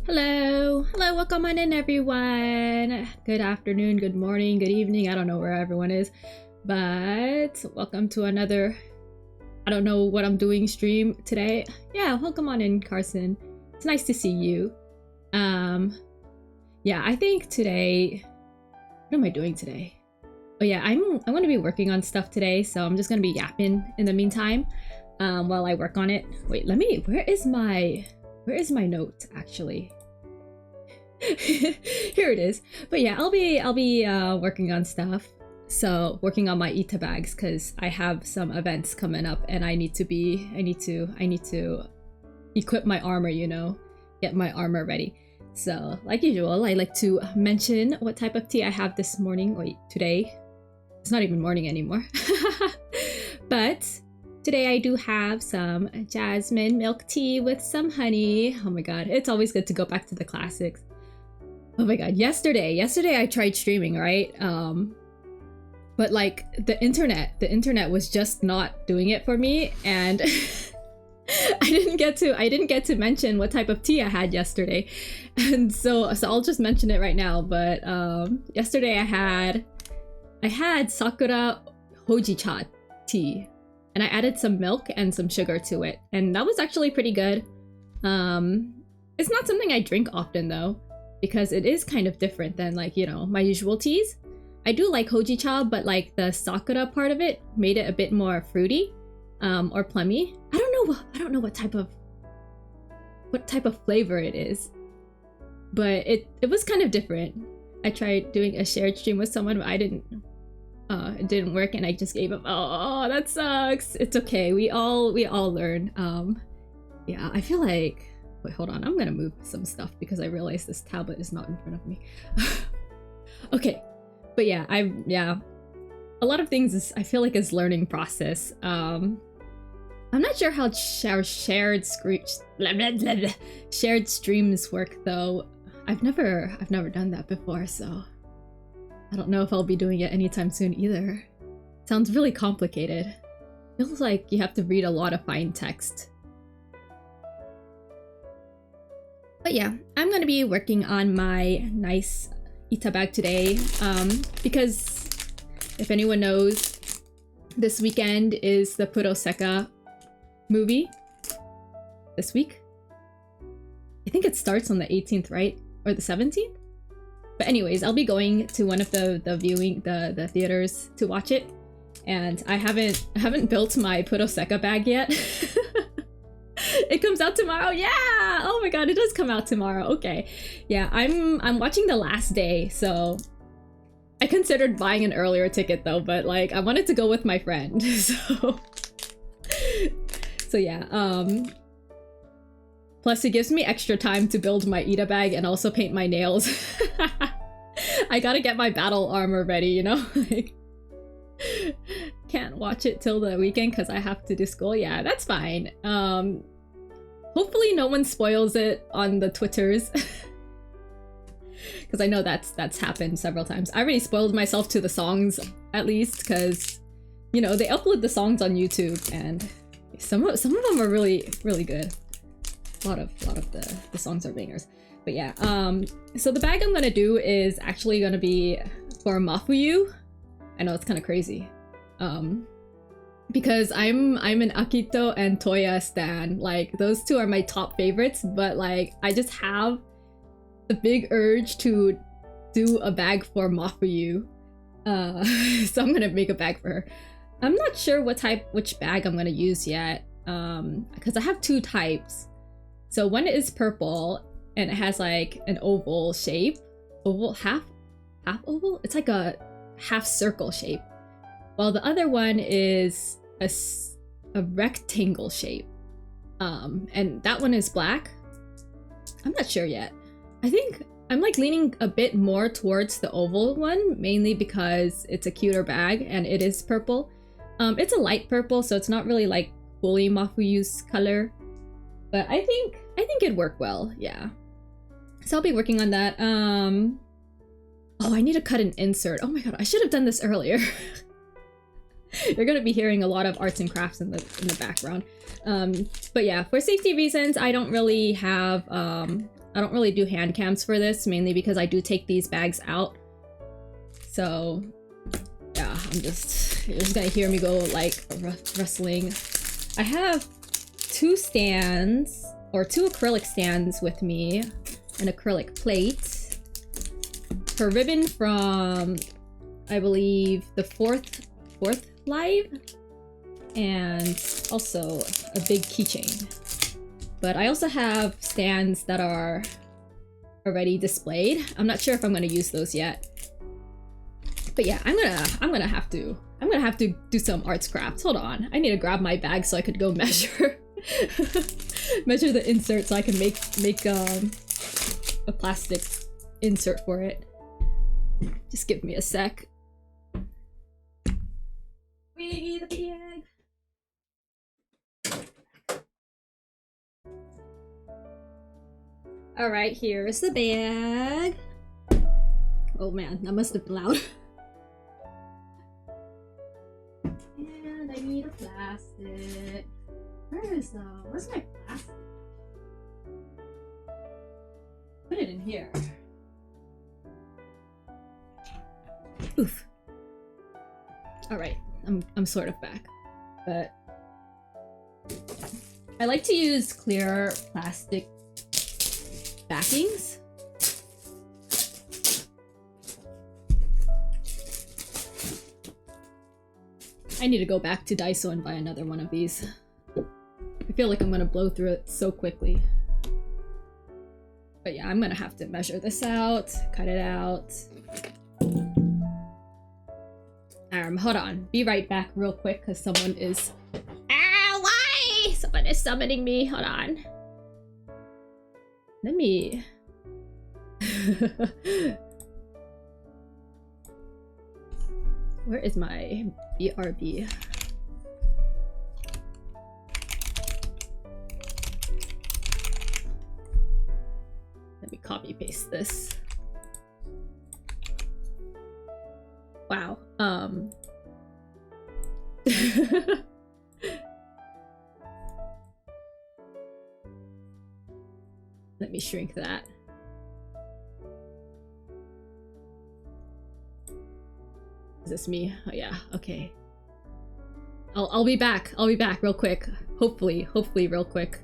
Hello, welcome on in everyone. Good afternoon, good morning, good evening. I don't know where everyone is, but welcome to another, I don't know what I'm doing stream today. Yeah, welcome on in, Carson. It's nice to see you. Yeah, I think today, what am I doing today? Oh yeah, I'm going to be working on stuff today, so I'm just going to be yapping in the meantime while I work on it. Wait, where is my note actually? Here it is. But yeah, I'll be working on stuff. So working on my Ita bags because I have some events coming up and I need to equip my armor, you know, get my armor ready. So like usual, I like to mention what type of tea I have this morning. Wait, today. It's not even morning anymore. But today I do have some jasmine milk tea with some honey. Oh my god, it's always good to go back to the classics. Oh my god, yesterday I tried streaming, right? But like the internet was just not doing it for me, and I didn't get to mention what type of tea I had yesterday. And so I'll just mention it right now, but yesterday I had sakura hojicha tea. And I added some milk and some sugar to it. And that was actually pretty good. It's not something I drink often though, because it is kind of different than like, you know, my usual teas. I do like hojicha, but like the sakura part of it made it a bit more fruity or plummy. I don't know what type of flavor it is, but it was kind of different. I tried doing a shared stream with someone, but it didn't work and I just gave up. Oh, that sucks. It's okay. We all learn. Yeah, I feel like, wait, hold on. I'm gonna move some stuff because I realized this tablet is not in front of me. Okay, but yeah, a lot of things I feel like is learning process. I'm not sure how shared streams work though. I've never done that before, so I don't know if I'll be doing it anytime soon either. Sounds really complicated. Feels like you have to read a lot of fine text. But yeah, I'm gonna be working on my nice Ita bag today, because if anyone knows, this weekend is the Puroseka movie. This week? I think it starts on the 18th, right? Or the 17th? But anyways, I'll be going to one of the theaters to watch it, and I haven't built my Puroseka bag yet. It comes out tomorrow. Yeah! Oh my god, it does come out tomorrow. Okay. Yeah, I'm watching the last day, so I considered buying an earlier ticket though, but like I wanted to go with my friend. So yeah, plus it gives me extra time to build my Ita bag and also paint my nails. I gotta get my battle armor ready, you know? Like, can't watch it till the weekend because I have to do school. Yeah, that's fine. Hopefully no one spoils it on the Twitters. Because I know that's happened several times. I already spoiled myself to the songs, at least, because, you know, they upload the songs on YouTube, and some of them are really, really good. A lot of the songs are bangers. But yeah, so the bag I'm gonna do is actually gonna be for Mafuyu. I know it's kind of crazy, because I'm an Akito and Toya stan. Like, those two are my top favorites, but like I just have the big urge to do a bag for Mafuyu. So I'm gonna make a bag for her. I'm not sure which bag I'm gonna use yet, because I have two types. So one is purple and it has like an oval shape. Half oval? It's like a half circle shape. While the other one is a rectangle shape. And that one is black. I'm not sure yet. I think I'm like leaning a bit more towards the oval one, mainly because it's a cuter bag and it is purple. It's a light purple, so it's not really like fully Mafuyu's color. But I think it'd work well, yeah. So I'll be working on that. Oh, I need to cut an insert. Oh my god, I should have done this earlier. You're gonna be hearing a lot of arts and crafts in the background. But yeah, for safety reasons, I don't really have I don't really do hand cams for this, mainly because I do take these bags out. So yeah, you're just gonna hear me go like wrestling. I have 2 stands, or 2 acrylic stands with me, an acrylic plate, her ribbon from, I believe, the fourth live, and also a big keychain. But I also have stands that are already displayed. I'm not sure if I'm gonna use those yet. But yeah, I'm gonna have to do some arts crafts. Hold on, I need to grab my bag so I could go measure measure the insert so I can make a plastic insert for it. Just give me a sec. We the bag. All right, here's the bag. Oh man, that must have been loud. And I need a plastic. Where's my plastic? Put it in here. Oof. All right, I'm sort of back, but I like to use clear plastic backings. I need to go back to Daiso and buy another one of these. I feel like I'm gonna blow through it so quickly. But yeah, I'm gonna have to measure this out, cut it out. Hold on, be right back real quick because someone is... Ah, why? Someone is summoning me, hold on. Let me... Where is my BRB? Let me copy paste this. Wow. Let me shrink that. Is this me? Oh yeah, okay. I'll be back. I'll be back real quick. Hopefully real quick.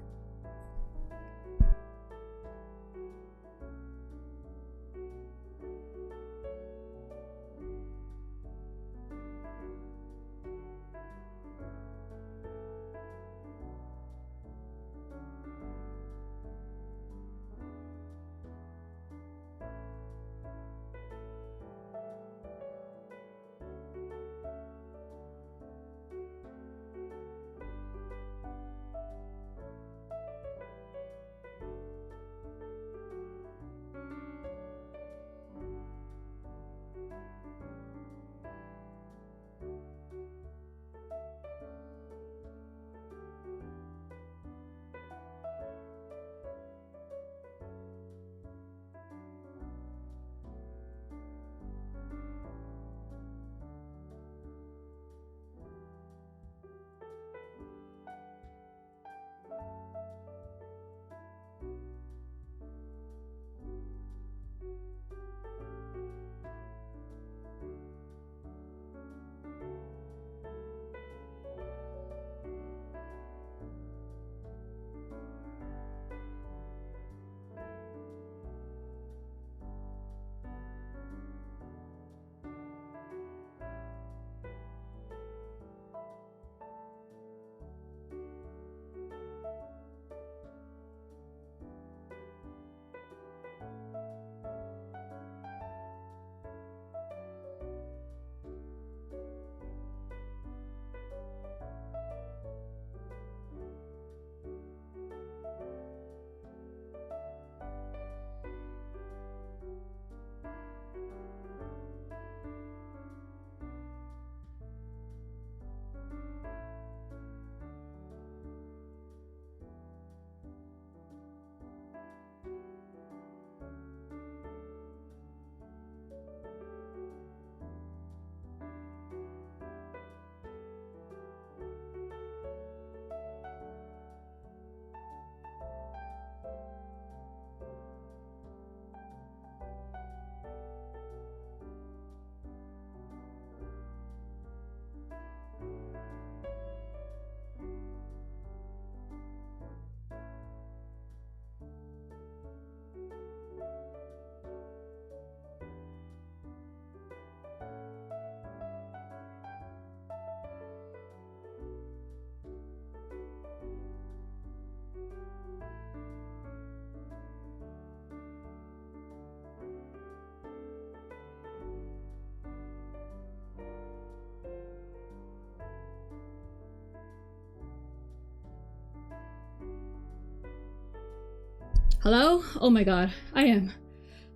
Hello? Oh my god. I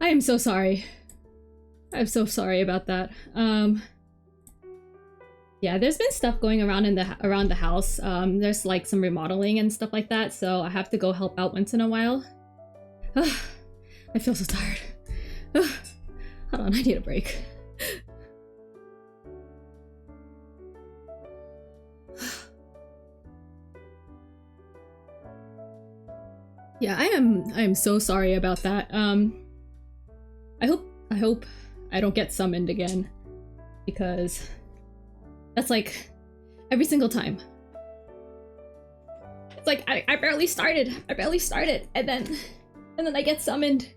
am so sorry. I'm so sorry about that. Yeah, there's been stuff going around around the house. There's like some remodeling and stuff like that, so I have to go help out once in a while. I feel so tired. Hold on, I need a break. Yeah, I am so sorry about that. I hope I don't get summoned again, because that's like every single time. It's like I barely started, and then I get summoned.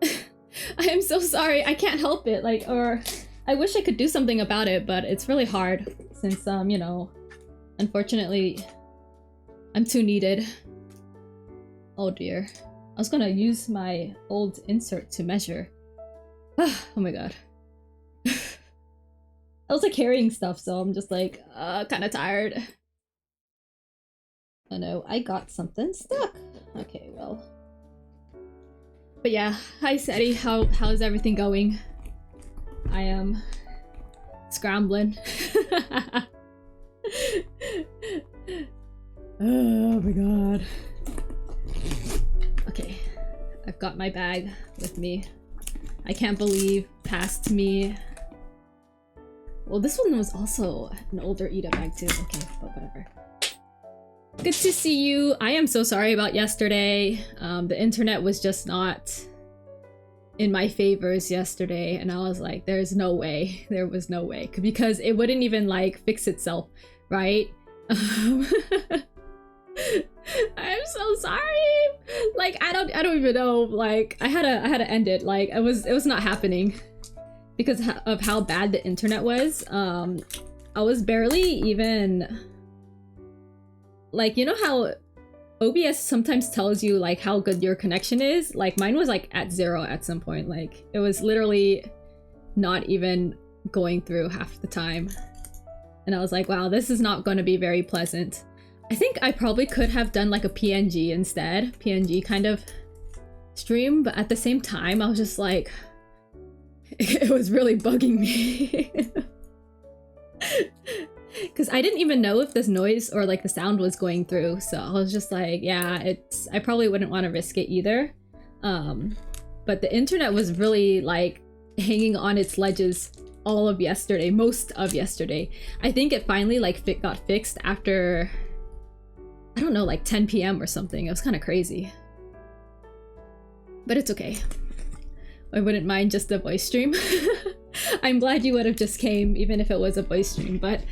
I am so sorry. I can't help it. Like, or I wish I could do something about it, but it's really hard since you know, unfortunately, I'm too needed. Oh dear. I was gonna use my old insert to measure. Oh my god. I was like carrying stuff, so I'm just like kind of tired. Oh no, I got something stuck. Okay, well. But yeah, hi Seti, how's everything going? I am scrambling. Oh my god. Okay, I've got my bag with me. I can't believe past me. Well, this one was also an older Ida bag too. Okay, but whatever. Good to see you. I am so sorry about yesterday. The internet was just not in my favors yesterday, and I was like, there's no way. There was no way. Because it wouldn't even like fix itself, right? I'm so sorry. Like I don't even know. Like I had to end it. Like it was not happening because of how bad the internet was. I was barely even, like, you know how OBS sometimes tells you like how good your connection is? Like mine was like at 0 at some point. Like it was literally not even going through half the time. And I was like, wow, this is not going to be very pleasant. I think I probably could have done like a PNG instead. PNG kind of stream, but at the same time I was just like, it was really bugging me. Because I didn't even know if this noise or like the sound was going through, so I was just like, yeah, I probably wouldn't want to risk it either. But the internet was really like hanging on its ledges all of yesterday, most of yesterday. I think it finally like got fixed after, I don't know, like 10 p.m. or something. It was kind of crazy. But it's okay. I wouldn't mind just a voice stream. I'm glad you would have just came, even if it was a voice stream. But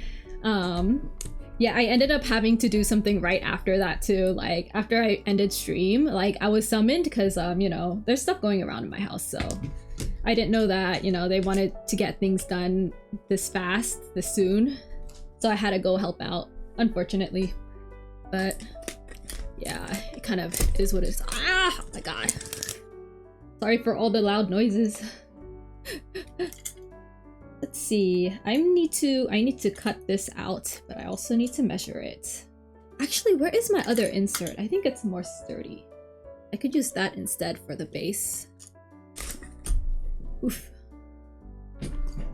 yeah, I ended up having to do something right after that too. Like after I ended stream, like I was summoned because you know, there's stuff going around in my house, so I didn't know that, you know, they wanted to get things done this fast, this soon. So I had to go help out, unfortunately. But yeah, it kind of is what it is. Ah, oh my god. Sorry for all the loud noises. Let's see. I need to cut this out, but I also need to measure it. Actually, where is my other insert? I think it's more sturdy. I could use that instead for the base. Oof.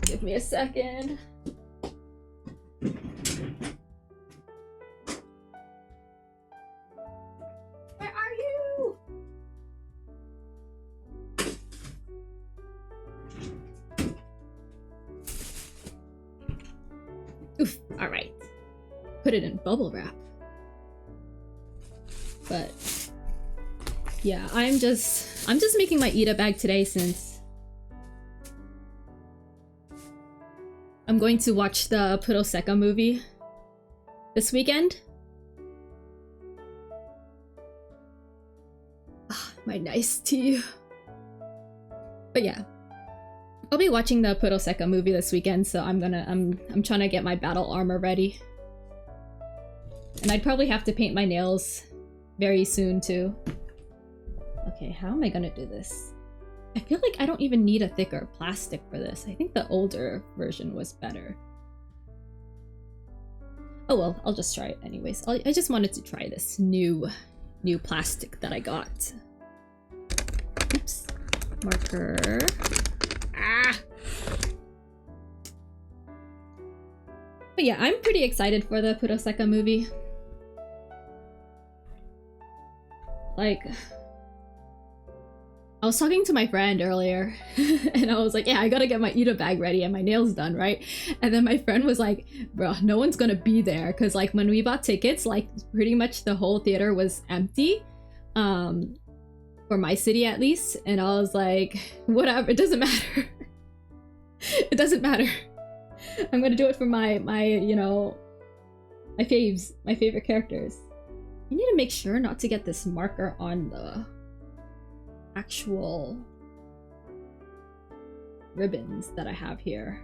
Give me a second. Where are you? Oof, all right. Put it in bubble wrap. But yeah, I'm just making my Ida bag today since I'm going to watch the Puroseka movie this weekend. My nice tea. But yeah, I'll be watching the Puroseka movie this weekend, so I'm trying to get my battle armor ready. And I'd probably have to paint my nails very soon too. Okay, how am I gonna do this? I feel like I don't even need a thicker plastic for this. I think the older version was better. Oh well, I'll just try it anyways. I just wanted to try this new plastic that I got. marker. Ah! But yeah, I'm pretty excited for the Puroseka movie. Like, I was talking to my friend earlier and I was like, yeah, I gotta get my Ida bag ready and my nails done, right? And then my friend was like, bro, no one's gonna be there, because like when we bought tickets, like pretty much the whole theater was empty, for my city at least. And I was like, whatever, it doesn't matter. It doesn't matter. I'm gonna do it for my you know, my faves, my favorite characters. I need to make sure not to get this marker on the actual ribbons that I have here.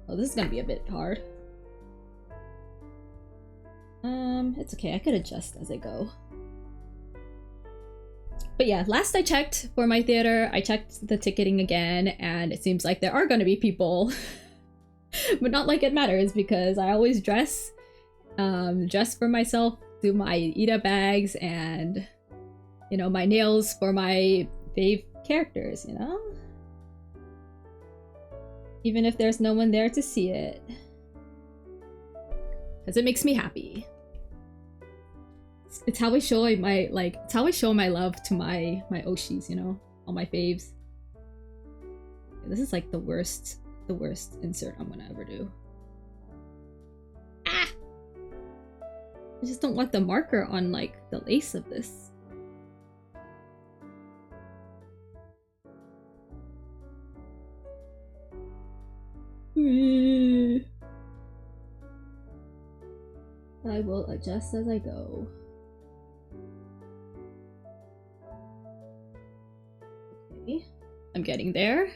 Oh, this is gonna be a bit hard. It's okay, I could adjust as I go. But yeah, last I checked for my theater, I checked the ticketing again, and it seems like there are gonna be people. But not like it matters, because I always dress for myself, do my Ida bags, and you know, my nails for my fave characters, you know? Even if there's no one there to see it. Because it makes me happy. It's how I show it's how I show my love to my Oshis, you know? All my faves. This is like the worst insert I'm gonna ever do. Ah! I just don't want the marker on like the lace of this. I will adjust as I go. Okay, I'm getting there.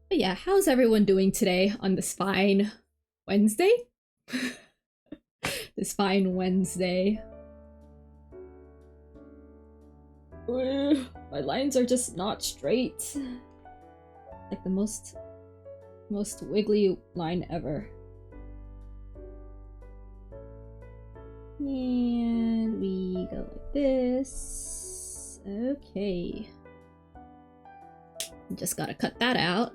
But yeah, how's everyone doing today on this fine Wednesday? This fine Wednesday. My lines are just not straight. Like the most wiggly line ever. And we go like this. Okay. Just gotta cut that out.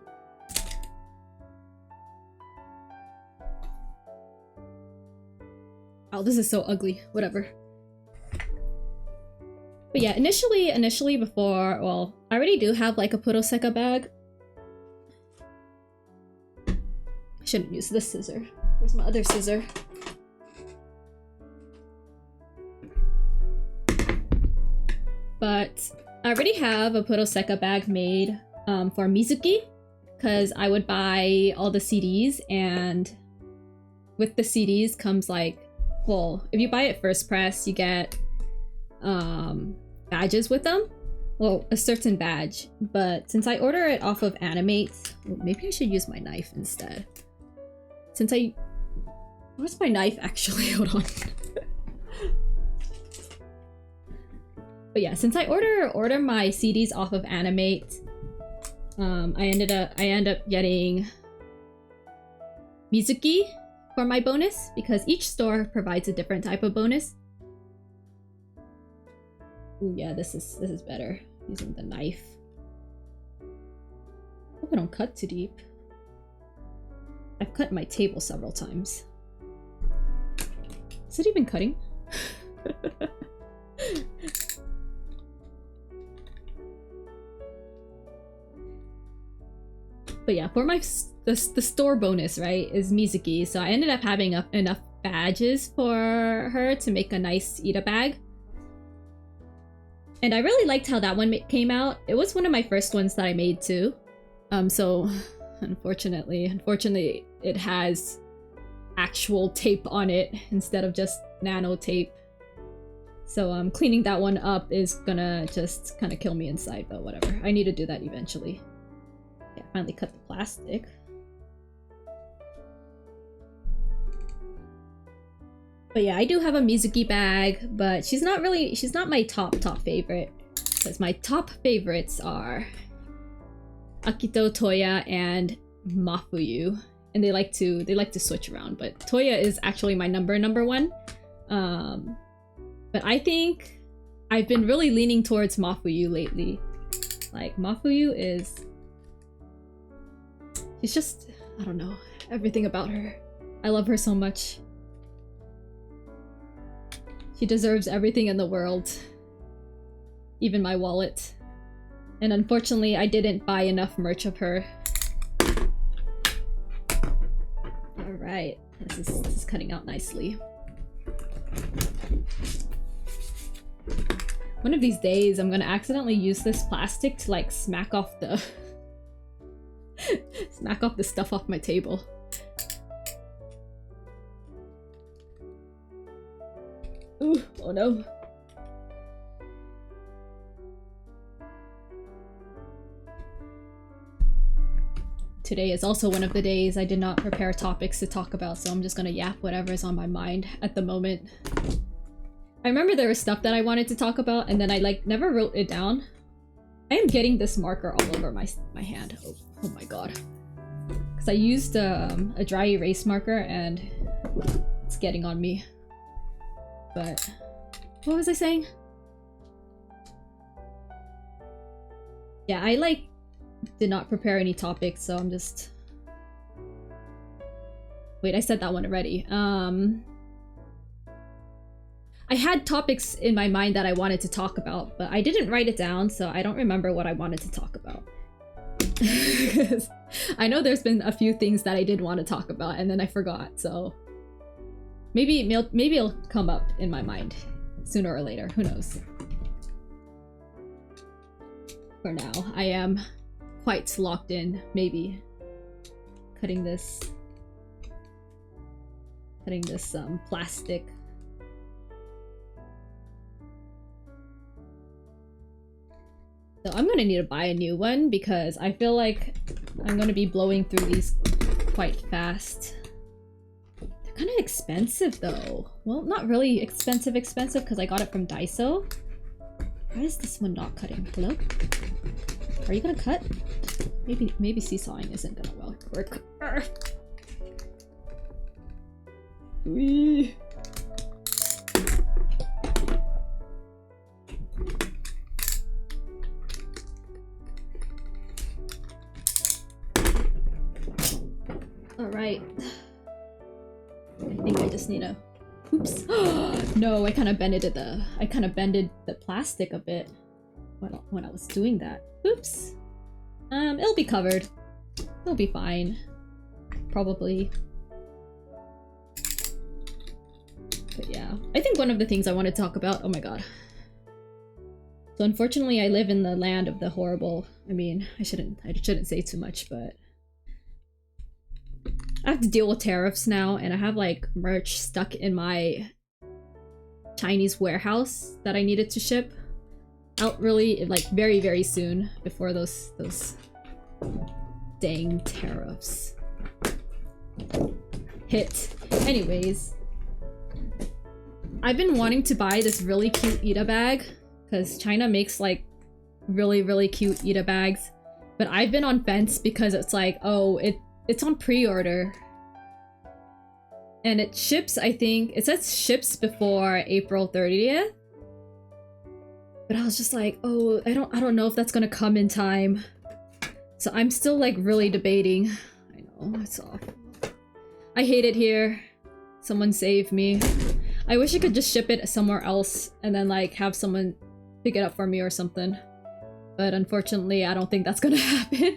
Oh, this is so ugly. Whatever. But yeah, initially before, well, I already do have like a Puroseka bag. I shouldn't use this scissor. Where's my other scissor? But I already have a Puroseka bag made for Mizuki, because I would buy all the CDs, and with the CDs comes like, well, if you buy it first press, you get badges with them. Well, a certain badge, but since I order it off of Animate, well, maybe I should use my knife instead. Since where's my knife actually? Hold on. But yeah, since I order my CDs off of Animate, I end up getting Mizuki for my bonus, because each store provides a different type of bonus. Ooh, yeah, this is better using the knife. Hope I don't cut too deep. I've cut my table several times. Is it even cutting? But yeah, for the store bonus, right, is Mizuki. So I ended up having enough badges for her to make a nice Ida bag. And I really liked how that one came out. It was one of my first ones that I made too. So unfortunately, it has actual tape on it instead of just nano tape. So cleaning that one up is gonna just kind of kill me inside, but whatever. I need to do that eventually. Yeah, finally cut the plastic. But yeah, I do have a Mizuki bag, but she's not my top favorite. Because my top favorites are Akito, Toya, and Mafuyu. And they like to switch around, but Toya is actually my number one. But I think I've been really leaning towards Mafuyu lately. Like, Mafuyu is... she's just... I don't know. Everything about her. I love her so much. She deserves everything in the world. Even my wallet. And unfortunately, I didn't buy enough merch of her. Alright. This is cutting out nicely. One of these days, I'm gonna accidentally use this plastic to like smack off the smack off the stuff off my table. Ooh, oh no. Today is also one of the days I did not prepare topics to talk about, so I'm just gonna yap whatever's on my mind at the moment. I remember there was stuff that I wanted to talk about, and then I like never wrote it down. I am getting this marker all over my hand. Oh my god. Because I used a dry erase marker and it's getting on me. But what was I saying? Yeah, I like did not prepare any topics, so I'm just... Wait, I said that one already. I had topics in my mind that I wanted to talk about, but I didn't write it down, so I don't remember what I wanted to talk about. I know there's been a few things that I did want to talk about, and then I forgot, so... Maybe it'll come up in my mind sooner or later, who knows. For now, I am quite locked in, maybe. Cutting this plastic. So I'm gonna need to buy a new one because I feel like I'm gonna be blowing through these quite fast. They're kind of expensive though. Well, not really expensive because I got it from Daiso. Why is this one not cutting? Hello? Are you gonna cut? Maybe seesawing isn't gonna work. Wee. Alright. I think I just need to... Oops. No, I kind of bended the plastic a bit when I was doing that. Oops. It'll be covered. It'll be fine. Probably. But yeah. I think one of the things I want to talk about... Oh my god. So unfortunately I live in the land of the horrible... I mean, I shouldn't say too much, but... I have to deal with tariffs now, and I have like merch stuck in my Chinese warehouse that I needed to ship out really like very, very soon before those dang tariffs hit. Anyways, I've been wanting to buy this really cute Ita bag because China makes like really, really cute Ita bags, but I've been on fence because it's like, oh, it's on pre-order. And it ships, I think, it says ships before April 30th. But I was just like, oh, I don't know if that's gonna come in time. So I'm still like really debating. I know, it's awful. I hate it here. Someone save me. I wish I could just ship it somewhere else and then like have someone pick it up for me or something. But unfortunately, I don't think that's gonna happen.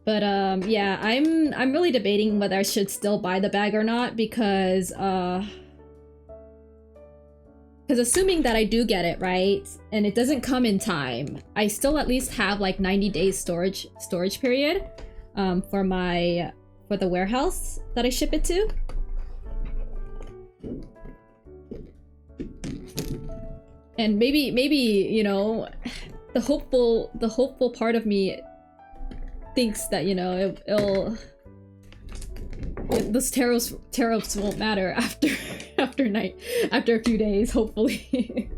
But yeah, I'm really debating whether I should still buy the bag or not because assuming that I do get it, right, and it doesn't come in time, I still at least have like 90 days storage period for the warehouse that I ship it to. And maybe you know, the hopeful part of me thinks that, you know, those tariffs won't matter after a few days, hopefully.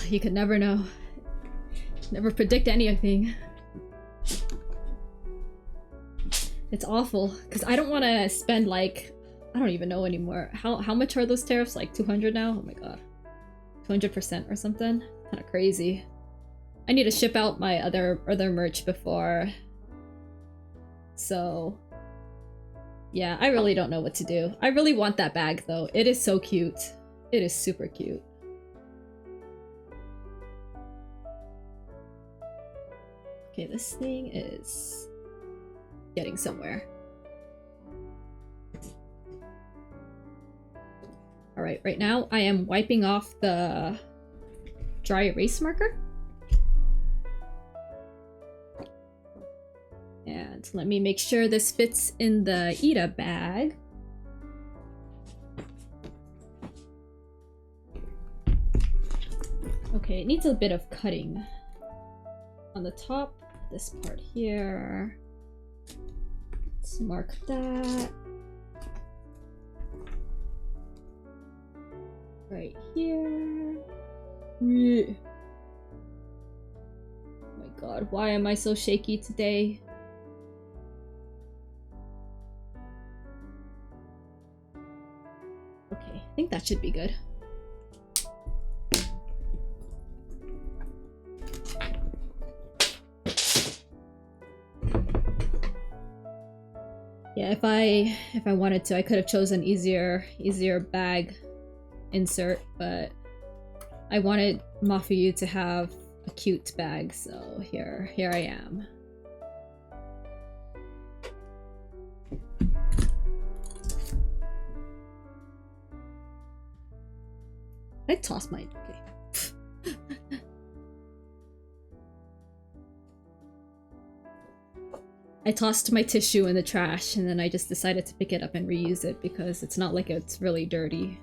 You could never know. Never predict anything. It's awful because I don't want to spend like, I don't even know anymore. How much are those tariffs? Like 200 now? Oh my god. 200% or something? Kind of crazy. I need to ship out my other merch before. So yeah, I really don't know what to do. I really want that bag though. It is so cute. It is super cute. Okay, this thing is getting somewhere. Alright, right now I am wiping off the dry erase marker. And let me make sure this fits in the Ita bag. Okay, it needs a bit of cutting. On the top, this part here. Let's mark that. Right here. Oh my god, why am I so shaky today? Okay, I think that should be good. Yeah, if I wanted to, I could have chosen easier bag insert, but I wanted Mafuyu to have a cute bag, so here I am. I tossed my okay. I tossed my tissue in the trash and then I just decided to pick it up and reuse it because it's not like it's really dirty.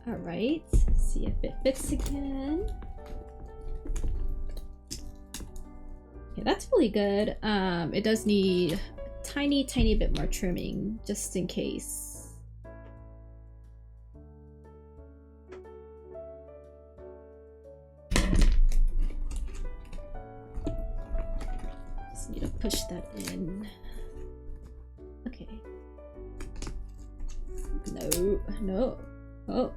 Alright, see if it fits again. Okay, that's really good. It does need a tiny bit more trimming, just in case. Just need to push that in. Okay. No. Oh.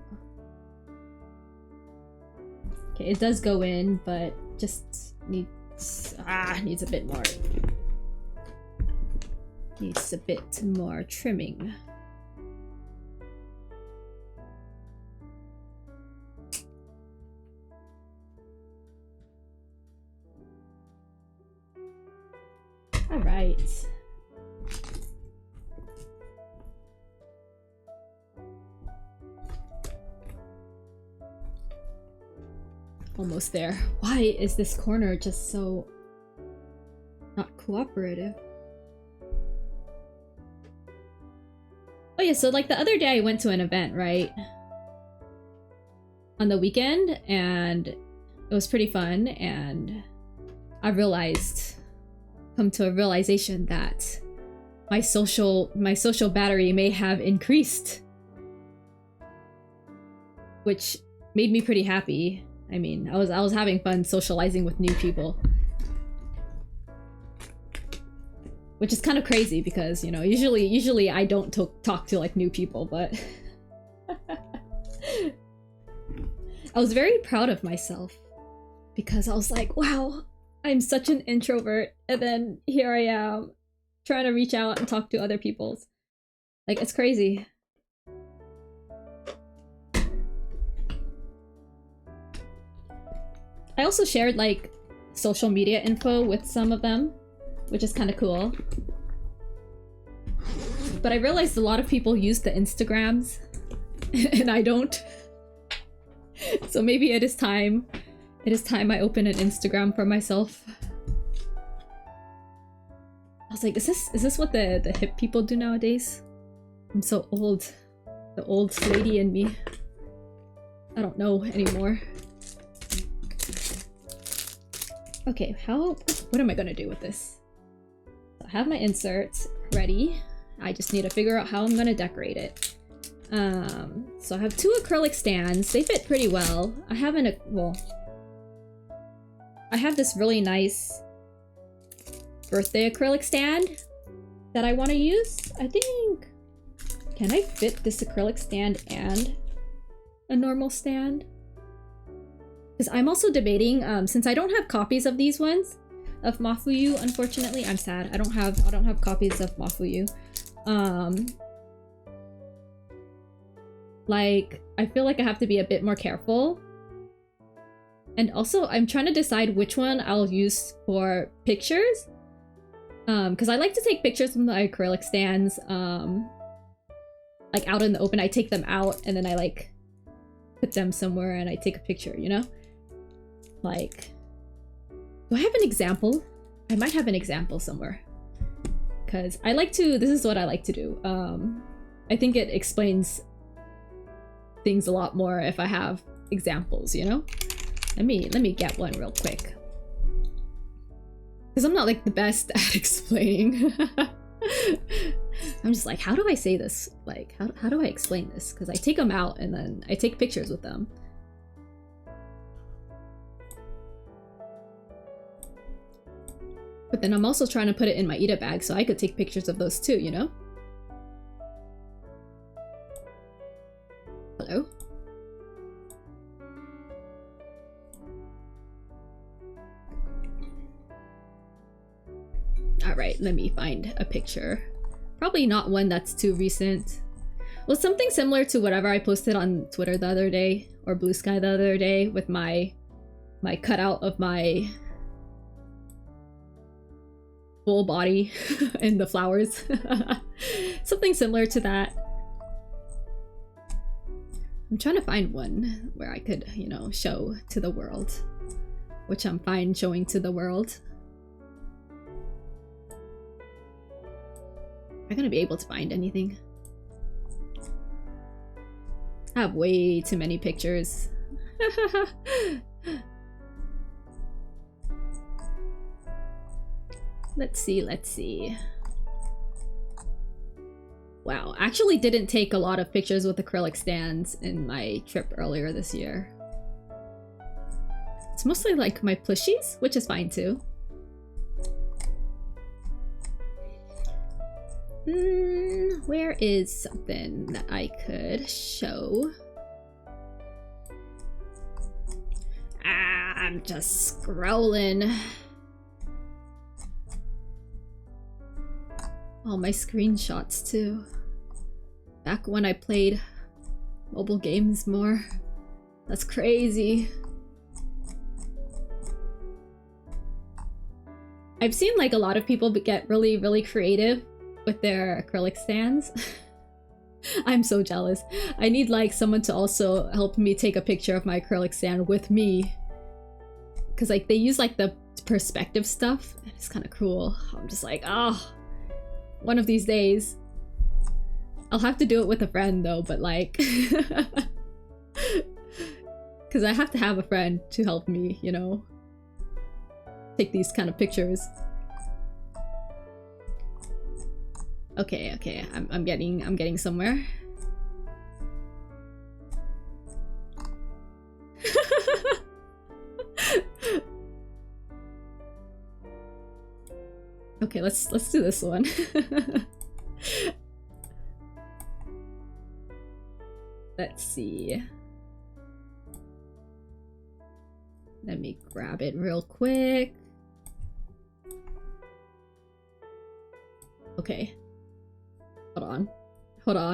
Okay, it does go in, but just needs a bit more. Needs a bit more trimming. All right. Almost there. Why is this corner just so not cooperative? Oh yeah, so like the other day I went to an event, right? On the weekend, and it was pretty fun, and I come to a realization that my social battery may have increased, which made me pretty happy. I mean, I was having fun socializing with new people, which is kind of crazy because, you know, usually I don't talk to like new people, but I was very proud of myself because I was like, wow, I'm such an introvert, and then here I am trying to reach out and talk to other people. Like, it's crazy. I also shared like social media info with some of them, which is kind of cool. But I realized a lot of people use the Instagrams and I don't. So maybe it is time I open an Instagram for myself. I was like, is this what the hip people do nowadays? I'm so old. The old lady in me. I don't know anymore. Okay, what am I gonna do with this? So I have my inserts ready. I just need to figure out how I'm gonna decorate it. So I have 2 acrylic stands. They fit pretty well. I have I have this really nice birthday acrylic stand that I want to use. I think... Can I fit this acrylic stand and a normal stand? Because I'm also debating, since I don't have copies of these ones, of Mafuyu, unfortunately. I'm sad. I don't have copies of Mafuyu. Like, I feel like I have to be a bit more careful. And also, I'm trying to decide which one I'll use for pictures. Because I like to take pictures from the acrylic stands, like out in the open. I take them out and then I like put them somewhere and I take a picture, you know? Like, do I have an example? I might have an example somewhere. Because I like to, this is what I like to do. I think it explains things a lot more if I have examples, you know? Let me get one real quick. Because I'm not like the best at explaining. I'm just like, how do I say this? Like, how do I explain this? Because I take them out and then I take pictures with them. But then I'm also trying to put it in my Ita bag so I could take pictures of those too, you know? Hello? Alright, let me find a picture. Probably not one that's too recent. Well, something similar to whatever I posted on Twitter the other day, or Blue Sky the other day, with my cutout of my full body and the flowers. Something similar to that. I'm trying to find one where I could, you know, show to the world. Which I'm fine showing to the world. Am I gonna be able to find anything? I have way too many pictures. Let's see. Wow, actually didn't take a lot of pictures with acrylic stands in my trip earlier this year. It's mostly like my plushies, which is fine too. Where is something that I could show? I'm just scrolling. All my screenshots too. Back when I played mobile games more. That's crazy. I've seen like a lot of people get really creative with their acrylic stands. I'm so jealous. I need like someone to also help me take a picture of my acrylic stand with me. Cause like they use like the perspective stuff and it's kind of cool. I'm just like, oh, one of these days. I'll have to do it with a friend though, but like, cause I have to have a friend to help me, you know, take these kind of pictures. Okay, I'm getting somewhere. Okay, let's do this one. Let's see. Let me grab it real quick. Okay. Hold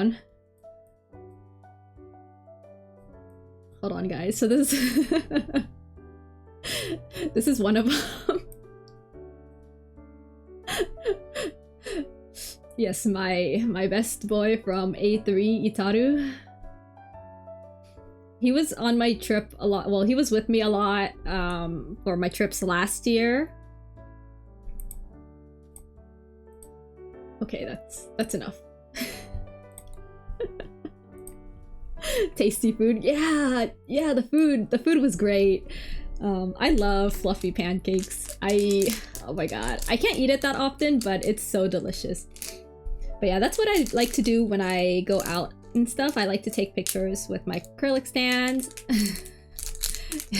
on, guys. So this this is one of them. Yes, my best boy from A3, Itaru. He was on my trip a lot. Well, he was with me a lot for my trips last year. Okay, that's enough. Tasty food. Yeah, the food was great. I love fluffy pancakes. Oh my god, I can't eat it that often, but it's so delicious. But yeah, that's what I like to do when I go out and stuff, I like to take pictures with my acrylic stand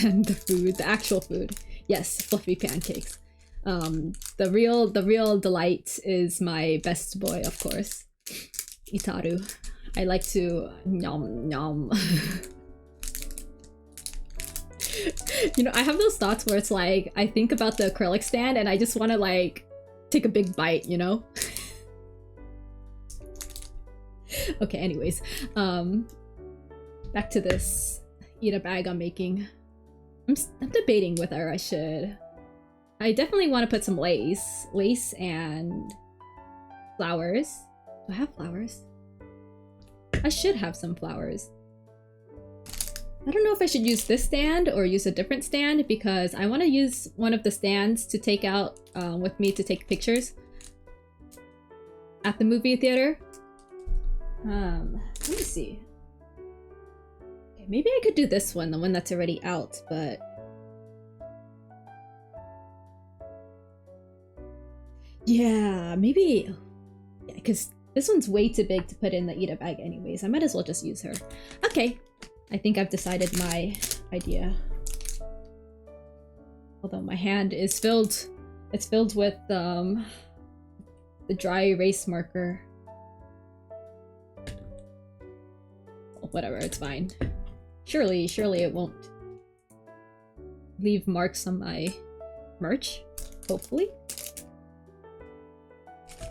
and the food, the actual food. Yes, fluffy pancakes. The real delight is my best boy, of course, Itaru. I like to nom nom. You know, I have those thoughts where it's like I think about the acrylic stand and I just want to like take a big bite, you know? Okay, anyways, back to this Ita bag I'm making. I'm debating whether I should. I definitely want to put some lace and flowers. Do I have flowers? I should have some flowers. I don't know if I should use this stand or use a different stand because I want to use one of the stands to take out with me to take pictures at the movie theater. Let me see. Okay, maybe I could do this one, the one that's already out, but yeah, maybe. Yeah, because this one's way too big to put in the Ita bag anyways. I might as well just use her. Okay, I think I've decided my idea. Although my hand is filled, it's filled with the dry erase marker. Oh, whatever, it's fine. Surely it won't leave marks on my merch. Hopefully.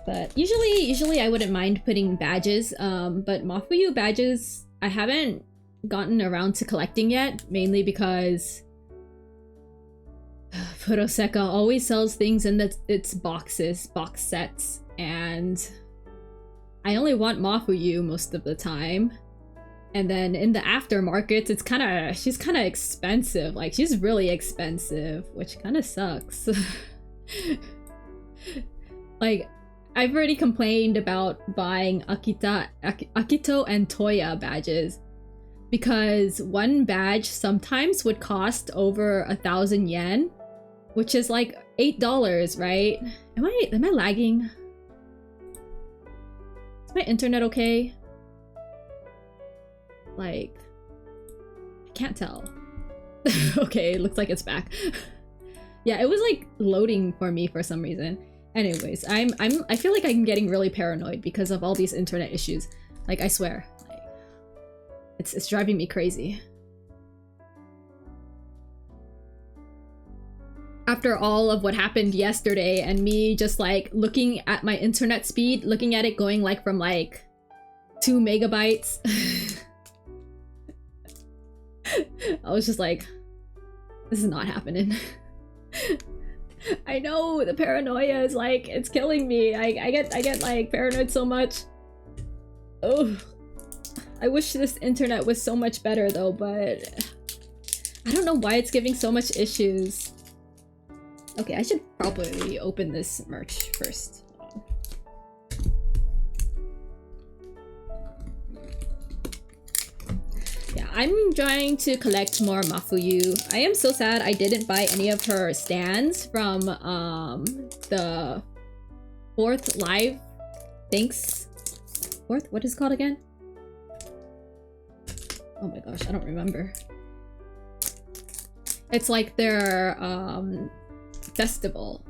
But usually I wouldn't mind putting badges, but Mafuyu badges I haven't gotten around to collecting yet, mainly because Furoseka always sells things in its box sets, and I only want Mafuyu most of the time. And then in the aftermarkets, she's kind of expensive. Like, she's really expensive, which kind of sucks. Like, I've already complained about buying Akito and Toya badges because one badge sometimes would cost over 1,000 yen, which is like $8, right? Am I lagging? Is my internet okay? Like, I can't tell. Okay, it looks like it's back. Yeah, it was like loading for me for some reason. Anyways, I feel like I'm getting really paranoid because of all these internet issues. Like, I swear, like, it's driving me crazy. After all of what happened yesterday and me just like looking at my internet speed, looking at it going like from like 2 megabytes. I was just like, this is not happening. I know the paranoia is like, it's killing me. I get like paranoid so much. Oh, I wish this internet was so much better though, but I don't know why it's giving so much issues. Okay, I should probably open this merch first. Yeah, I'm trying to collect more Mafuyu. I am so sad I didn't buy any of her stands from the 4th live thanks. 4th? What is it called again? Oh my gosh, I don't remember. It's like their festival.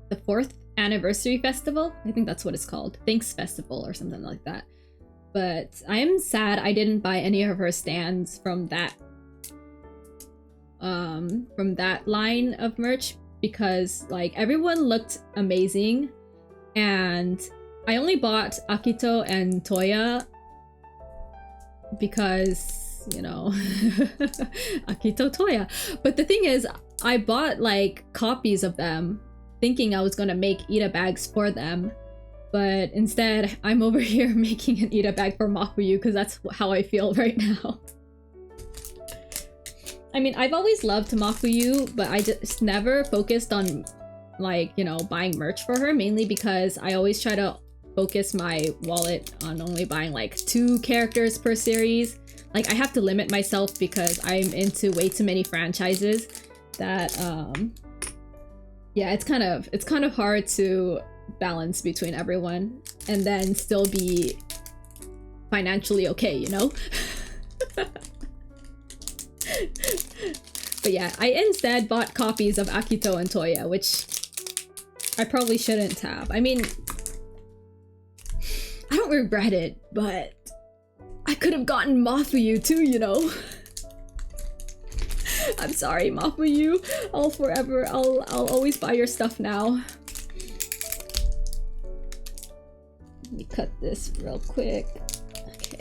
The 4th anniversary festival? I think that's what it's called. Thanks Festival or something like that. But I am sad I didn't buy any of her stands from that line of merch because like everyone looked amazing, and I only bought Akito and Toya because, you know, Akito Toya. But the thing is, I bought like copies of them thinking I was gonna make Ita bags for them. But instead, I'm over here making an Ita bag for Mafuyu because that's how I feel right now. I mean, I've always loved Mafuyu, but I just never focused on, like, you know, buying merch for her, mainly because I always try to focus my wallet on only buying like 2 characters per series. Like, I have to limit myself because I'm into way too many franchises that, yeah, it's kind of hard to balance between everyone and then still be financially okay, you know? But yeah, I instead bought copies of Akito and Toya, which I probably shouldn't have. I mean, I don't regret it, but I could have gotten Mafuyu too, you know? I'm sorry, Mafuyu. I'll always buy your stuff now. Let me cut this real quick. Okay.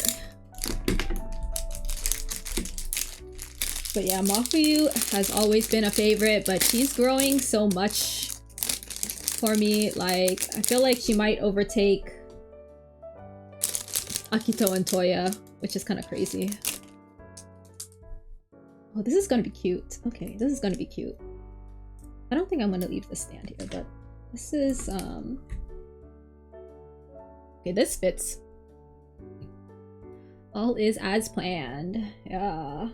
But yeah, Mafuyu has always been a favorite, but she's growing so much for me. Like, I feel like she might overtake Akito and Toya, which is kind of crazy. Oh, this is gonna be cute. Okay, this is gonna be cute. I don't think I'm gonna leave this stand here, but this is, okay, this fits. All is as planned. Yeah.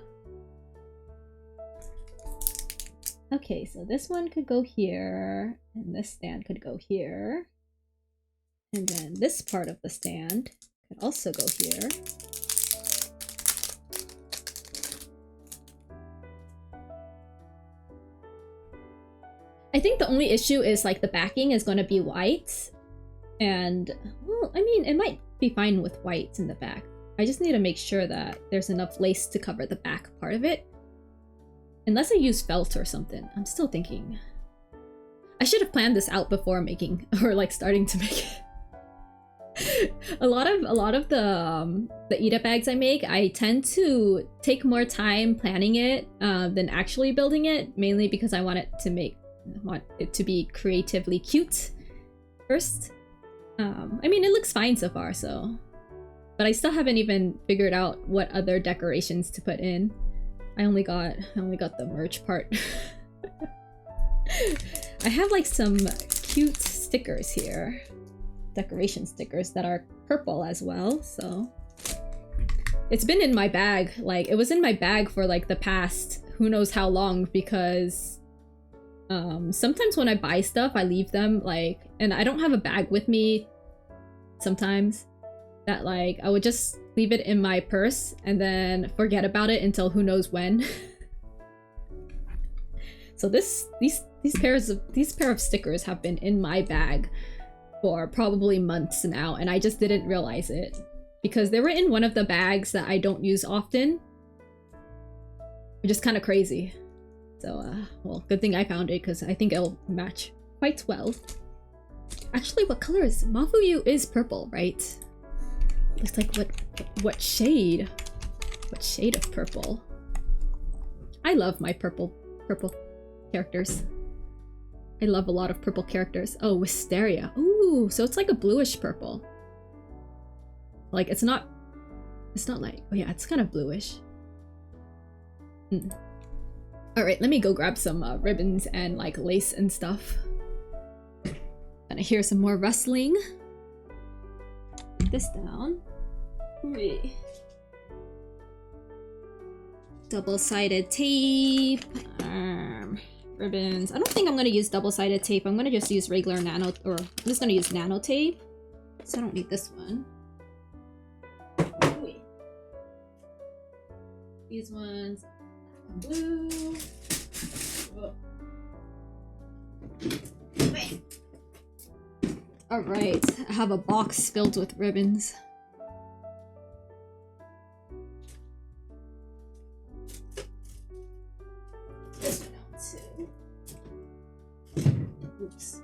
Okay, so this one could go here, and this stand could go here. And then this part of the stand could also go here. I think the only issue is like the backing is going to be white. And, well, I mean, it might be fine with white in the back. I just need to make sure that there's enough lace to cover the back part of it. Unless I use felt or something. I'm still thinking. I should have planned this out before making, or like starting to make it. a lot of the Ita bags I make, I tend to take more time planning it than actually building it, mainly because I want it to be creatively cute first. I mean, it looks fine so far, so, but I still haven't even figured out what other decorations to put in. I only got the merch part. I have like some cute stickers here, decoration stickers that are purple as well, so it's been in my bag. Like, it was in my bag for like the past who knows how long, because sometimes when I buy stuff I leave them, like, and I don't have a bag with me sometimes, that like I would just leave it in my purse and then forget about it until who knows when. So these pair of stickers have been in my bag for probably months now, and I just didn't realize it because they were in one of the bags that I don't use often, which is kind of crazy. So well, good thing I found it because I think it'll match quite well. Actually, what color is Mafuyu? Is purple, right? Looks like what shade? What shade of purple? I love my purple characters. I love a lot of purple characters. Oh, Wisteria. Ooh, so it's like a bluish purple. Like, it's not like, oh yeah, it's kind of bluish. Alright, let me go grab some ribbons and like lace and stuff. Gonna hear some more rustling. Put this down. Wait. Double-sided tape. Ribbons. I don't think I'm gonna use double-sided tape. I'm gonna just use regular nano, or I'm just gonna use nano tape. So I don't need this one. Wait. These ones. Blue. Whoa. Wait. Alright, I have a box filled with ribbons. This one out too. Oops.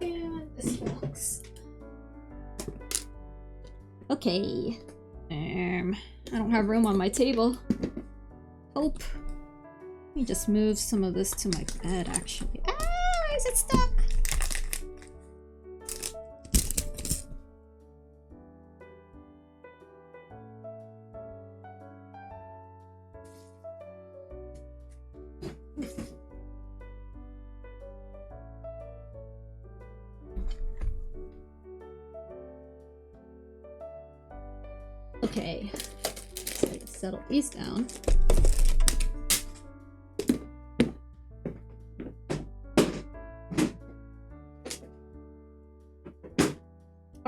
And this box. Okay. I don't have room on my table. Hope. Let me just move some of this to my bed, actually. Ah, why is it stuck? Okay, so I can settle these down.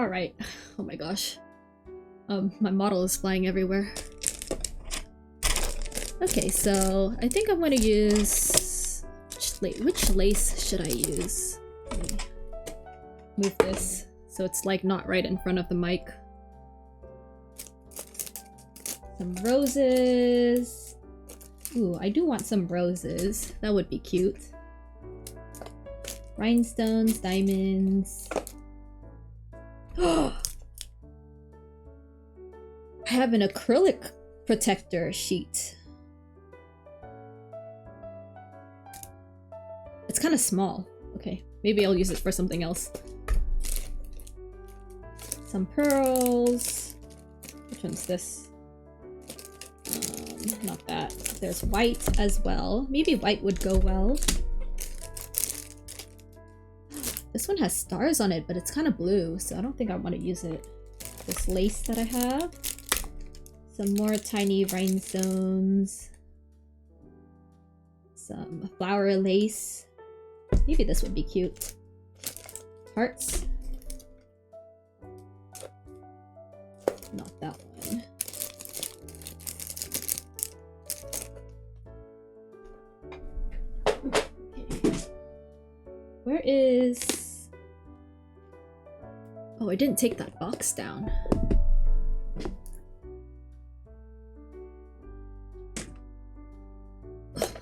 Alright. Oh my gosh. My model is flying everywhere. Okay, so I think I'm gonna use... Which lace should I use? Let me move this so it's like not right in front of the mic. Some roses. Ooh, I do want some roses. That would be cute. Rhinestones, diamonds. I have an acrylic protector sheet. It's kind of small. Okay, maybe I'll use it for something else. Some pearls. Which one's this? Not that. There's white as well. Maybe white would go well. This one has stars on it, but it's kind of blue, so I don't think I want to use it. This lace that I have. Some more tiny rhinestones. Some flower lace. Maybe this would be cute. Hearts. Not that one. Okay. Where is... Oh, I didn't take that box down.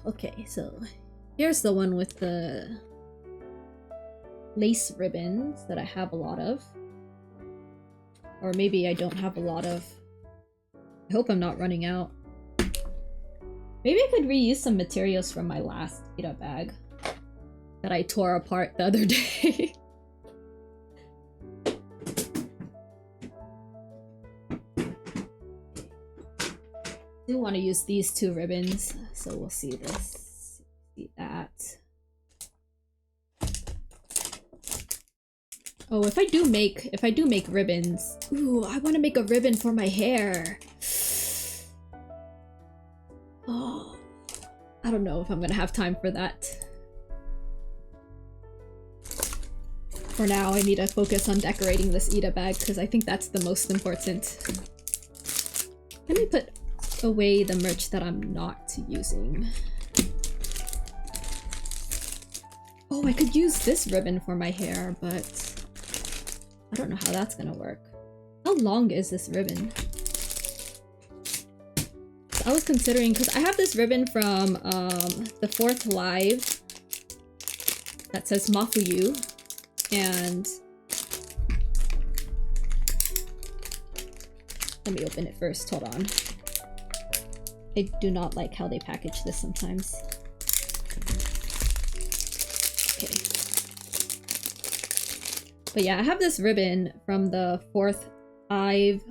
Okay, so here's the one with the lace ribbons that I have a lot of. Or maybe I don't have a lot of. I hope I'm not running out. Maybe I could reuse some materials from my last Ita bag that I tore apart the other day. I do want to use these two ribbons, so we'll see this, see that. Oh, if I do make ribbons, ooh, I want to make a ribbon for my hair. Oh, I don't know if I'm gonna have time for that. For now, I need to focus on decorating this Ita bag because I think that's the most important. Let me put away the merch that I'm not using. Oh, I could use this ribbon for my hair, but I don't know how that's gonna work. How long is this ribbon? I was considering, because I have this ribbon from the 4th live that says Mafuyu, and let me open it first, hold on. I do not like how they package this sometimes. Okay. But yeah, I have this ribbon from the 4th live.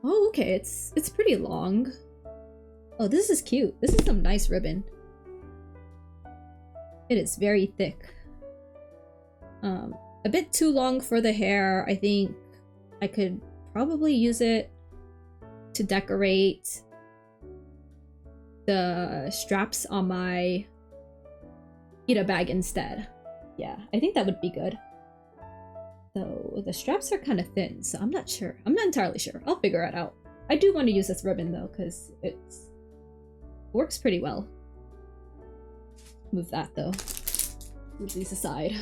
Oh, okay, it's pretty long. Oh, this is cute. This is some nice ribbon. It is very thick. A bit too long for the hair. I think I could probably use it to decorate the straps on my Ita bag instead. Yeah, I think that would be good. Though the straps are kind of thin, so I'm not sure. I'm not entirely sure. I'll figure it out. I do want to use this ribbon though, because it works pretty well. Move that though. Move these aside.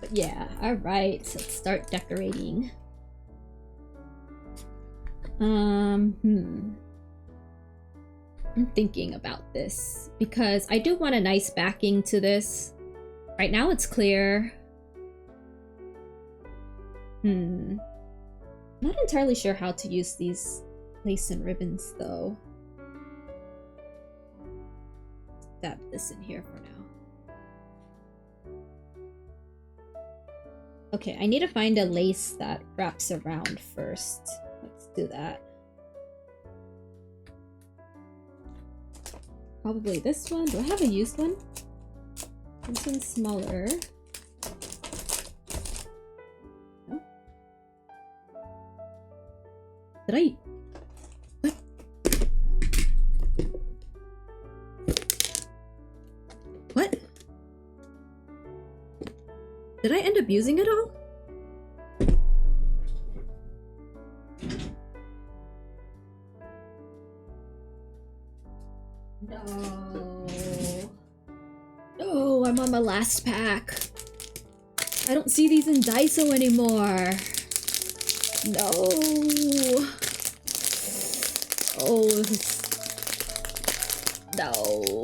But yeah, alright, so let's start decorating. I'm thinking about this because I do want a nice backing to this. Right now it's clear. Not entirely sure how to use these lace and ribbons though. Stab this in here for now. Okay, I need to find a lace that wraps around first. Let's do that. Probably this one. Do I have a used one? This one's smaller. No? Did I... What? What? Did I end up using it all? No. No, I'm on my last pack. I don't see these in Daiso anymore. No. Oh, this is... No.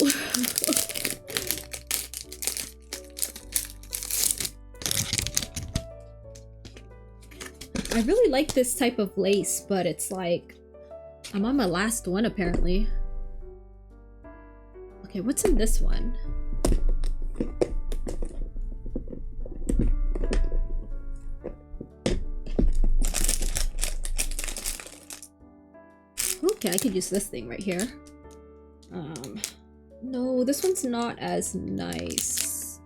I really like this type of lace, but it's like... I'm on my last one, apparently. Okay, what's in this one? Okay, I could use this thing right here. No, this one's not as nice.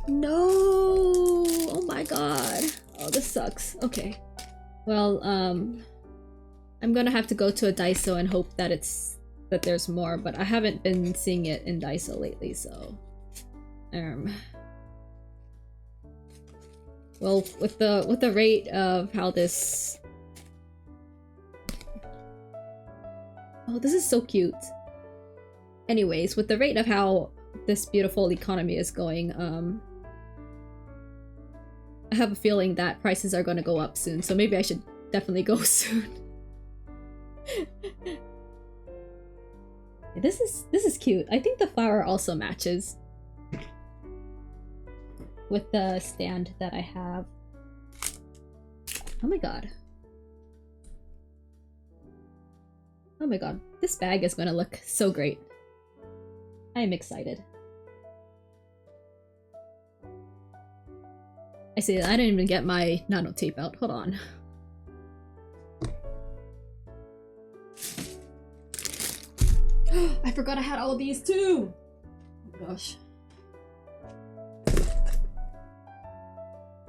No! Oh my god. Oh, this sucks. Okay. Well, I'm gonna have to go to a Daiso and hope that that there's more, but I haven't been seeing it in Daiso lately, so... Well, with the rate of how this... Oh, this is so cute. Anyways, with the rate of how this beautiful economy is going, I have a feeling that prices are going to go up soon, so maybe I should definitely go soon. This is cute. I think the flower also matches with the stand that I have. Oh my god. Oh my god. This bag is gonna look so great. I am excited. I see, I didn't even get my nano tape out. Hold on. I forgot I had all of these too! Oh my gosh.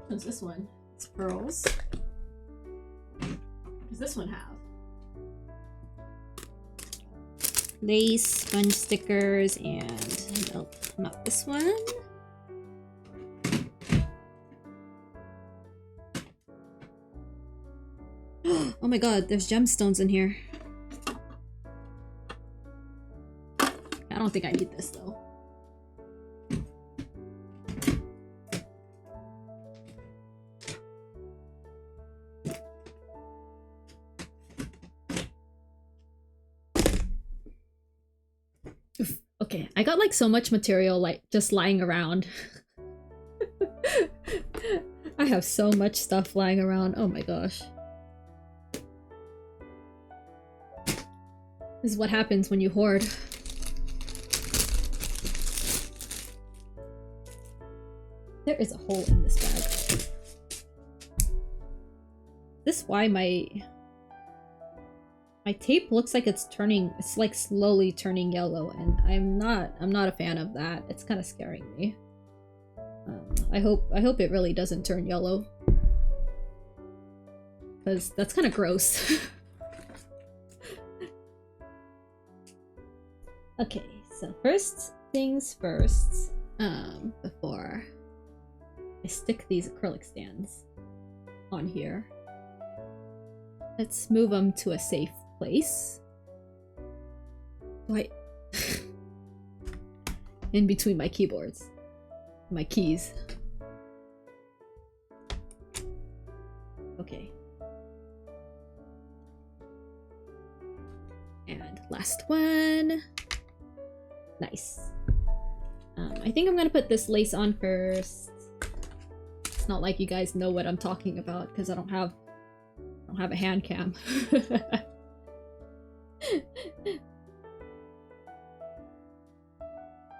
What's this one? It's pearls. What does this one have? Lace, sponge stickers, and... Nope, not this one. Oh my god, there's gemstones in here. I don't think I need this though. Okay, I got like so much material like just lying around. I have so much stuff lying around. Oh my gosh. This is what happens when you hoard. There is a hole in this bag. This why my tape looks like it's like slowly turning yellow, and I'm not a fan of that. It's kind of scaring me. I hope it really doesn't turn yellow, because that's kind of gross. Okay, so first things first, before I stick these acrylic stands on here, let's move them to a safe place. Wait. In between my keyboards. My keys. Okay. And last one. Nice. I think I'm gonna put this lace on first. It's not like you guys know what I'm talking about because I don't have a hand cam.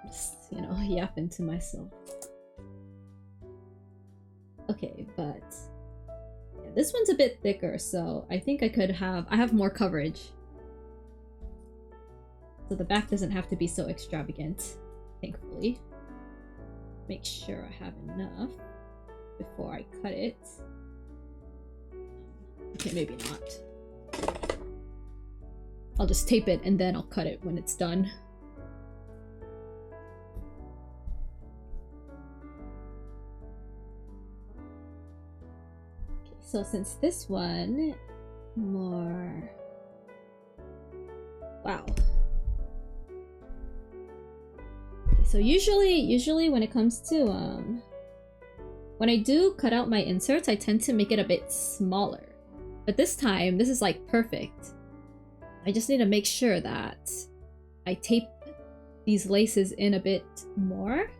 Just, you know, yapping to myself. Okay, but yeah, this one's a bit thicker, so I think I have more coverage. So the back doesn't have to be so extravagant, thankfully. make sure I have enough before I cut it. Okay, maybe not. I'll just tape it and then I'll cut it when it's done. Okay, so since this one more... Wow. Okay, so usually when it comes to when I do cut out my inserts, I tend to make it a bit smaller. But this time, this is like perfect. I just need to make sure that I tape these laces in a bit more.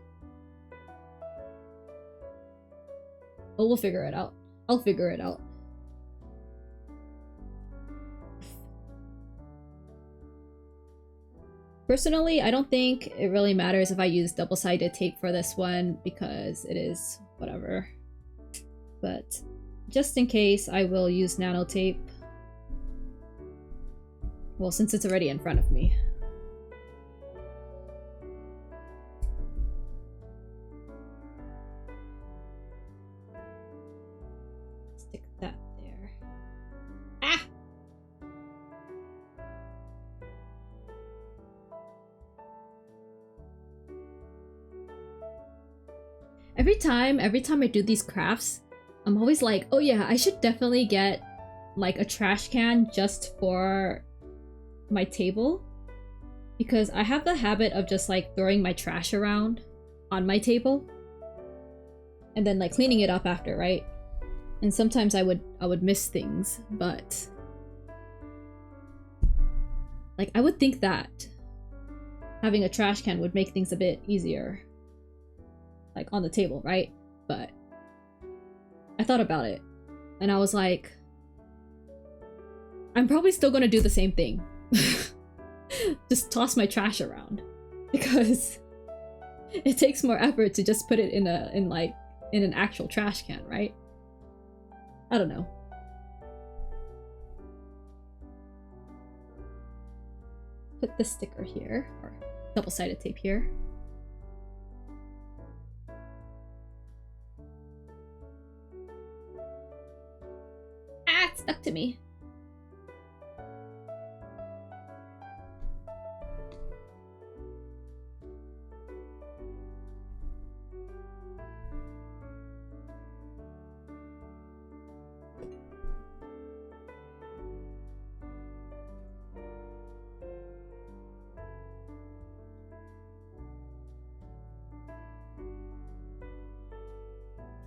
But we'll figure it out. I'll figure it out. Personally, I don't think it really matters if I use double-sided tape for this one because it is whatever. But just in case, I will use nano tape. Well, since it's already in front of me. Stick that there. Ah! Every time I do these crafts, I'm always like, oh yeah, I should definitely get like a trash can just for my table, because I have the habit of just like throwing my trash around on my table and then like cleaning it up after, right? And sometimes I would miss things, but like I would think that having a trash can would make things a bit easier, like on the table, right? But I thought about it and I was like, I'm probably still gonna do the same thing. Just toss my trash around because it takes more effort to just put it in an actual trash can, right? I don't know. Put the sticker here, or double-sided tape here. Ah, it stuck to me.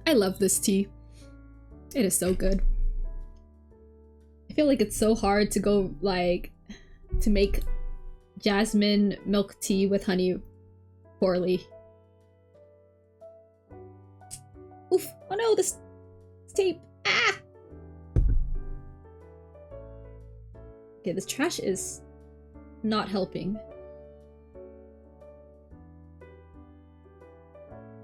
I love this tea. It is so good. I feel like it's so hard to go like to make jasmine milk tea with honey poorly. Oof! Oh no, this tape! Ah! Okay, this trash is not helping.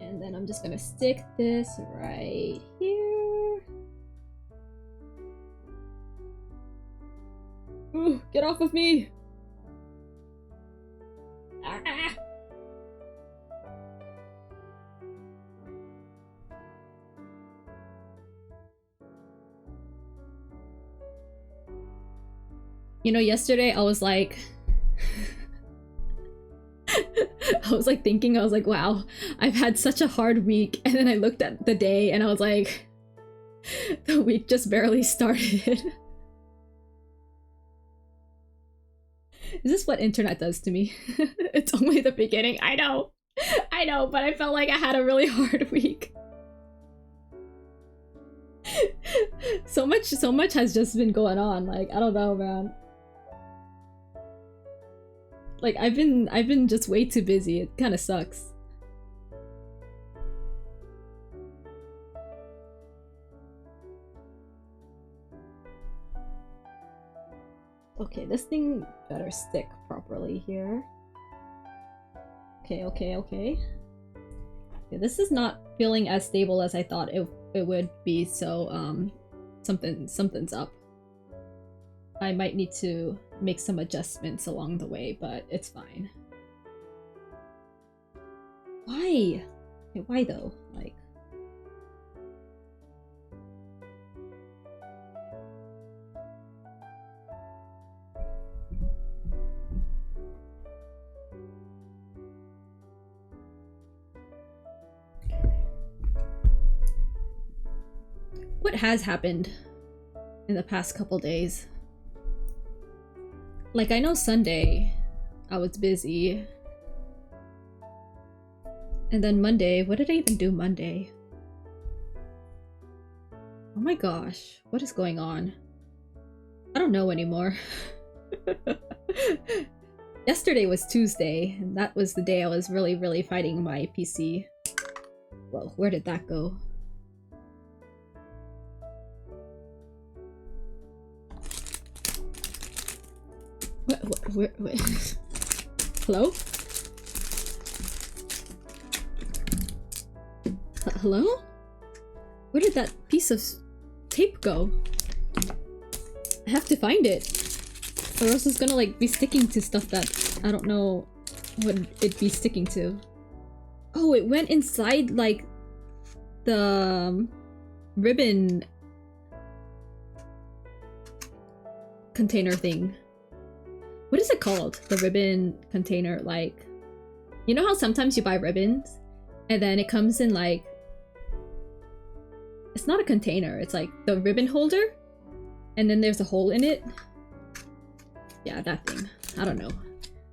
And then I'm just gonna stick this right here. Ooh, get off of me! Ah. You know, yesterday I was like... I was like thinking, I was like, wow, I've had such a hard week. And then I looked at the day and I was like, the week just barely started. Is this what internet does to me? It's only the beginning. I know, but I felt like I had a really hard week. So much has just been going on. Like, I don't know, man. Like, I've been just way too busy. It kind of sucks. Okay, this thing better stick properly here. Okay. Yeah, this is not feeling as stable as I thought it would be, so something's up. I might need to make some adjustments along the way, but it's fine. Why? Okay, why though? Like... What has happened in the past couple days? Like, I know Sunday I was busy. And then Monday, what did I even do Monday? Oh my gosh, what is going on? I don't know anymore. Yesterday was Tuesday, and that was the day I was really fighting my PC. Whoa, where did that go? Where? Hello? Hello? Where did that piece of tape go? I have to find it, or else it's gonna like be sticking to stuff that I don't know what it'd be sticking to. Oh, it went inside like the ribbon container thing. What is it called? The ribbon container, like, you know how sometimes you buy ribbons and then it comes in like, it's not a container, it's like the ribbon holder and then there's a hole in it. Yeah, that thing. I don't know.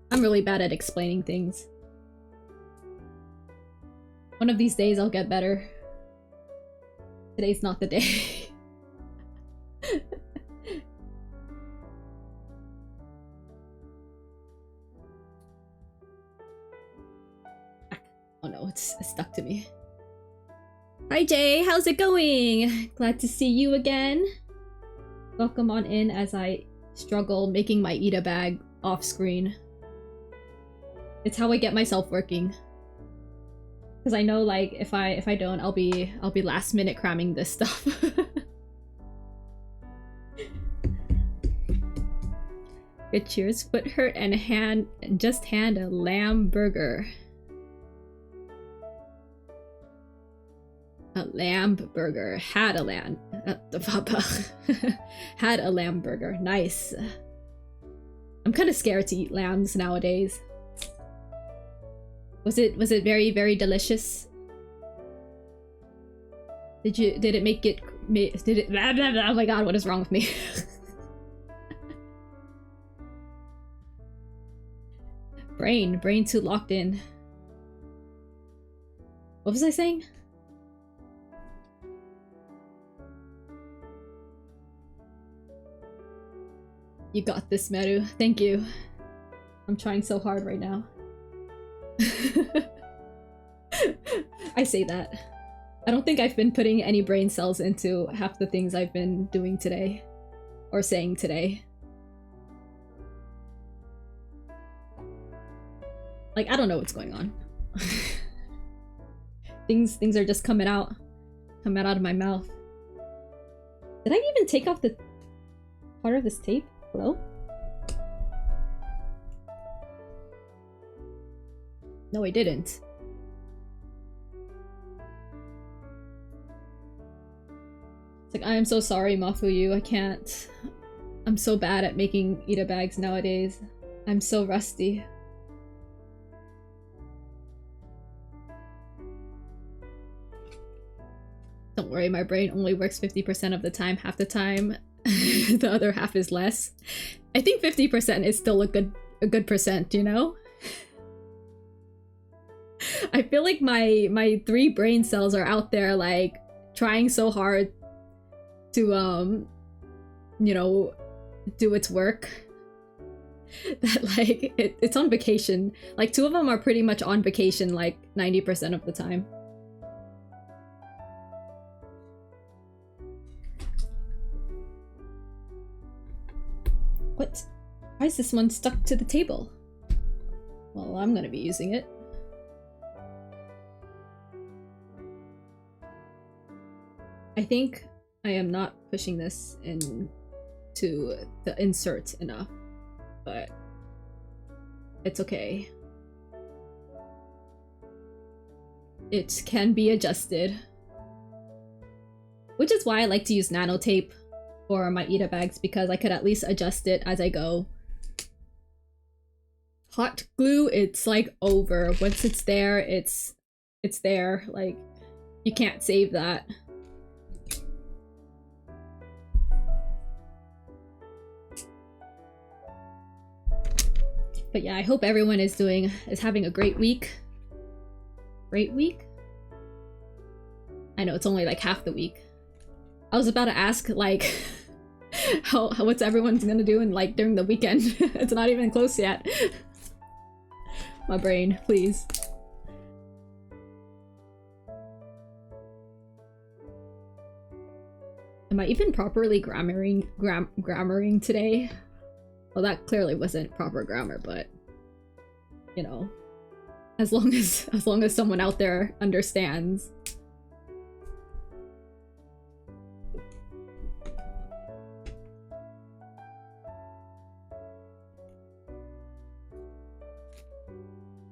I'm really bad at explaining things. One of these days I'll get better. Today's not the day. Oh no, it's stuck to me. Hi Jay, how's it going? Glad to see you again. Welcome on in as I struggle making my Ita bag off screen. It's how I get myself working. Because I know, like, if I don't, I'll be last minute cramming this stuff. Good cheers. Foot hurt and just hand a lamb burger. A lamb burger. Had a lamb. Had a lamb burger. Nice. I'm kind of scared to eat lambs nowadays. Was it very delicious? Did it make it did it blah, blah, blah. Oh my god, what is wrong with me? brain too locked in. What was I saying? You got this, Meru. Thank you. I'm trying so hard right now. I say that. I don't think I've been putting any brain cells into half the things I've been doing today. Or saying today. Like, I don't know what's going on. Things are just coming out of my mouth. Did I even take off the part of this tape? Hello? No, I didn't. It's like, I am so sorry, Mafuyu. I can't. I'm so bad at making Ita bags nowadays. I'm so rusty. Don't worry, my brain only works 50% of the time. Half the time, the other half is less. I think 50% is still a good percent, you know? I feel like my 3 brain cells are out there, like, trying so hard to, you know, do its work. That, like, it's on vacation. Like, 2 of them are pretty much on vacation, like, 90% of the time. What? Why is this one stuck to the table? Well, I'm gonna be using it. I think I am not pushing this into the insert enough, but it's okay. it can be adjusted. Which is why I like to use nano tape for my Ita bags, because I could at least adjust it as I go. Hot glue, it's like over. Once it's there, it's there. Like, you can't save that. But yeah, I hope everyone is having a great week. Great week? I know it's only like half the week. I was about to ask like what's everyone's gonna do in like during the weekend. It's not even close yet. My brain, please. Am I even properly grammaring today? Well, that clearly wasn't proper grammar, but you know, as long as someone out there understands.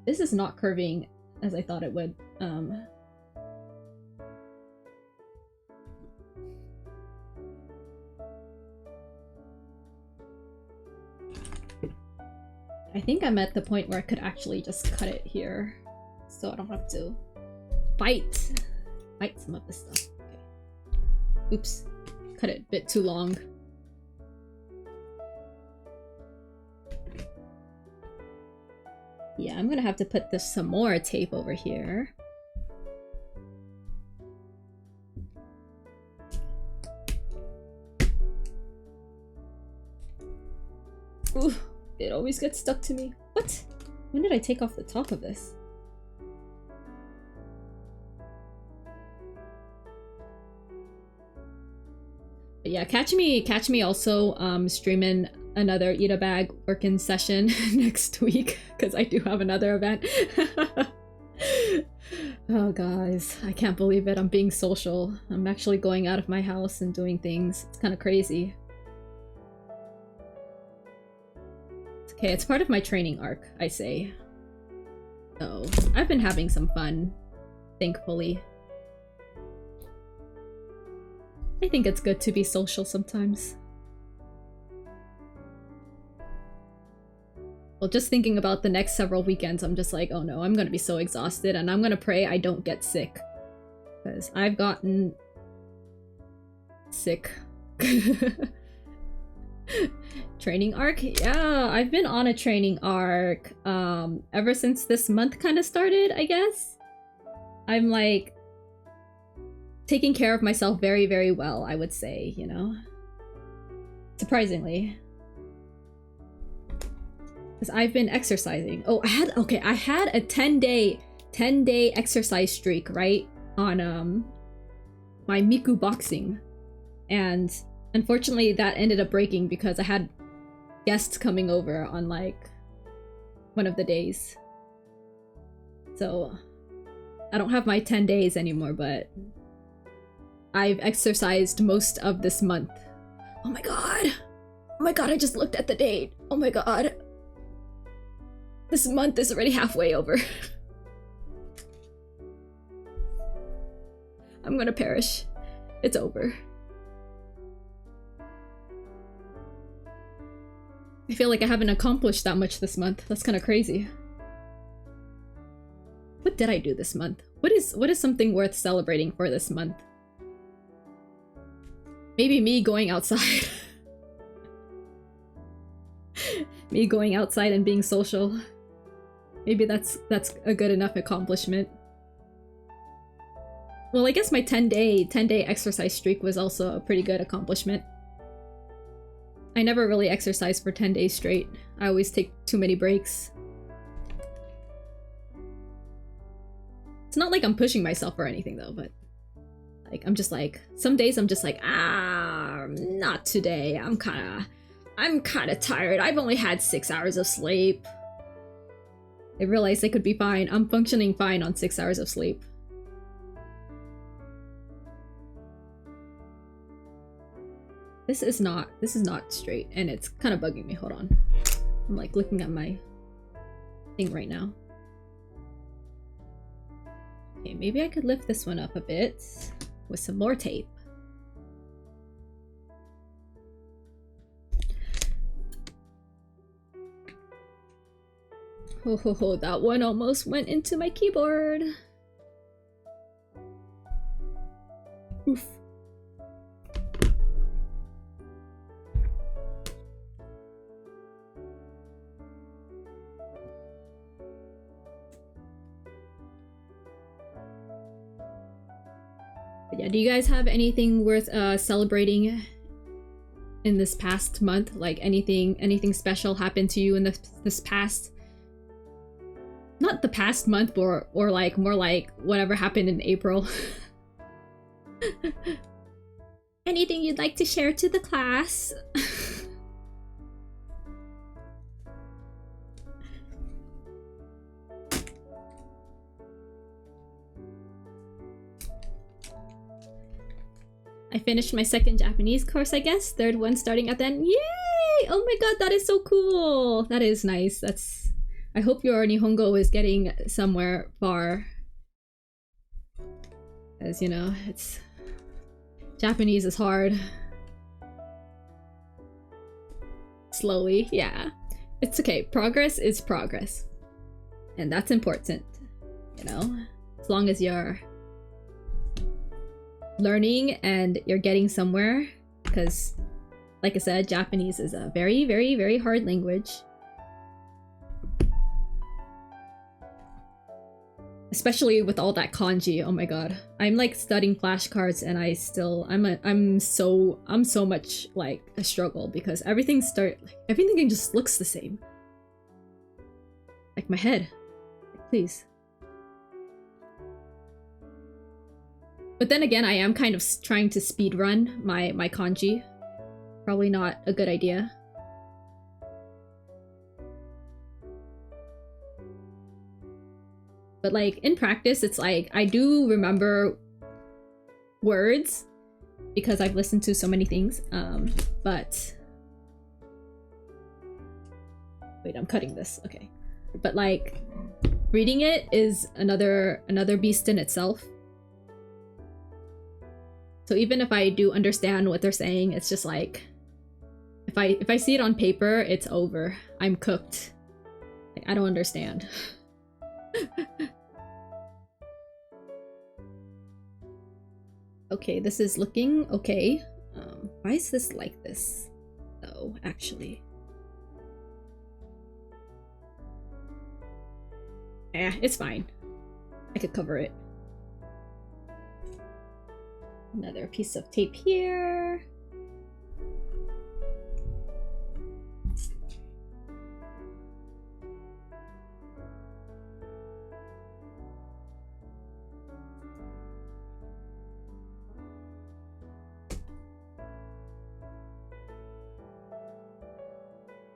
This is not curving as I thought it would. I think I'm at the point where I could actually just cut it here, so I don't have to fight some of this stuff. Okay. Oops, cut it a bit too long. Yeah, I'm gonna have to put this some more tape over here. Ooh, it always gets stuck to me. What? When did I take off the top of this? But yeah, catch me also streaming another Ita bag working session next week, because I do have another event. Oh guys, I can't believe it. I'm being social. I'm actually going out of my house and doing things. It's kind of crazy. It's okay, it's part of my training arc, I say. So I've been having some fun, thankfully. I think it's good to be social sometimes. Well, just thinking about the next several weekends, I'm just like, oh no, I'm gonna be so exhausted, and I'm gonna pray I don't get sick. Because I've gotten sick. Training arc? Yeah, I've been on a training arc ever since this month kind of started, I guess. I'm like taking care of myself very, very well, I would say, you know? Surprisingly. Because I've been exercising. Oh, I had a 10-day exercise streak, right? On my Miku boxing. And unfortunately that ended up breaking because I had guests coming over on like one of the days. So I don't have my 10 days anymore, but I've exercised most of this month. Oh my god! Oh my god, I just looked at the date. Oh my god. This month is already halfway over. I'm gonna perish. It's over. I feel like I haven't accomplished that much this month. That's kind of crazy. What did I do this month? What is something worth celebrating for this month? Maybe me going outside. Me going outside and being social. Maybe that's a good enough accomplishment. Well, I guess my 10-day exercise streak was also a pretty good accomplishment. I never really exercise for 10 days straight. I always take too many breaks. It's not like I'm pushing myself or anything though, but like I'm just like, some days I'm just like, not today. I'm kinda tired. I've only had 6 hours of sleep. I realized I could be fine. I'm functioning fine on 6 hours of sleep. This is not straight, and it's kind of bugging me. Hold on. I'm like looking at my thing right now. Okay, maybe I could lift this one up a bit with some more tape. Ho ho ho, that one almost went into my keyboard. Oof. But yeah, do you guys have anything worth celebrating in this past month? Like anything special happened to you in this past, not the past month, or like more like whatever happened in April? Anything you'd like to share to the class? I finished my second Japanese course, I guess. Third one starting at the end. Yay! Oh my god, that is so cool! That is nice. That's... I hope your Nihongo is getting somewhere far. As you know, it's... Japanese is hard. Slowly, yeah. It's okay. Progress is progress. And that's important, you know? As long as you're learning and you're getting somewhere. Because, like I said, Japanese is a very, very, very hard language. Especially with all that kanji. Oh my god. I'm like studying flashcards and I'm so much like a struggle because everything just looks the same. Like my head. Please. But then again, I am kind of trying to speed run my kanji. Probably not a good idea. But like in practice, it's like I do remember words because I've listened to so many things. But wait, I'm cutting this. Okay. But like reading it is another beast in itself. So even if I do understand what they're saying, it's just like if I see it on paper, it's over. I'm cooked. Like, I don't understand. Okay, this is looking okay. Why is this like this? though, actually. Eh, it's fine. I could cover it. Another piece of tape here.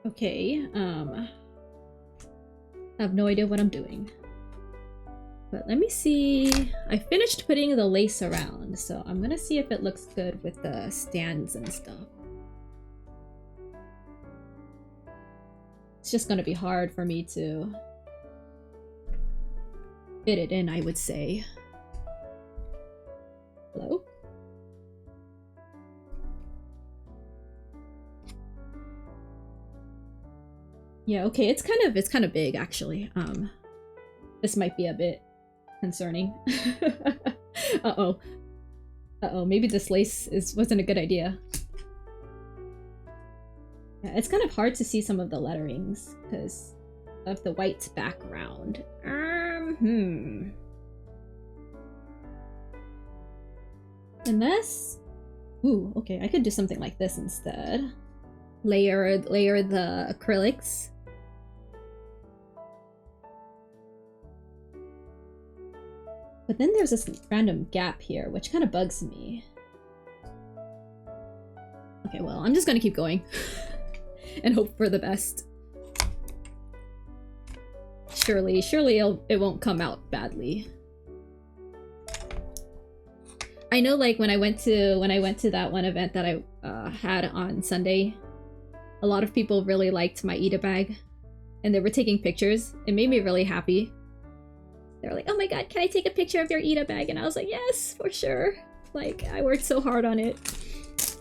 Okay, I have no idea what I'm doing. But let me see. I finished putting the lace around, so I'm gonna see if it looks good with the stands and stuff. It's just gonna be hard for me to fit it in, I would say. Hello? Yeah, okay, it's kind of big actually. This might be a bit concerning. Uh-oh. Uh-oh, maybe this lace wasn't a good idea. Yeah, it's kind of hard to see some of the letterings because of the white background. Unless... Ooh, okay, I could do something like this instead. Layer the acrylics. But then there's this random gap here, which kind of bugs me. Okay, well, I'm just gonna keep going. And hope for the best. Surely it won't come out badly. I know, like, when I went to that one event that I had on Sunday, a lot of people really liked my Ita bag. And they were taking pictures. It made me really happy. They're like, oh my god, can I take a picture of your Ita bag? And I was like, yes, for sure. Like, I worked so hard on it.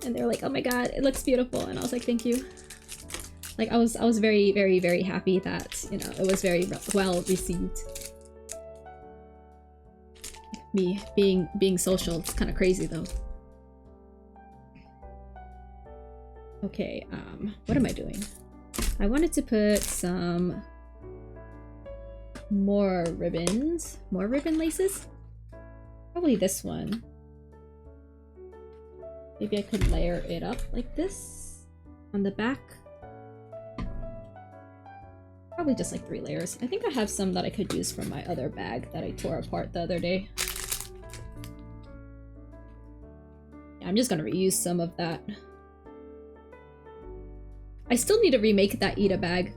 And they're like, oh my god, it looks beautiful. And I was like, thank you. Like, I was very, very, very happy that, you know, it was very well received. Me being social, it's kind of crazy though. Okay, what am I doing? I wanted to put some more ribbons. More ribbon laces? Probably this one. Maybe I could layer it up like this on the back. Probably just like 3 layers. I think I have some that I could use from my other bag that I tore apart the other day. Yeah, I'm just gonna reuse some of that. I still need to remake that Ita bag.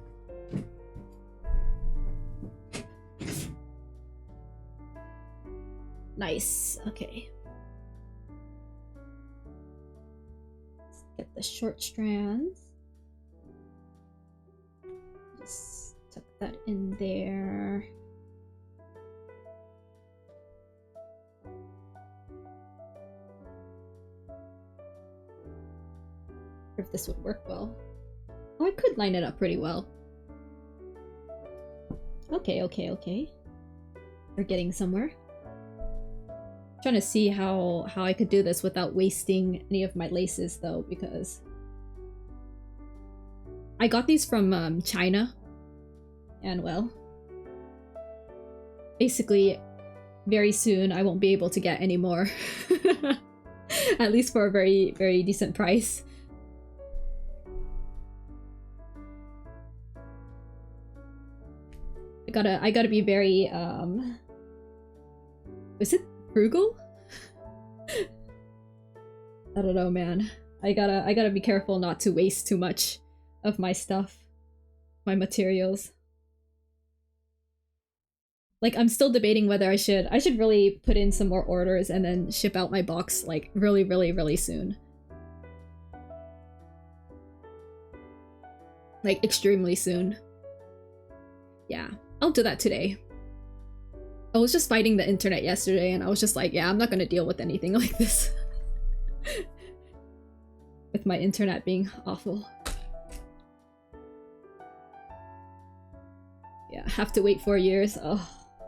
Nice. Okay. Let's get the short strands. Just tuck that in there. If this would work well. Oh, I could line it up pretty well. Okay, okay, okay. We're getting somewhere. Trying to see how I could do this without wasting any of my laces though, because I got these from China, and well, basically very soon I won't be able to get any more. At least for a very, very decent price. I gotta be very is it frugal? I don't know, man. I gotta be careful not to waste too much of my stuff, my materials. Like, I'm still debating whether I should really put in some more orders and then ship out my box like really, really, really soon. Like, extremely soon. Yeah, I'll do that today. I was just fighting the internet yesterday and I was just like, yeah, I'm not gonna deal with anything like this. With my internet being awful. Yeah, have to wait 4 years. Oh,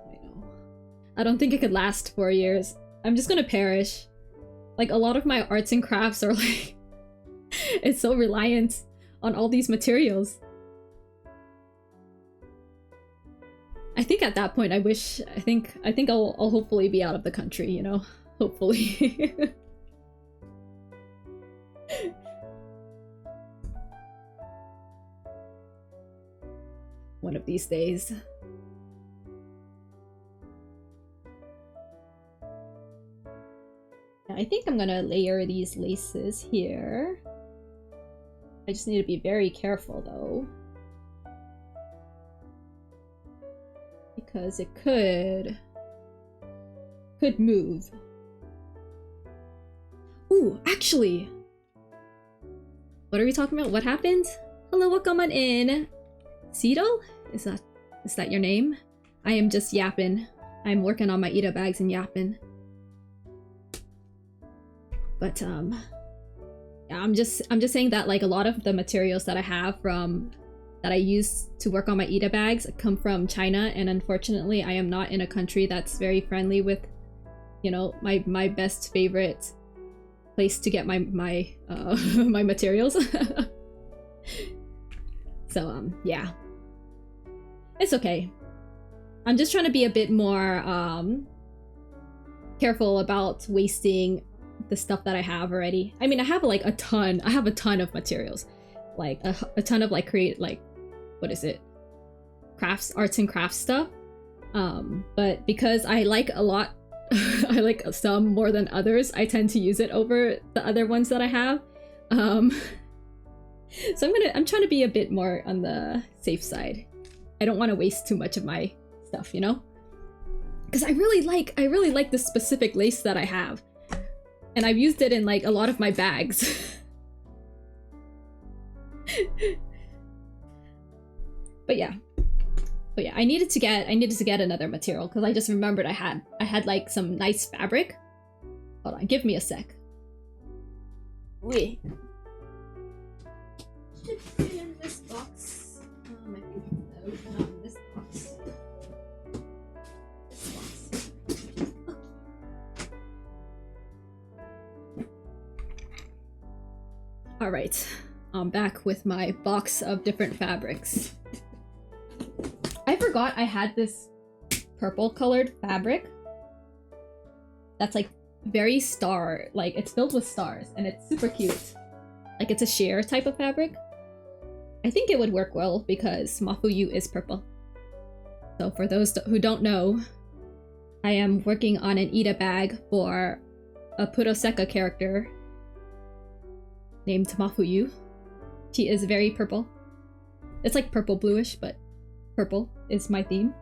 I know. I don't think it could last 4 years. I'm just gonna perish. Like, a lot of my arts and crafts are like... it's so reliant on all these materials. I think at that point, I think I'll hopefully be out of the country, you know? Hopefully. One of these days. Yeah, I think I'm gonna layer these laces here. I just need to be very careful though. Because it could move. Ooh, actually! What are we talking about? What happened? Hello, welcome on in. Cito? Is that your name? I am just yapping. I'm working on my Ita bags and yapping. But yeah, I'm just saying that like a lot of the materials that I have that I use to work on my Ita bags come from China, and unfortunately I am not in a country that's very friendly with, you know, my best favorite place to get my my materials. So yeah. It's okay. I'm just trying to be a bit more careful about wasting the stuff that I have already. I mean, I have like a ton of materials. Like a ton of like what is it? Arts and crafts stuff. But because I like a lot I like some more than others, I tend to use it over the other ones that I have. So I'm trying to be a bit more on the safe side. I don't want to waste too much of my stuff, you know? Because I really like this specific lace that I have. And I've used it in like a lot of my bags. But yeah. But yeah, I needed to get another material because I just remembered I had like some nice fabric. Hold on, give me a sec. Wait. Should be in this box. I think no, not in this box. This box. Okay. All right, I'm back with my box of different fabrics. I forgot I had this purple colored fabric that's like very star, like it's filled with stars and it's super cute. Like it's a sheer type of fabric. I think it would work well because Mafuyu is purple. So for those who don't know, I am working on an Ida bag for a Puroseka character named Mafuyu. She is very purple. It's like purple bluish, but purple is my theme.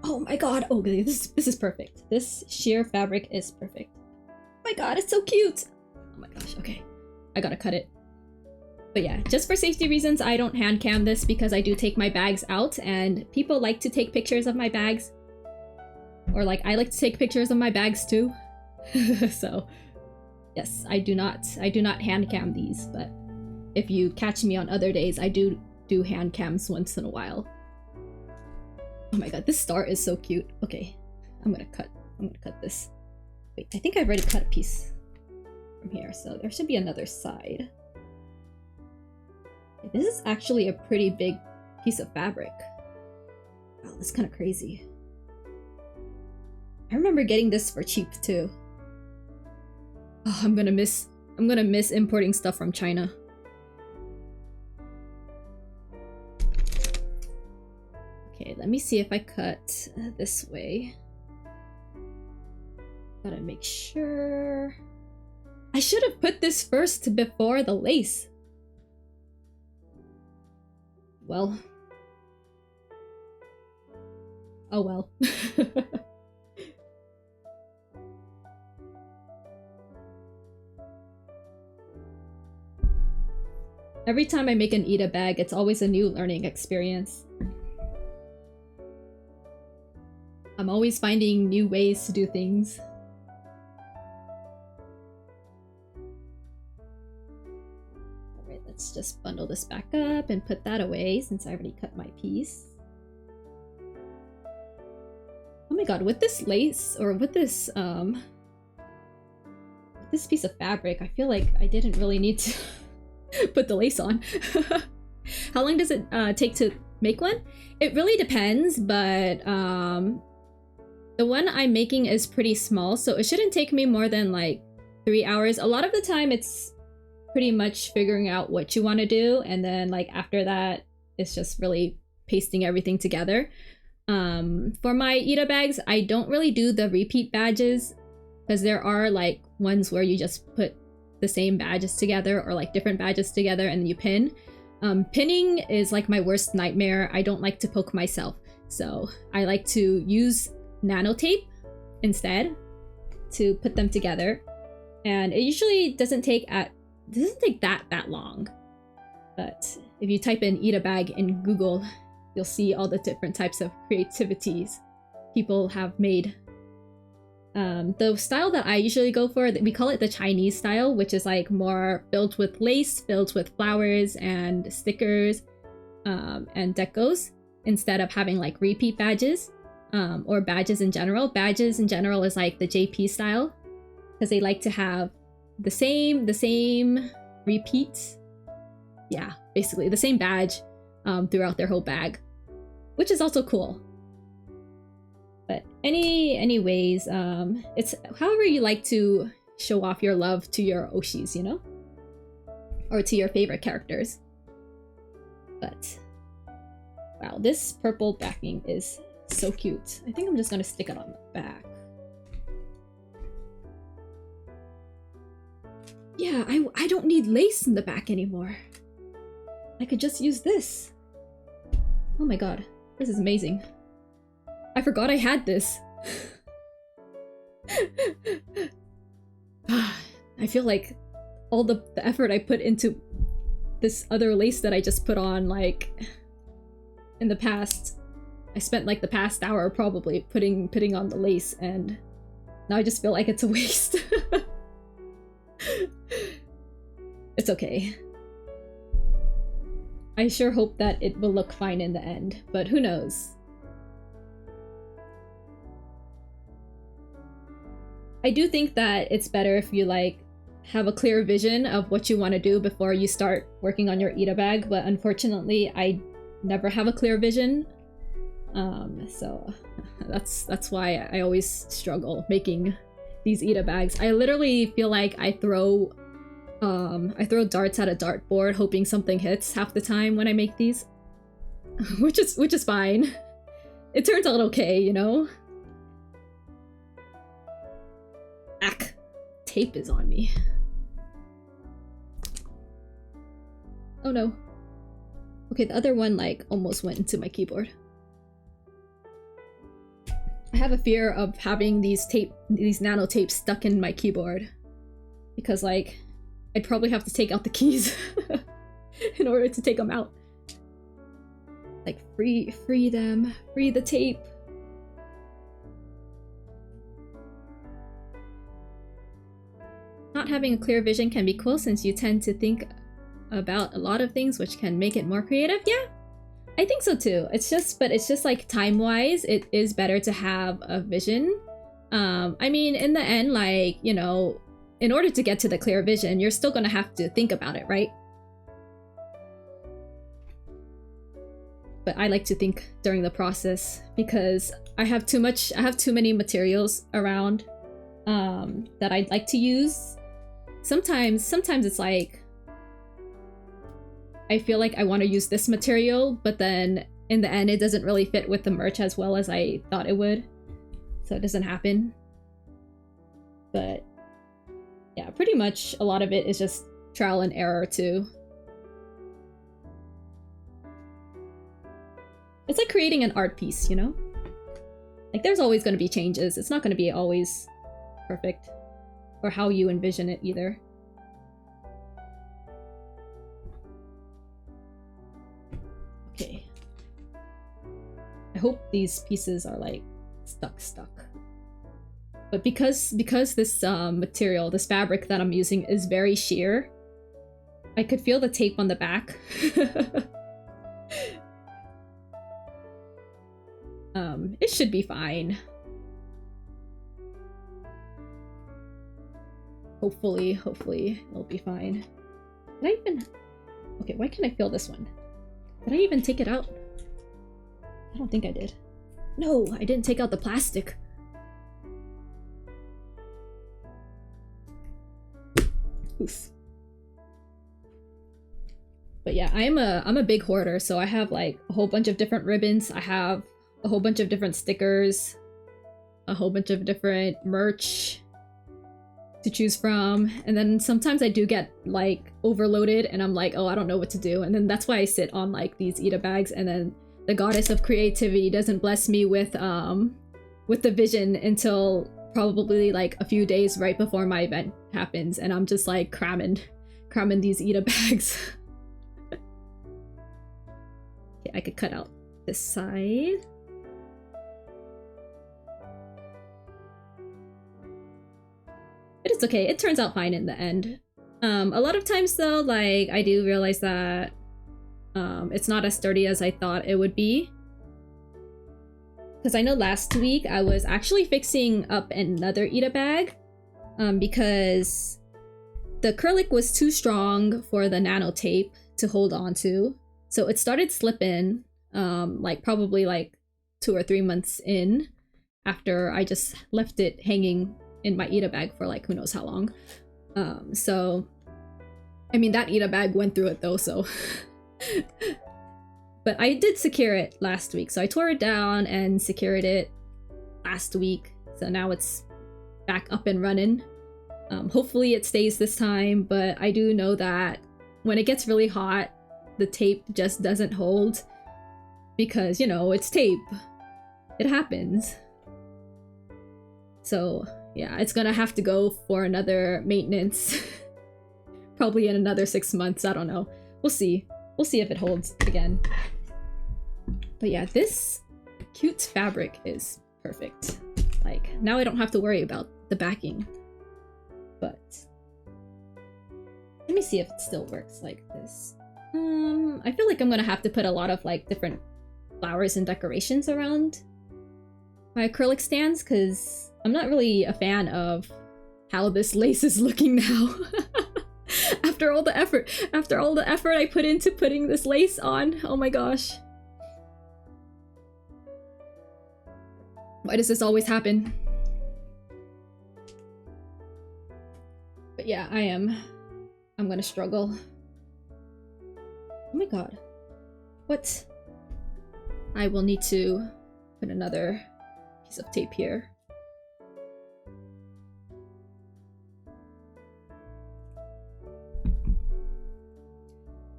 Oh my god, oh this is perfect. This sheer fabric is perfect. Oh my god, it's so cute! Oh my gosh, okay. I gotta cut it. But yeah, just for safety reasons, I don't hand cam this because I do take my bags out and people like to take pictures of my bags. Or like, I like to take pictures of my bags too. So, yes, I do not hand cam these, but if you catch me on other days, I do hand cams once in a while. Oh my god, this star is so cute. Okay, I'm gonna cut this. Wait, I think I've already cut a piece from here, so there should be another side. This is actually a pretty big piece of fabric. Wow, that's kind of crazy. I remember getting this for cheap too. Oh, I'm gonna miss importing stuff from China. Okay, let me see if I cut this way. Gotta make sure. I should have put this first before the lace. Well. Oh well. Every time I make an Ida bag, it's always a new learning experience. I'm always finding new ways to do things. Alright, let's just bundle this back up and put that away since I already cut my piece. Oh my god, with this lace, or with this piece of fabric, I feel like I didn't really need to put the lace on. How long does it take to make one? It really depends, but the one I'm making is pretty small, so it shouldn't take me more than like 3 hours. A lot of the time it's pretty much figuring out what you want to do, and then like after that it's just really pasting everything together. For my Ida bags, I don't really do the repeat badges because there are like ones where you just put the same badges together or like different badges together and then you pin. Pinning is like my worst nightmare. I don't like to poke myself, so I like to use nano tape instead to put them together, and it usually doesn't take that long. But if you type in Ida bag in Google, you'll see all the different types of creativities people have made. The style that I usually go for, we call it the Chinese style, which is like more filled with lace, filled with flowers and stickers and decos, instead of having like repeat badges or badges in general. Badges in general is like the JP style because they like to have the same repeats. Yeah, basically the same badge throughout their whole bag, which is also cool. But anyways, it's however you like to show off your love to your oshis, you know? Or to your favorite characters. But wow, this purple backing is so cute. I think I'm just gonna stick it on the back. Yeah, I don't need lace in the back anymore. I could just use this. Oh my god, this is amazing. I forgot I had this. I feel like all the effort I put into this other lace that I just put on, like, in the past I spent like the past hour probably putting on the lace, and now I just feel like it's a waste. It's okay. I sure hope that it will look fine in the end, but who knows? I do think that it's better if you like have a clear vision of what you want to do before you start working on your Ita bag, but unfortunately I never have a clear vision. So that's why I always struggle making these Ita bags. I literally feel like I throw darts at a dartboard hoping something hits half the time when I make these. which is fine. It turns out okay, you know? Ack. Tape is on me. Oh no. Okay, the other one like almost went into my keyboard. I have a fear of having these nano tapes stuck in my keyboard because like I'd probably have to take out the keys in order to take them out. Like free them, free the tape. Not having a clear vision can be cool since you tend to think about a lot of things, which can make it more creative. Yeah, I think so too. It's just like time-wise, it is better to have a vision. I mean, in the end, like, you know, in order to get to the clear vision, you're still gonna have to think about it, right? But I like to think during the process because I have too many materials around that I'd like to use. Sometimes it's like I feel like I want to use this material, but then in the end it doesn't really fit with the merch as well as I thought it would. So it doesn't happen. But yeah, pretty much a lot of it is just trial and error too. It's like creating an art piece, you know? Like there's always going to be changes. It's not going to be always perfect or how you envision it either. Okay. I hope these pieces are like stuck. But because this material, this fabric that I'm using is very sheer, I could feel the tape on the back. It should be fine. Hopefully it'll be fine. Did I even... Okay, why can't I feel this one? Did I even take it out? I don't think I did. No, I didn't take out the plastic. Oof. But yeah, I'm a big hoarder, so I have like a whole bunch of different ribbons. I have a whole bunch of different stickers, a whole bunch of different merch to choose from, and then sometimes I do get like overloaded and I'm like, oh, I don't know what to do, and then that's why I sit on like these Ita bags, and then the goddess of creativity doesn't bless me with the vision until probably like a few days right before my event happens, and I'm just like cramming these Ita bags. Okay, I could cut out this side. But it's okay, it turns out fine in the end. A lot of times though, like, I do realize that it's not as sturdy as I thought it would be. Because I know last week I was actually fixing up another Ita bag because the acrylic was too strong for the nano tape to hold on to. So it started slipping like probably like 2 or 3 months in after I just left it hanging in my Ita bag for like who knows how long. So I mean, that Ita bag went through it though, so but I did secure it last week, so I tore it down and secured it last week, so now it's back up and running. Hopefully it stays this time, but I do know that when it gets really hot, the tape just doesn't hold because, you know, it's tape. It happens. So yeah, it's gonna have to go for another maintenance. Probably in another 6 months, I don't know. We'll see. We'll see if it holds again. But yeah, this cute fabric is perfect. Like, now I don't have to worry about the backing. But let me see if it still works like this. I feel like I'm gonna have to put a lot of like different flowers and decorations around my acrylic stands, because I'm not really a fan of how this lace is looking now. After all the effort I put into putting this lace on, oh my gosh. Why does this always happen? But yeah, I'm gonna struggle. Oh my god. What? I will need to put another piece of tape here.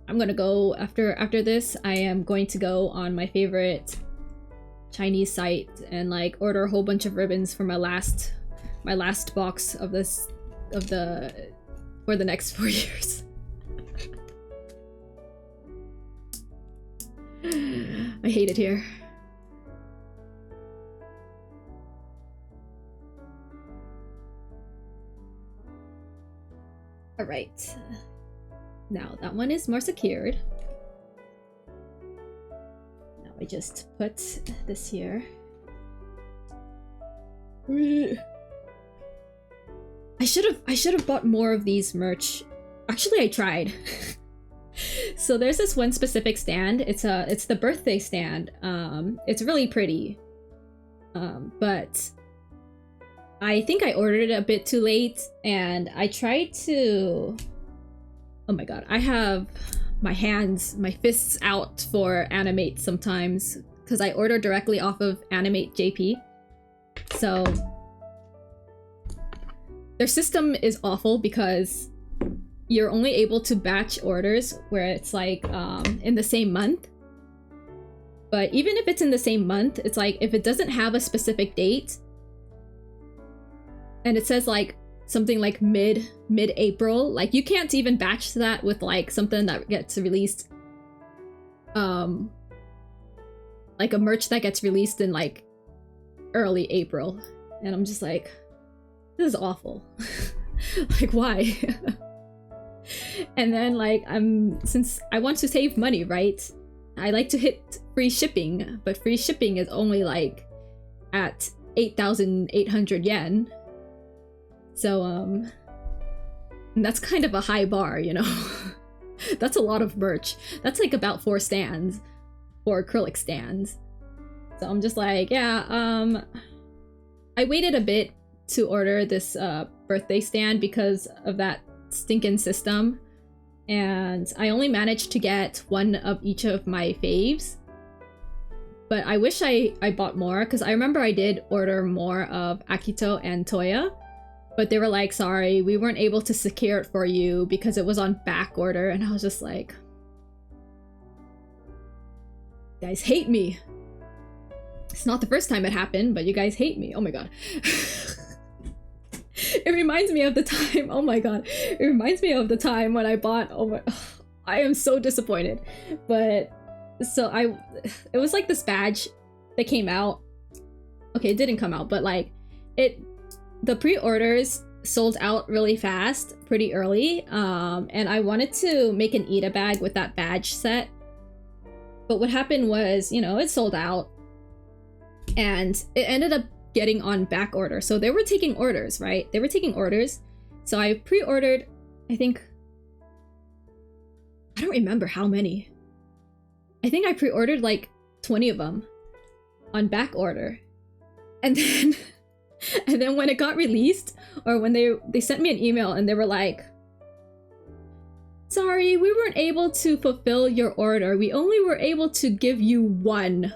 I'm gonna go after this. I am going to go on my favorite Chinese site and like order a whole bunch of ribbons for my last box of this for the next 4 years. I hate it here. All right. Now that one is more secured. Now I just put this here. I should have bought more of these merch. Actually, I tried. So there's this one specific stand. It's the birthday stand. It's really pretty. But I think I ordered it a bit too late, and I tried to... Oh my god, I have my fists out for Animate sometimes, because I order directly off of Animate JP. So their system is awful because you're only able to batch orders where it's like in the same month. But even if it's in the same month, it's like if it doesn't have a specific date and it says like something like mid-April, like you can't even batch that with like something that gets released, like a merch that gets released in like early April. And I'm just like, this is awful. Like, why? And then like since I want to save money, right? I like to hit free shipping, but free shipping is only like at 8,800 yen. So and that's kind of a high bar, you know. That's a lot of merch. That's like about 4 stands, 4 acrylic stands. So I'm just like, yeah, I waited a bit to order this birthday stand because of that stinking system, and I only managed to get one of each of my faves. But I wish I bought more, because I remember I did order more of Akito and Toya, but they were like, sorry, we weren't able to secure it for you because it was on back order. And I was just like, you guys hate me. It's not the first time it happened, but you guys hate me. Oh my god. It reminds me of the time, oh my god, it reminds me of the time when I bought, I am so disappointed. But so it was like this badge that came out. Okay, it didn't come out, but like the pre-orders sold out really fast, pretty early. And I wanted to make an Ita bag with that badge set. But what happened was, you know, it sold out and it ended up getting on back order. So they were taking orders, right? They were taking orders. So I pre-ordered, I think, I don't remember how many. I think I pre-ordered like 20 of them on back order. And then when it got released, or when they sent me an email and they were like, sorry, we weren't able to fulfill your order. We only were able to give you one.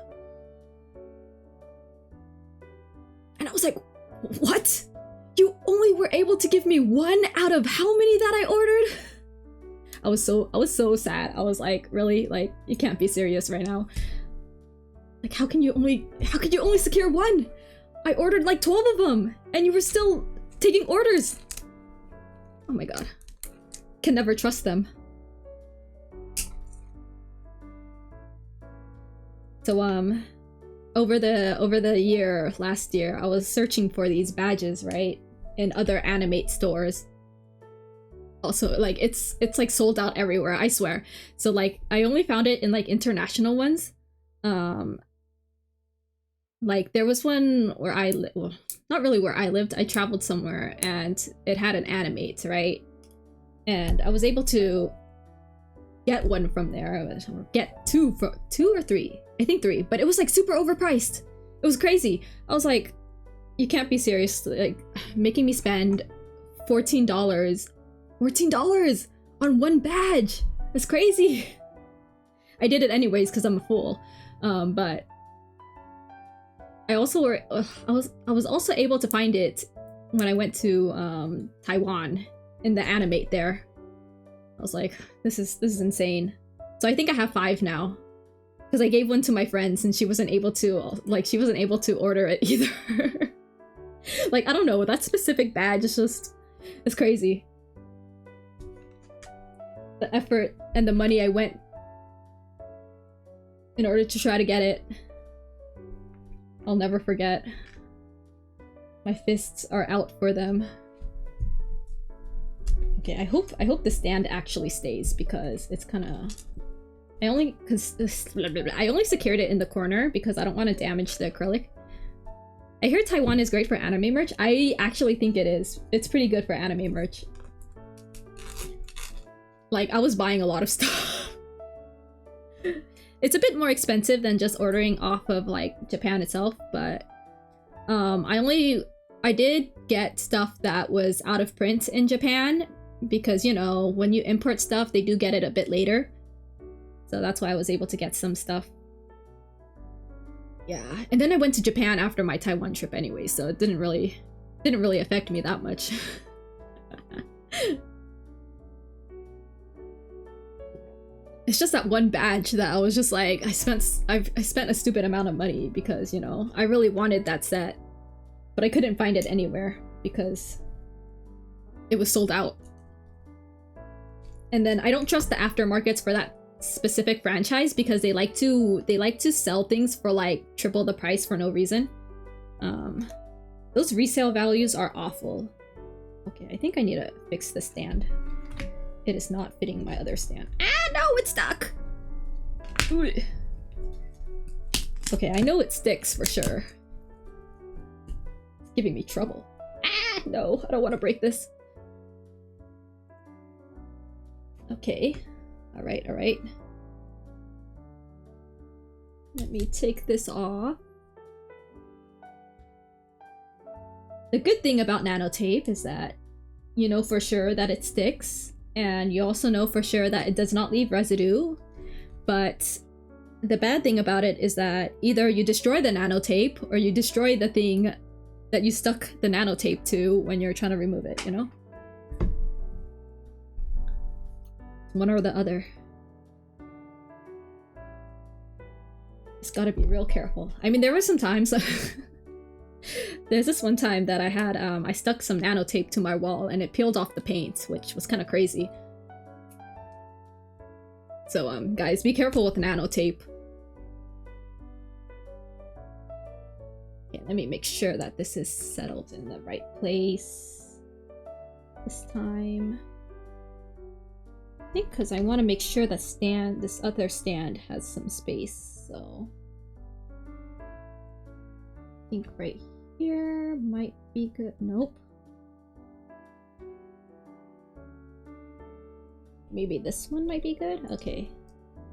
And I was like, what? You only were able to give me one out of how many that I ordered? I was so sad. I was like, really? Like, you can't be serious right now. Like, how can you only secure one? I ordered like 12 of them and you were still taking orders. Oh my god. Can never trust them. So over the year last year, I was searching for these badges, right, in other animate stores. Also, like it's like sold out everywhere, I swear. So like I only found it in like international ones. Like there was one where well, not really where I lived. I traveled somewhere and it had an animate, right? And I was able to get one from there. Get two or three. I think three, but it was like super overpriced. It was crazy. I was like, you can't be serious, like making me spend $14 on one badge. That's crazy. I did it anyways because I'm a fool. But I also I was also able to find it when I went to Taiwan in the animate there. I was like, this is insane. So I think I have 5 now. Because I gave one to my friend since she wasn't able to order it either. Like, I don't know, that specific badge is just, it's crazy. The effort and the money I went in order to try to get it, I'll never forget. My fists are out for them. Okay, I hope the stand actually stays because it's kind of... I only secured it in the corner because I don't want to damage the acrylic. I hear Taiwan is great for anime merch. I actually think it is. It's pretty good for anime merch. Like, I was buying a lot of stuff. It's a bit more expensive than just ordering off of like Japan itself, but I did get stuff that was out of print in Japan because, you know, when you import stuff, they do get it a bit later. So that's why I was able to get some stuff. Yeah, and then I went to Japan after my Taiwan trip anyway, so it didn't really affect me that much. It's just that one badge that I was just like, I spent a stupid amount of money because, you know, I really wanted that set, but I couldn't find it anywhere because it was sold out. And then I don't trust the aftermarkets for that specific franchise because they like to sell things for like triple the price for no reason. Those resale values are awful. Okay, I think I need to fix the stand. It is not fitting my other stand. Ah, no, it's stuck! Ooh. Okay, I know it sticks for sure. It's giving me trouble. Ah, no, I don't want to break this. Okay. Alright, alright. Let me take this off. The good thing about nanotape is that you know for sure that it sticks, and you also know for sure that it does not leave residue. But the bad thing about it is that either you destroy the nanotape or you destroy the thing that you stuck the nanotape to when you're trying to remove it, you know? One or the other. Just gotta be real careful. I mean, there were some times... There's this one time that I had, I stuck some nanotape to my wall and it peeled off the paint, which was kind of crazy. So, guys, be careful with nanotape. Okay, let me make sure that this is settled in the right place this time. I think because I want to make sure that this other stand has some space, so... I think right here might be good. Nope. Maybe this one might be good? Okay.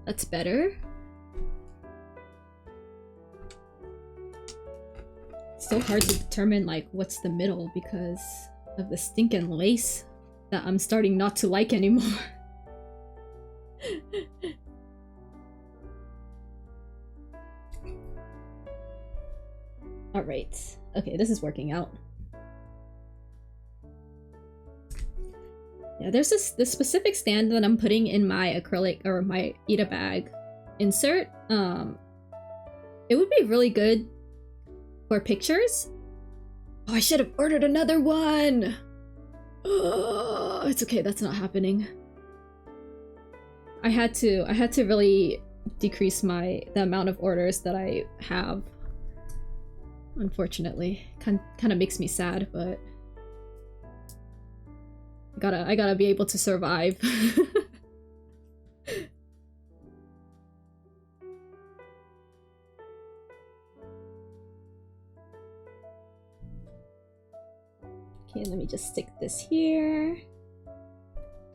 That's better. It's so hard to determine, like, what's the middle because of the stinking lace that I'm starting not to like anymore. Alright. Okay, this is working out. Yeah, there's this specific stand that I'm putting in my acrylic or my Ita bag insert. It would be really good for pictures. Oh, I should have ordered another one! Oh, it's okay, that's not happening. I had to really decrease the amount of orders that I have unfortunately. Kind of makes me sad, but I gotta be able to survive. Okay, let me just stick this here.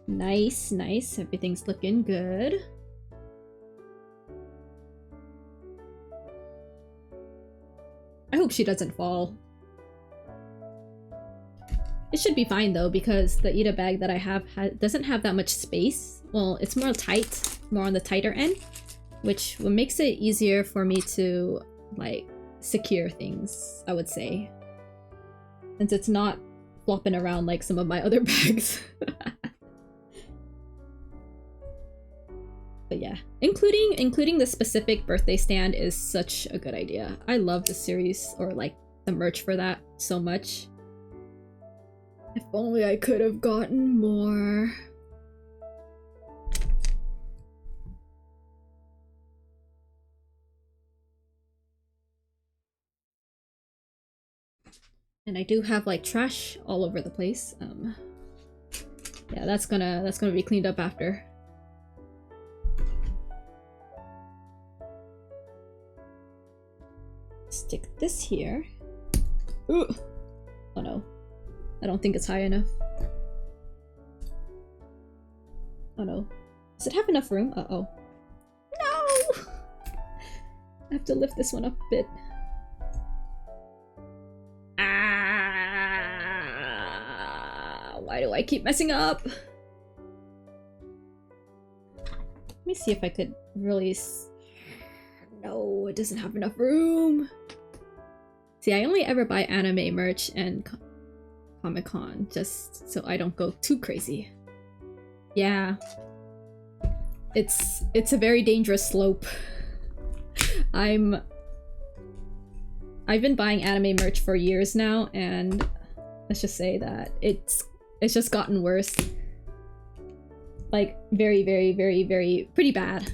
Nice, nice. Everything's looking good. I hope she doesn't fall. It should be fine though, because the Ita bag that I have doesn't have that much space. Well, it's more tight, more on the tighter end, which makes it easier for me to like secure things, I would say. Since it's not flopping around like some of my other bags. But yeah, including the specific birthday stand is such a good idea. I love the series, or like the merch for that, so much. If only I could have gotten more. And I do have like trash all over the place. Yeah, that's gonna be cleaned up after. Stick this here. Ooh. Oh no. I don't think it's high enough. Oh no. Does it have enough room? Uh-oh. No! I have to lift this one up a bit. Ah! Why do I keep messing up? Let me see if I could really... No, it doesn't have enough room. See, I only ever buy anime merch and Comic-Con just so I don't go too crazy. Yeah. It's a very dangerous slope. I've been buying anime merch for years now, and let's just say that it's just gotten worse. Like very, very, very, very pretty bad.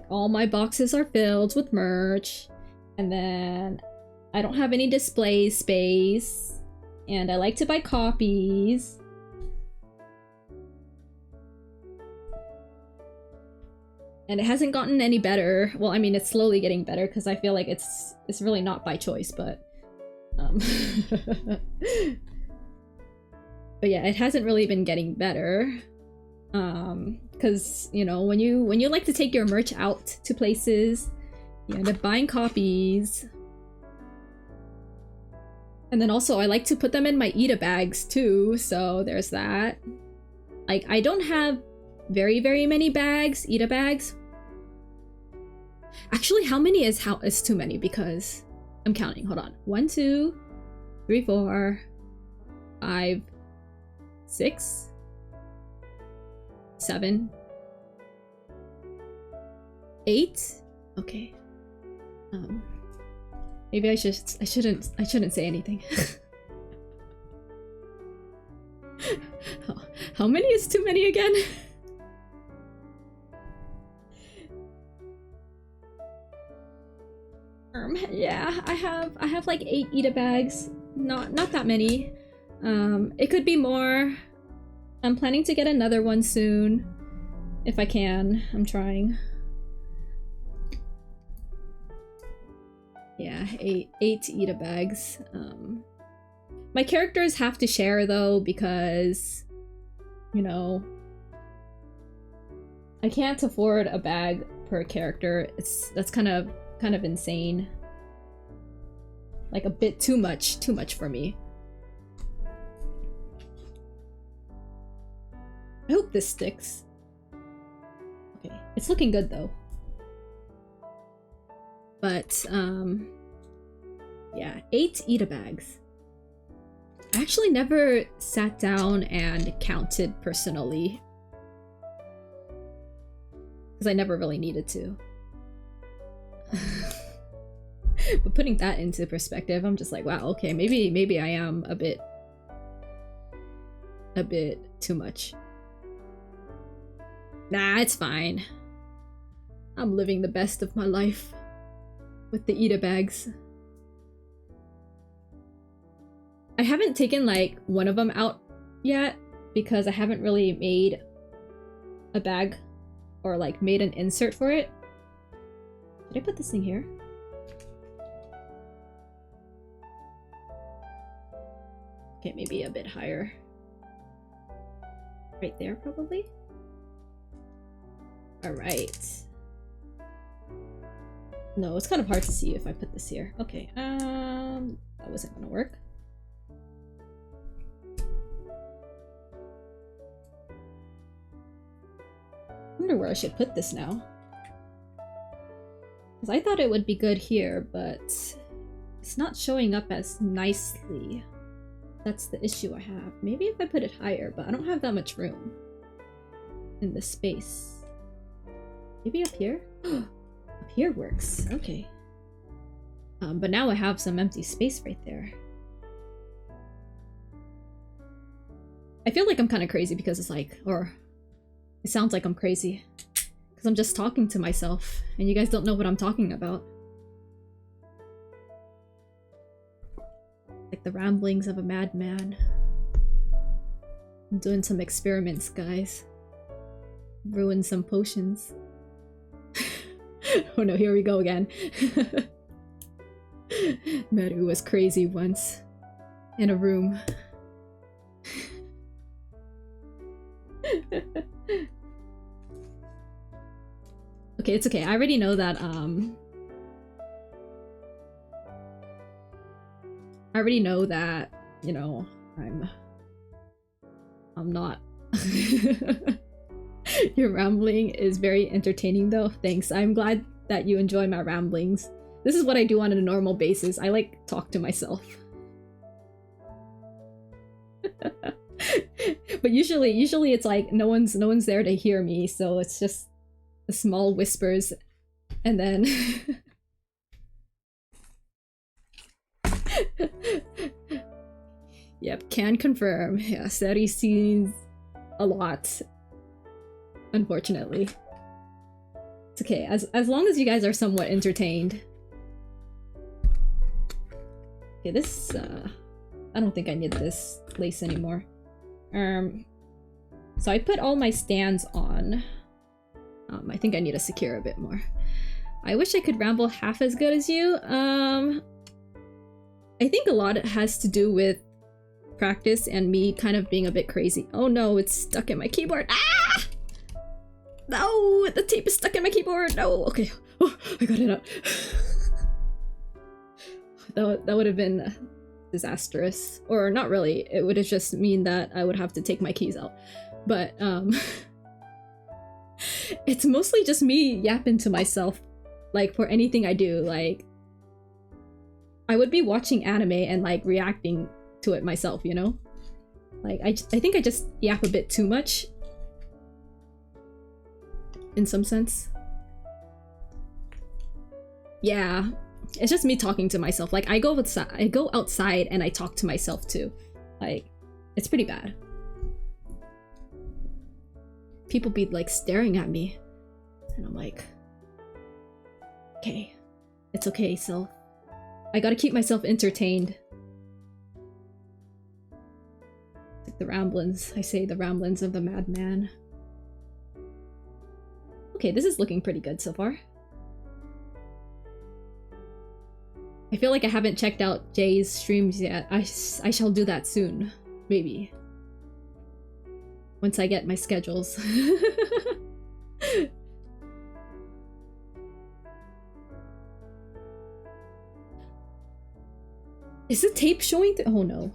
All my boxes are filled with merch, and then I don't have any display space, and I like to buy copies. And it hasn't gotten any better. Well, I mean, it's slowly getting better because I feel like it's really not by choice, but but yeah, it hasn't really been getting better. Because, you know, when you like to take your merch out to places, you end up buying copies. And then also I like to put them in my Ita bags too, so there's that. Like, I don't have very, very many bags, Ita bags. Actually, how many is too many, because I'm counting. Hold on. 1, 2, 3, 4, 5, 6, 7, 8. Okay. Maybe I shouldn't say anything. How many is too many again? Yeah, I have like 8 Ita bags. Not that many. It could be more. I'm planning to get another one soon. If I can. I'm trying. Yeah, 8 Ita bags. My characters have to share though, because, you know, I can't afford a bag per character. That's kind of insane. Like a bit too much for me. I hope this sticks. Okay, it's looking good though. But yeah, 8 Ita bags. I actually never sat down and counted personally, because I never really needed to. But putting that into perspective, I'm just like, wow, okay, maybe I am a bit too much. Nah, it's fine. I'm living the best of my life with the Ita bags. I haven't taken like one of them out yet because I haven't really made a bag or like made an insert for it. Did I put this thing here? Okay, maybe a bit higher. Right there, probably? Alright. No, it's kind of hard to see if I put this here. Okay, that wasn't gonna work. I wonder where I should put this now. Because I thought it would be good here, but it's not showing up as nicely. That's the issue I have. Maybe if I put it higher, but I don't have that much room in the space. Maybe up here? Up here works. Okay. But now I have some empty space right there. I feel like I'm kind of crazy because it's like, or it sounds like I'm crazy. Because I'm just talking to myself and you guys don't know what I'm talking about. Like the ramblings of a madman. I'm doing some experiments, guys. Ruin some potions. Oh no, here we go again. Meru was crazy once. In a room. Okay, it's okay. I already know that, I already know that, you know, I'm not. Your rambling is very entertaining though. Thanks. I'm glad that you enjoy my ramblings. This is what I do on a normal basis. I like talk to myself. But usually it's like no one's there to hear me, so it's just the small whispers and then Yep, can confirm. Yeah, Seri sees a lot. Unfortunately. It's okay, as long as you guys are somewhat entertained. Okay, this I don't think I need this lace anymore. So I put all my stands on. I think I need to secure a bit more. I wish I could ramble half as good as you. I think a lot has to do with practice and me kind of being a bit crazy. Oh no, it's stuck in my keyboard. Ah! No, the tape is stuck in my keyboard. No, okay. Oh, I got it out. That would have been disastrous. Or not really. It would have just mean that I would have to take my keys out. But, it's mostly just me yapping to myself, like, for anything I do. Like, I would be watching anime and, like, reacting to it myself, you know? Like, I think I just yap a bit too much. In some sense. Yeah. It's just me talking to myself. Like, I go outside and I talk to myself too. Like, it's pretty bad. People be like staring at me. And I'm like, okay. It's okay, self. I gotta keep myself entertained. It's like the ramblings. I say the ramblings of the madman. Okay, this is looking pretty good so far. I feel like I haven't checked out Jay's streams yet. I shall do that soon. Maybe. Once I get my schedules. Is the tape showing? Oh no.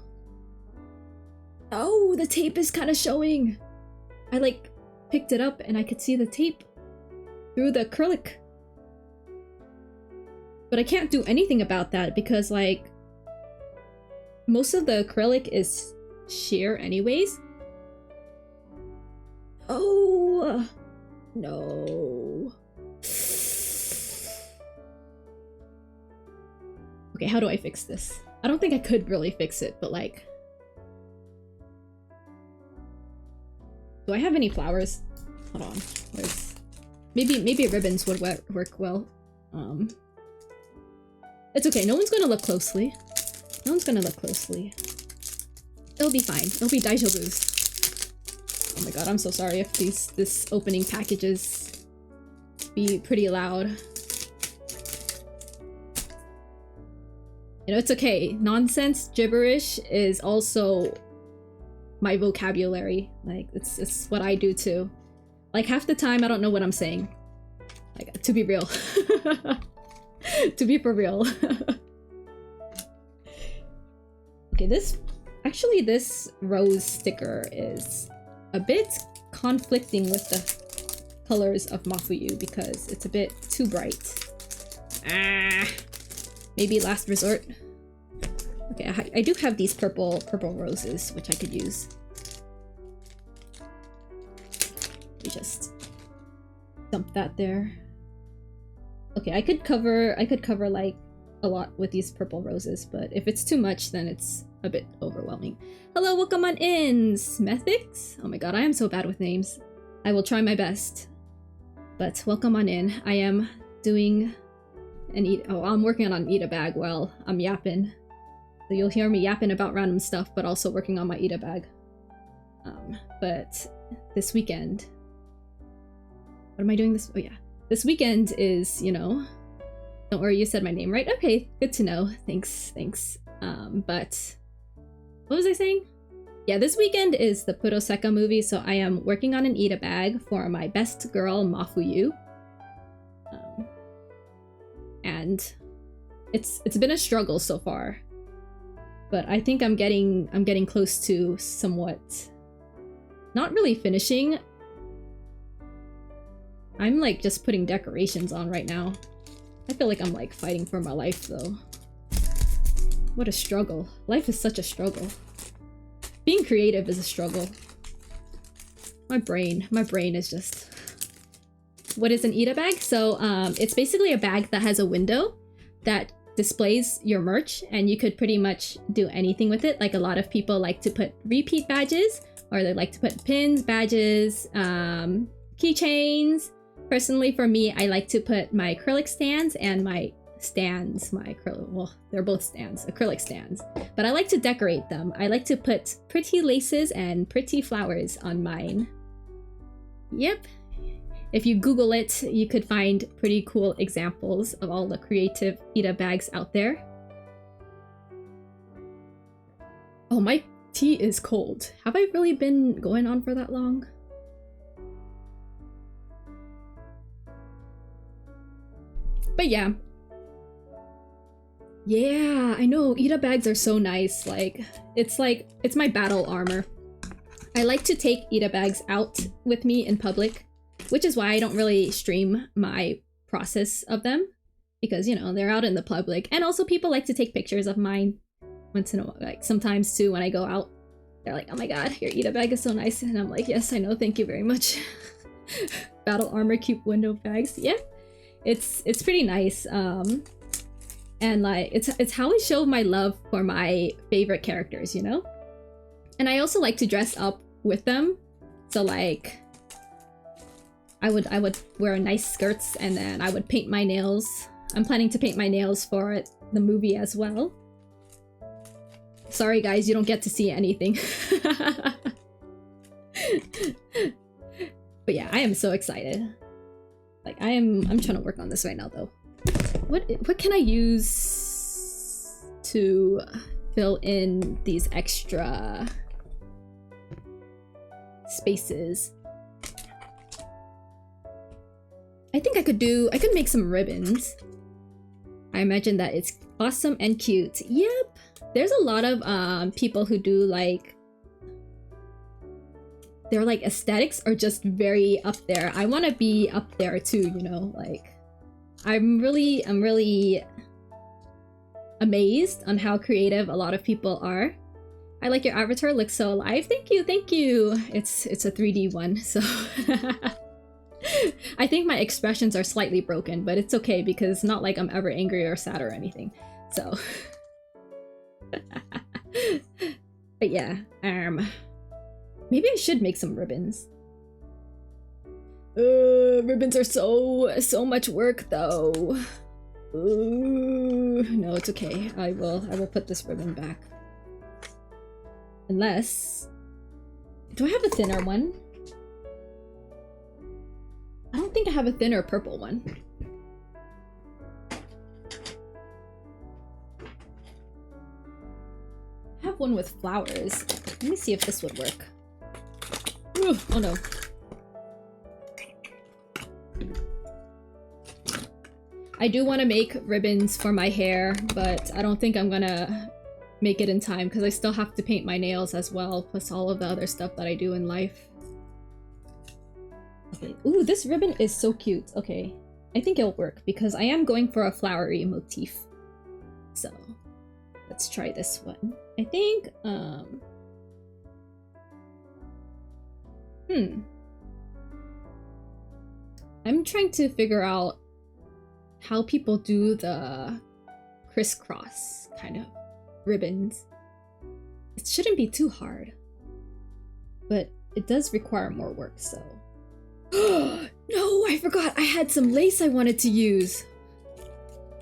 Oh, the tape is kind of showing. I like picked it up and I could see the tape through the acrylic. But I can't do anything about that because, like, most of the acrylic is sheer anyways. Oh, no. Okay, how do I fix this? I don't think I could really fix it, but, like... Do I have any flowers? Hold on. Maybe ribbons would work well. It's okay, no one's gonna look closely. No one's gonna look closely. It'll be fine. It'll be daijoubu's. Oh my god, I'm so sorry if this opening packages be pretty loud. You know, it's okay. Nonsense, gibberish is also my vocabulary. Like, it's what I do too. Like, half the time I don't know what I'm saying. Like, to be real. To be for real. Okay, this rose sticker is a bit conflicting with the colors of Mafuyu because it's a bit too bright. Maybe last resort. Okay, I do have these purple roses which I could use. We just dump that there. Okay, I could cover like a lot with these purple roses, but if it's too much, then it's a bit overwhelming. Hello, welcome on in, Smethix. Oh my god, I am so bad with names. I will try my best, but welcome on in. I am doing an I'm working on an eat a bag while I'm yapping. So you'll hear me yapping about random stuff, but also working on my eat a bag. But this weekend, what am I doing this? Oh yeah. This weekend is, you know, don't worry, you said my name right. Okay, good to know. Thanks. But what was I saying? Yeah, this weekend is the Puroseka movie, so I am working on an eat a bag for my best girl Mafuyu. And it's been a struggle so far, but I think I'm getting close to somewhat, not really finishing. I'm like just putting decorations on right now. I feel like I'm like fighting for my life though. What a struggle. Life is such a struggle. Being creative is a struggle. My brain is just... What is an eat a bag? So it's basically a bag that has a window that displays your merch, and you could pretty much do anything with it. Like, a lot of people like to put repeat badges, or they like to put pins, badges, keychains. Personally, for me, I like to put my acrylic stands and my stands, well, they're both stands, acrylic stands, but I like to decorate them. I like to put pretty laces and pretty flowers on mine. Yep. If you Google it, you could find pretty cool examples of all the creative Ita bags out there. Oh, my tea is cold. Have I really been going on for that long? But yeah. Yeah, I know. Ita bags are so nice. Like, it's my battle armor. I like to take Ita bags out with me in public, which is why I don't really stream my process of them, because, you know, they're out in the public. And also people like to take pictures of mine once in a while. Like, sometimes too, when I go out, they're like, oh my god, your Ita bag is so nice. And I'm like, yes, I know, thank you very much. Battle armor cute window bags. Yeah, it's pretty nice. And like, it's how I show my love for my favorite characters, you know? And I also like to dress up with them. So like, I would wear nice skirts, and then I would paint my nails. I'm planning to paint my nails for the movie as well. Sorry guys, you don't get to see anything. But yeah, I am so excited. Like, I'm trying to work on this right now though. What can I use to fill in these extra spaces? I think I could make some ribbons. I imagine that it's awesome and cute. Yep. There's a lot of people who do like, their like aesthetics are just very up there. I want to be up there too, you know, like I'm really amazed on how creative a lot of people are. I like your avatar, looks so alive. Thank you, thank you. It's a 3D one, so I think my expressions are slightly broken, but it's okay because it's not like I'm ever angry or sad or anything. So but yeah, maybe I should make some ribbons. Ribbons are so much work though. Ooh, no, it's okay. I will put this ribbon back. Unless... Do I have a thinner one? I don't think I have a thinner purple one. I have one with flowers. Let me see if this would work. Ooh, oh no. I do want to make ribbons for my hair, but I don't think I'm gonna make it in time because I still have to paint my nails as well, plus all of the other stuff that I do in life. Okay. Ooh, this ribbon is so cute. Okay. I think it'll work because I am going for a flowery motif. So, let's try this one. I think, I'm trying to figure out how people do the crisscross kind of ribbons. It shouldn't be too hard, but it does require more work, so. No, I forgot I had some lace I wanted to use.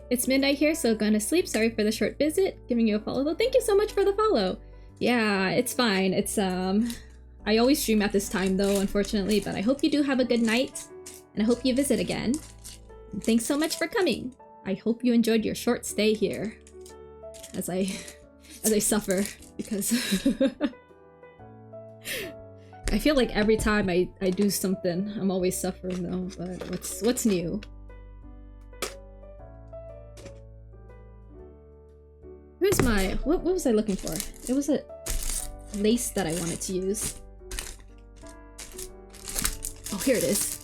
It's midnight here, so gonna sleep. Sorry for the short visit. Giving you a follow though. Thank you so much for the follow. Yeah, it's fine. It's I always stream at this time though, unfortunately, but I hope you do have a good night and I hope you visit again. And thanks so much for coming. I hope you enjoyed your short stay here as I suffer because I feel like every time I do something, I'm always suffering though, but what's new? Where's my... What was I looking for? It was a lace that I wanted to use. Oh, here it is.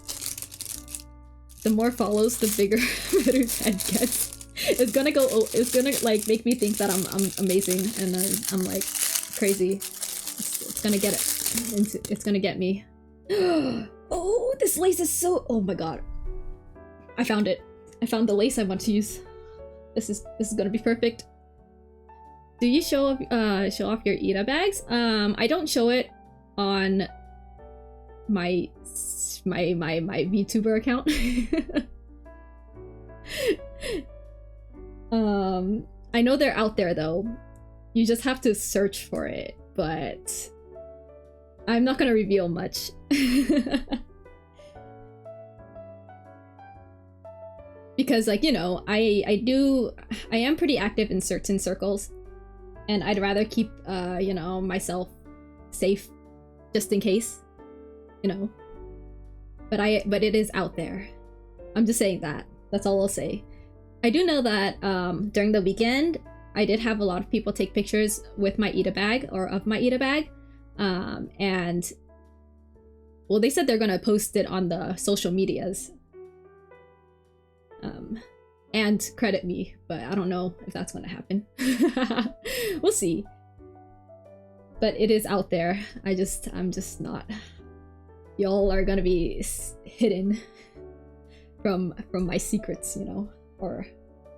The more follows, the bigger Meru's head gets. It's gonna go... It's gonna, like, make me think that I'm amazing and I'm like, crazy. It's gonna get it. It's gonna get me. Oh, this lace is so... Oh my god. I found it. I found the lace I want to use. This is gonna be perfect. Do you show off your Ita bags? I don't show it on my VTuber account. I know they're out there though. You just have to search for it, but I'm not gonna reveal much. Because, like, you know, I am pretty active in certain circles. And I'd rather keep, you know, myself safe, just in case, you know. But it is out there. I'm just saying that. That's all I'll say. I do know that during the weekend, I did have a lot of people take pictures with my Ita bag, or of my Ita bag. And, well, they said they're gonna post it on the social medias. And credit me, but I don't know if that's gonna happen. We'll see. But it is out there. I'm just not. Y'all are gonna be hidden from my secrets, you know, or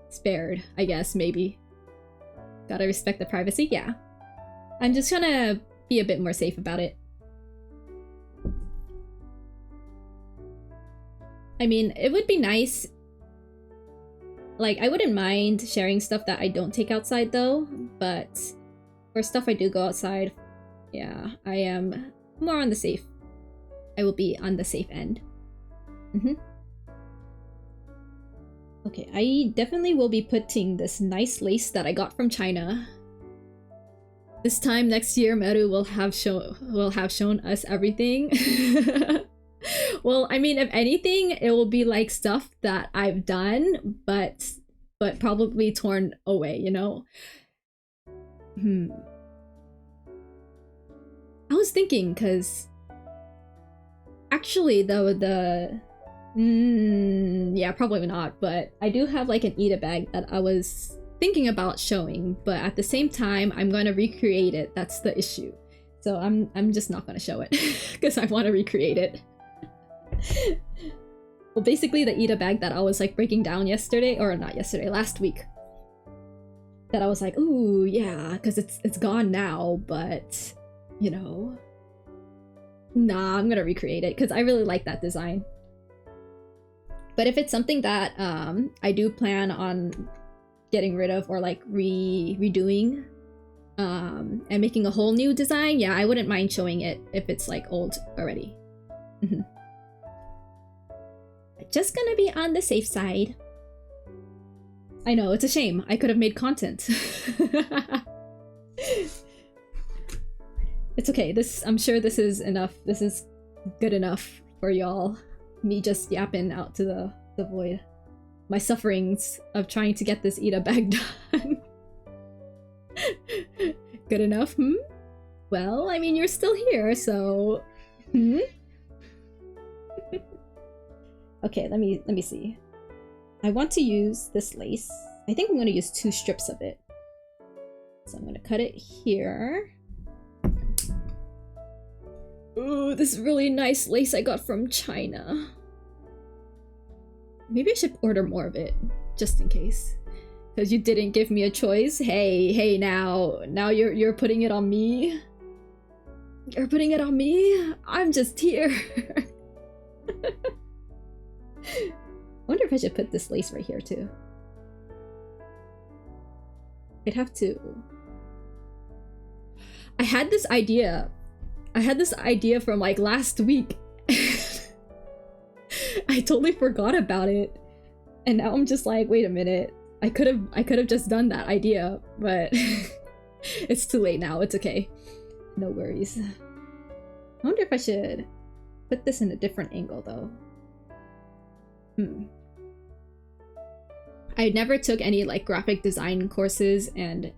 spared, I guess, maybe. Gotta respect the privacy, yeah. I'm just gonna be a bit more safe about it. I mean, it would be nice. Like, I wouldn't mind sharing stuff that I don't take outside though, but for stuff I do go outside, yeah, I am more on the safe. I will be on the safe end. Okay, I definitely will be putting this nice lace that I got from China. This time next year, Meru will have shown us everything. Well, I mean, if anything, it will be like stuff that I've done, but probably torn away, you know? I was thinking, because actually, though, yeah, probably not, but I do have like an Ita bag that I was thinking about showing, but at the same time, I'm going to recreate it. That's the issue. So I'm just not going to show it because I want to recreate it. Well, basically the Ita bag that I was like breaking down yesterday, or not yesterday, last week, that I was like, ooh, yeah, because it's gone now, but you know, nah, I'm gonna recreate it because I really like that design. But if it's something that I do plan on getting rid of or like redoing and making a whole new design, yeah, I wouldn't mind showing it if it's like old already. Just gonna be on the safe side. I know, it's a shame. I could have made content. It's okay. I'm sure this is enough. This is good enough for y'all. Me just yapping out to the void. My sufferings of trying to get this Ida bag done. Good enough, Well, I mean, you're still here, so... Okay, let me see. I want to use this lace. I think I'm going to use 2 strips of it. So I'm going to cut it here. Ooh, this really nice lace I got from China. Maybe I should order more of it, just in case. Because you didn't give me a choice. Hey, now you're putting it on me. You're putting it on me? I'm just here. I wonder if I should put this lace right here too. I'd have to. I had this idea from like last week. I totally forgot about it. And now I'm just like, wait a minute. I could have just done that idea, but it's too late now. It's okay. No worries. I wonder if I should put this in a different angle though. I never took any like graphic design courses, and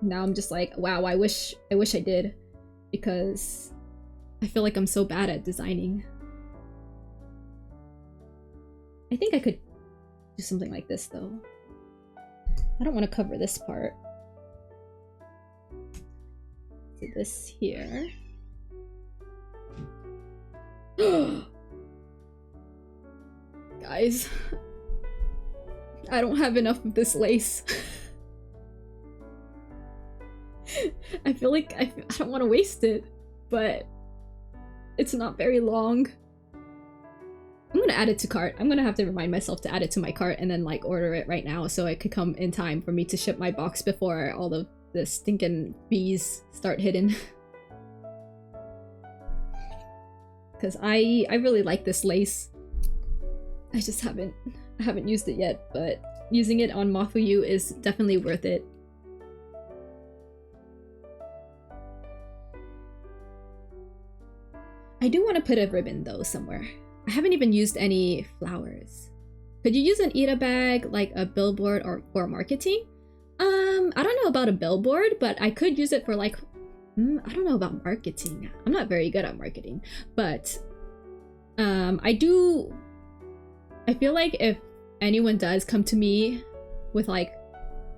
now I'm just like, wow, I wish I did, because I feel like I'm so bad at designing. I think I could do something like this though. I don't want to cover this part. So this here. Guys, I don't have enough of this lace. I feel like I don't want to waste it, but it's not very long. I'm gonna add it to cart. I'm gonna have to remind myself to add it to my cart and then like order it right now so it could come in time for me to ship my box before all of the stinking fees start hitting. Because I really like this lace. I just haven't used it yet, but using it on Mafuyu is definitely worth it. I do want to put a ribbon though somewhere. I haven't even used any flowers. Could you use an Ida bag like a billboard or marketing? I don't know about a billboard, but I could use it for like, I don't know about marketing. I'm not very good at marketing, but I feel like if anyone does come to me with like,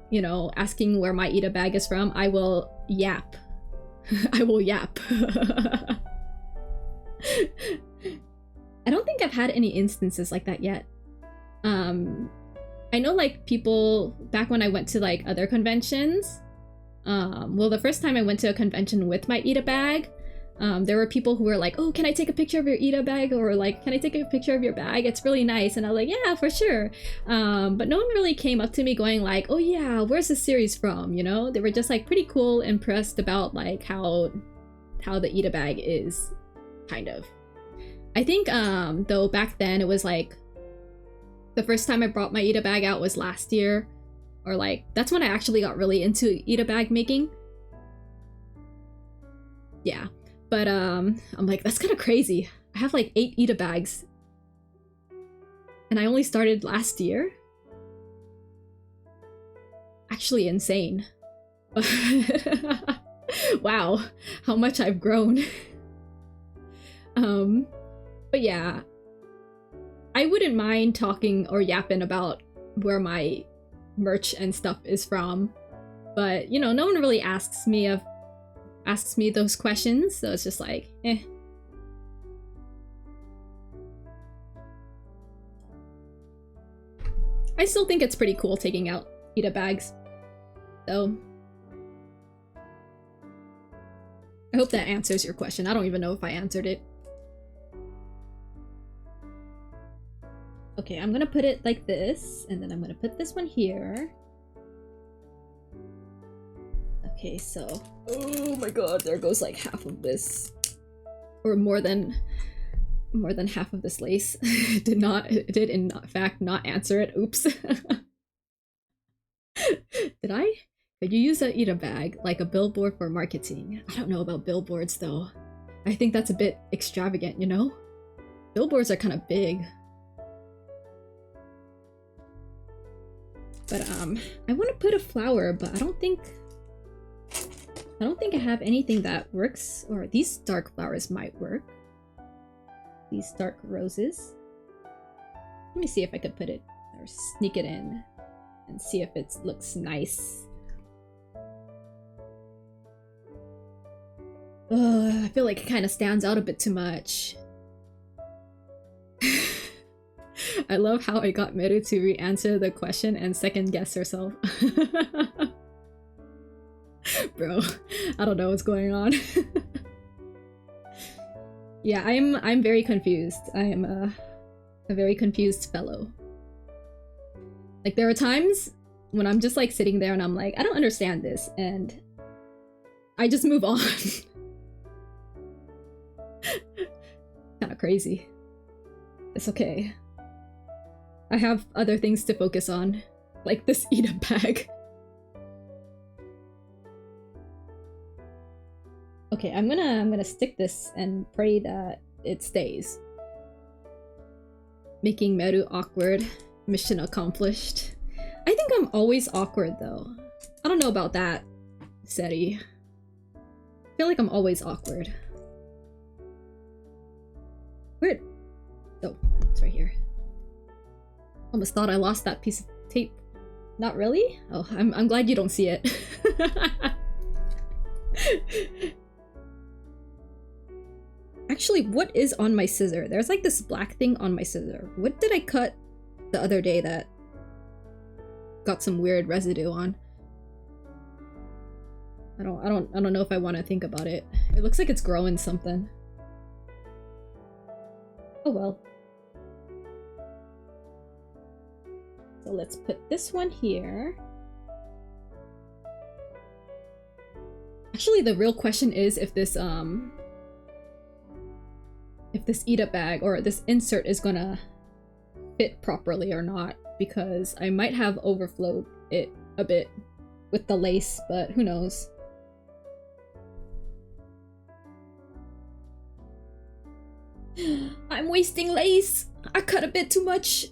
you know, asking where my Ida bag is from, I will yap. I will yap. I don't think I've had any instances like that yet. I know like people back when I went to like other conventions, well, the first time I went to a convention with my Ida bag, there were people who were like, oh, can I take a picture of your Ida bag? Or like, can I take a picture of your bag? It's really nice. And I was like, yeah, for sure. But no one really came up to me going like, oh yeah, where's the series from? You know, they were just like pretty cool, impressed about like how the Ida bag is, kind of. I think though back then it was like the first time I brought my Ida bag out was last year, or like that's when I actually got really into Ida bag making. Yeah, but I'm like, that's kind of crazy. I have like 8 Ida bags and I only started last year. Actually insane. Wow, how much I've grown. But yeah, I wouldn't mind talking or yapping about where my merch and stuff is from, but you know, no one really asks me those questions, so it's just like, eh. I still think it's pretty cool taking out Ida bags, so I hope that answers your question. I don't even know if I answered it. Okay, I'm gonna put it like this, and then I'm gonna put this one here. Okay, so... Oh my god, there goes like half of this. Or more than half of this lace. Did in fact not answer it. Oops. Did I? Could you use a Ita bag, like a billboard for marketing? I don't know about billboards though. I think that's a bit extravagant, you know? Billboards are kind of big. But I want to put a flower, but I don't think I have anything that works. Or these dark flowers might work. These dark roses. Let me see if I could put it or sneak it in and see if it looks nice. I feel like it kind of stands out a bit too much. I love how I got Meru to re-answer the question and second guess herself. Bro, I don't know what's going on. Yeah, I'm very confused. I am a very confused fellow. Like, there are times when I'm just like sitting there and I'm like, I don't understand this, and I just move on. Kind of crazy. It's okay. I have other things to focus on, like this Ita bag. Okay, I'm gonna stick this and pray that it stays. Making Meru awkward. Mission accomplished. I think I'm always awkward though. I don't know about that, Seti. I feel like I'm always awkward. Where? Oh, it's right here. Almost thought I lost that piece of tape. Not really? Oh, I'm glad you don't see it. Actually, what is on my scissor? There's like this black thing on my scissor. What did I cut the other day that got some weird residue on? I don't know if I want to think about it. It looks like it's growing something. Oh well. So let's put this one here. Actually, the real question is if this Ita bag or this insert is gonna fit properly or not, because I might have overflowed it a bit with the lace, but who knows. I'm wasting lace! I cut a bit too much!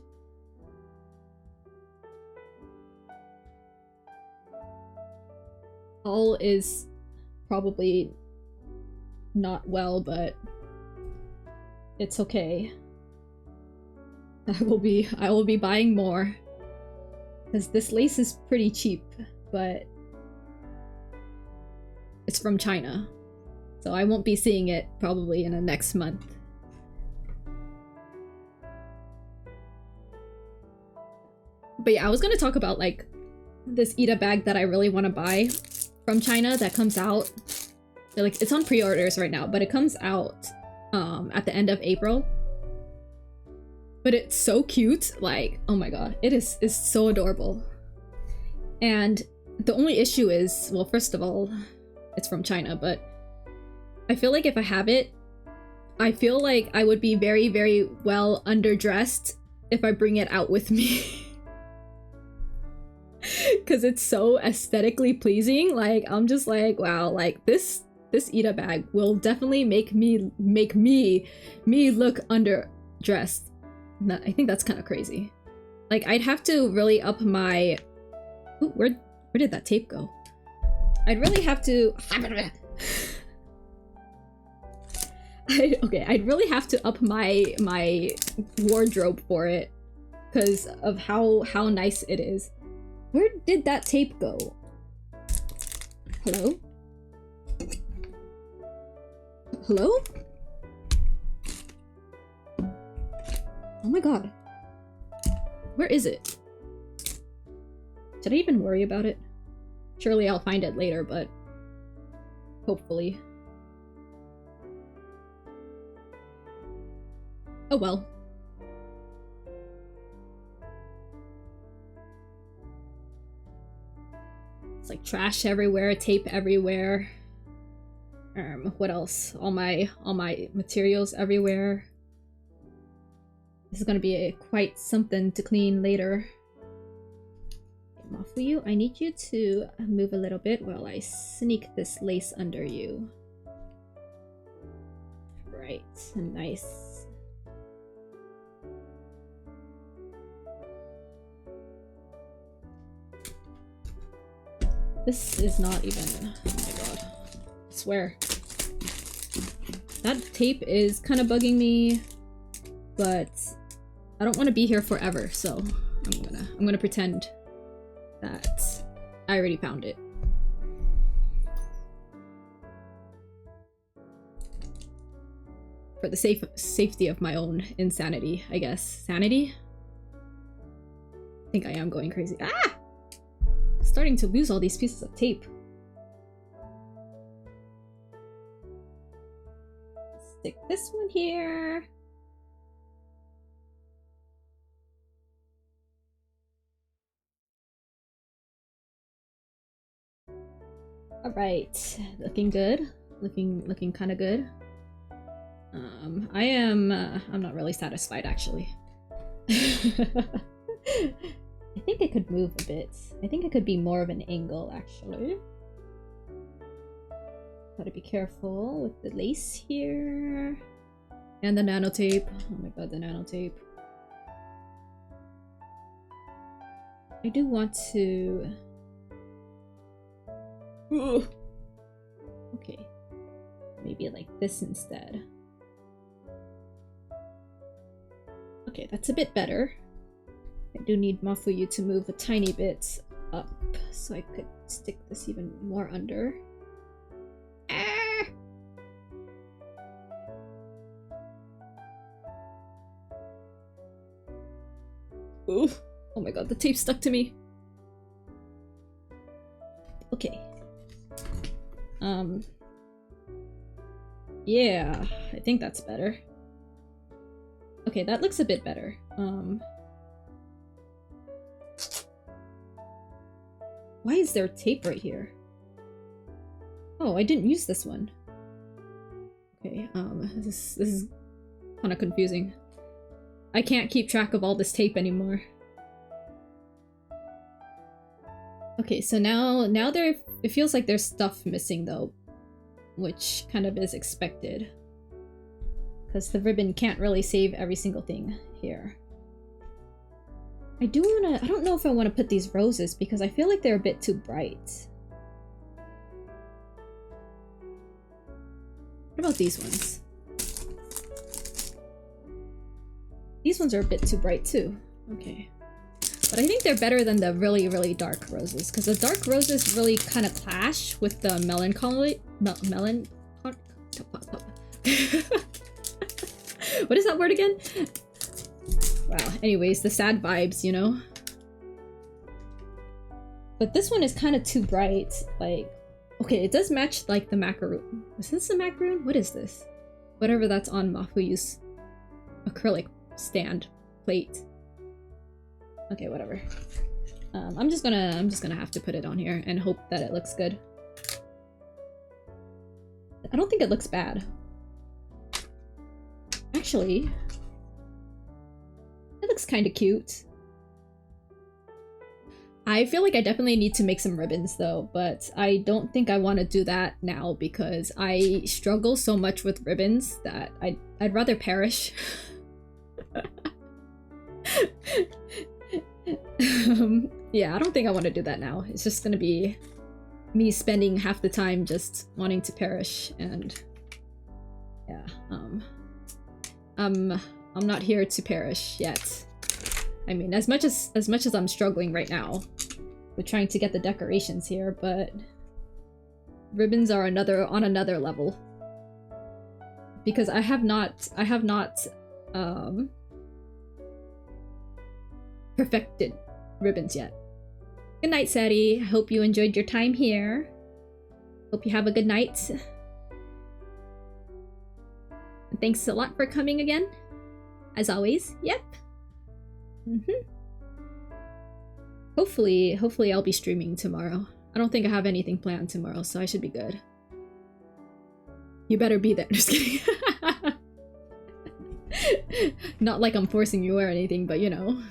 All is probably not well, but it's okay. I will be buying more. Because this lace is pretty cheap, but it's from China. So I won't be seeing it probably in the next month. But yeah, I was gonna talk about like this Ita bag that I really want to buy from China that comes out. Like, it's on pre-orders right now, but it comes out at the end of April. But it's so cute, like, oh my god, it's so adorable. And the only issue is, well, first of all, it's from China, but I feel like if I have it, I feel like I would be very, very well underdressed if I bring it out with me. Because it's so aesthetically pleasing. Like, I'm just like, wow, like this Ita bag will definitely make me look underdressed. I think that's kind of crazy. Like, I'd have to really up my... Ooh, where did that tape go? I'd really have to... I'd really have to up my wardrobe for it because of how nice it is. Where did that tape go? Hello? Hello? Oh my god. Where is it? Should I even worry about it? Surely I'll find it later, but hopefully. Oh well. like trash everywhere, tape everywhere. What else? All my materials everywhere. This is gonna be quite something to clean later. Mafuyu, I need you to move a little bit while I sneak this lace under you. Right, nice. This is not even... oh my god. I swear. That tape is kind of bugging me, but I don't want to be here forever, so I'm gonna pretend that I already found it. For the safety of my own insanity, I guess. Sanity? I think I am going crazy. Ah! I'm starting to lose all these pieces of tape. Stick this one here. All right, looking good. Looking kind of good. I'm not really satisfied actually. I think I could move a bit. I think it could be more of an angle actually. Gotta be careful with the lace here. And the nanotape. Oh my god, the nanotape. I do want to... Ugh. Okay. Maybe like this instead. Okay, that's a bit better. I do need Mafuyu to move a tiny bit up so I could stick this even more under. Ah! Ooh. Oh my god, the tape stuck to me. Okay. Yeah, I think that's better. Okay, that looks a bit better. Why is there tape right here? Oh, I didn't use this one. Okay, this is kind of confusing. I can't keep track of all this tape anymore. Okay, so now it feels like there's stuff missing though, which kind of is expected. Because the ribbon can't really save every single thing here. I don't know if I want to put these roses because I feel like they're a bit too bright. What about these ones? These ones are a bit too bright too. Okay. But I think they're better than the really, really dark roses, because the dark roses really kind of clash with the melancholy... What is that word again? Wow, anyways, the sad vibes, you know? But this one is kind of too bright, like... Okay, it does match, like, the macaroon. Is this a macaroon? What is this? Whatever that's on Mafuyu's acrylic stand plate. Okay, whatever. I'm just gonna have to put it on here and hope that it looks good. I don't think it looks bad. Actually, it looks kind of cute. I feel like I definitely need to make some ribbons though, but I don't think I want to do that now because I struggle so much with ribbons that I'd rather perish. Yeah, I don't think I want to do that now. It's just gonna be me spending half the time just wanting to perish, and yeah, I'm not here to perish yet. I mean, as much as I'm struggling right now with trying to get the decorations here, but ribbons are on another level because I have not perfected ribbons yet. Good night, Sadie. I hope you enjoyed your time here. Hope you have a good night. And thanks a lot for coming again. As always. Yep. Hopefully I'll be streaming tomorrow. I don't think I have anything planned tomorrow, so I should be good. You better be there. Just kidding. Not like I'm forcing you or anything, but you know.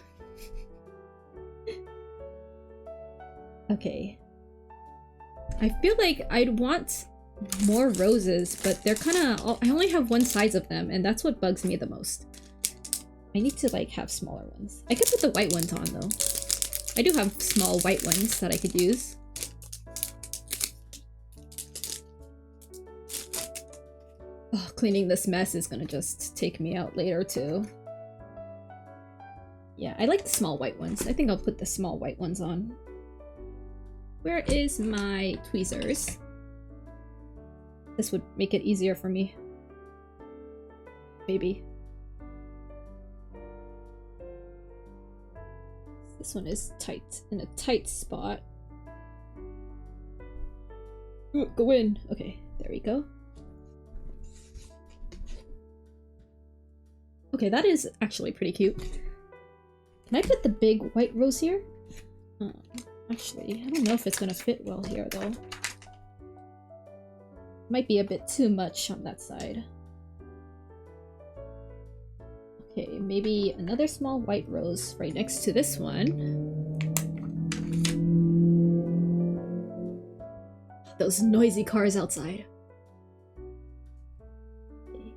Okay. I feel like I'd want more roses, but they're kind of... I only have one size of them, and that's what bugs me the most. I need to, like, have smaller ones. I could put the white ones on, though. I do have small white ones that I could use. Oh, cleaning this mess is gonna just take me out later, too. Yeah, I like the small white ones. I think I'll put the small white ones on. Where is my tweezers? This would make it easier for me. Maybe. This one is tight, in a tight spot. Ooh, go in. Okay, there we go. Okay, that is actually pretty cute. Can I put the big white rose here? Actually, I don't know if it's gonna fit well here, though. Might be a bit too much on that side. Okay, maybe another small white rose right next to this one. Those noisy cars outside. Okay.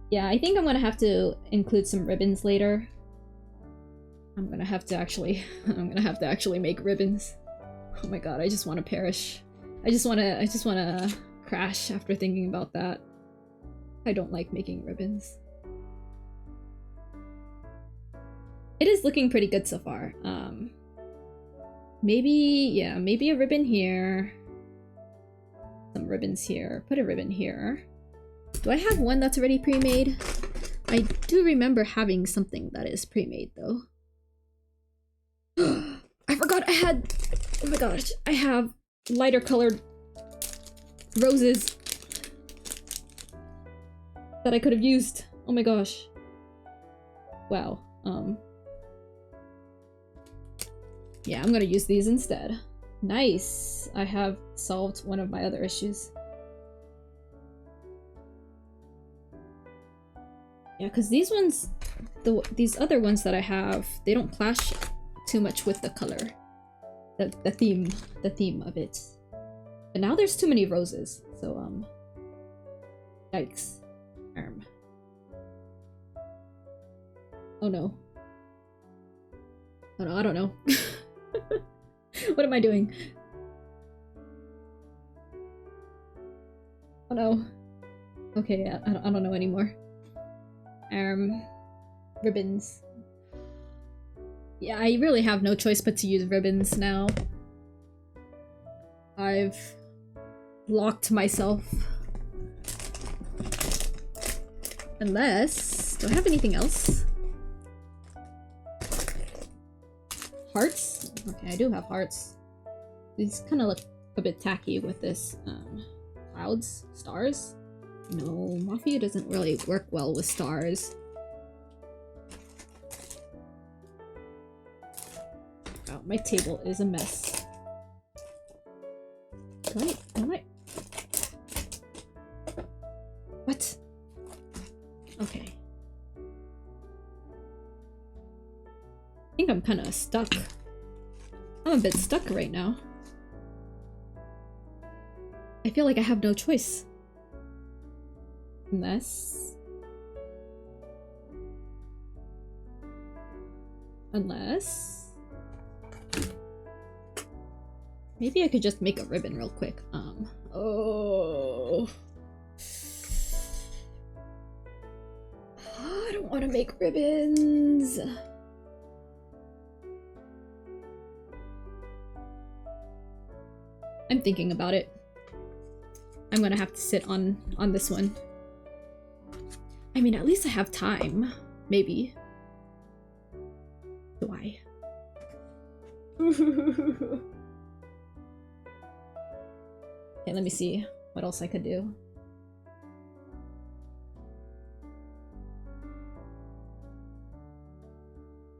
Yeah, I think I'm gonna have to include some ribbons later. I'm gonna have to actually make ribbons. Oh my god, I just want to perish. I just wanna crash after thinking about that. I don't like making ribbons. It is looking pretty good so far. Maybe a ribbon here. Some ribbons here. Put a ribbon here. Do I have one that's already pre-made? I do remember having something that is pre-made, though. I forgot I had... Oh my gosh, I have lighter colored roses that I could have used. Oh my gosh. Wow. Yeah, I'm gonna use these instead. Nice! I have solved one of my other issues. Yeah, because these ones, these other ones that I have, they don't clash too much with the color. The theme of it. But now there's too many roses, so, yikes. Oh no. Oh no, I don't know. What am I doing? Oh no. Okay, I don't know anymore. Ribbons. Yeah, I really have no choice but to use ribbons now. I've locked myself. Unless... do I have anything else? Hearts? Okay, I do have hearts. These kind of look a bit tacky with this. Clouds? Stars? No, Mafia doesn't really work well with stars. Wow, my table is a mess. Am I? What? Okay. I think I'm kind of stuck. I'm a bit stuck right now. I feel like I have no choice. Unless... maybe I could just make a ribbon real quick. Oh... I don't want to make ribbons. I'm thinking about it. I'm gonna have to sit on this one. I mean, at least I have time. Maybe. Do I? Okay, let me see what else I could do.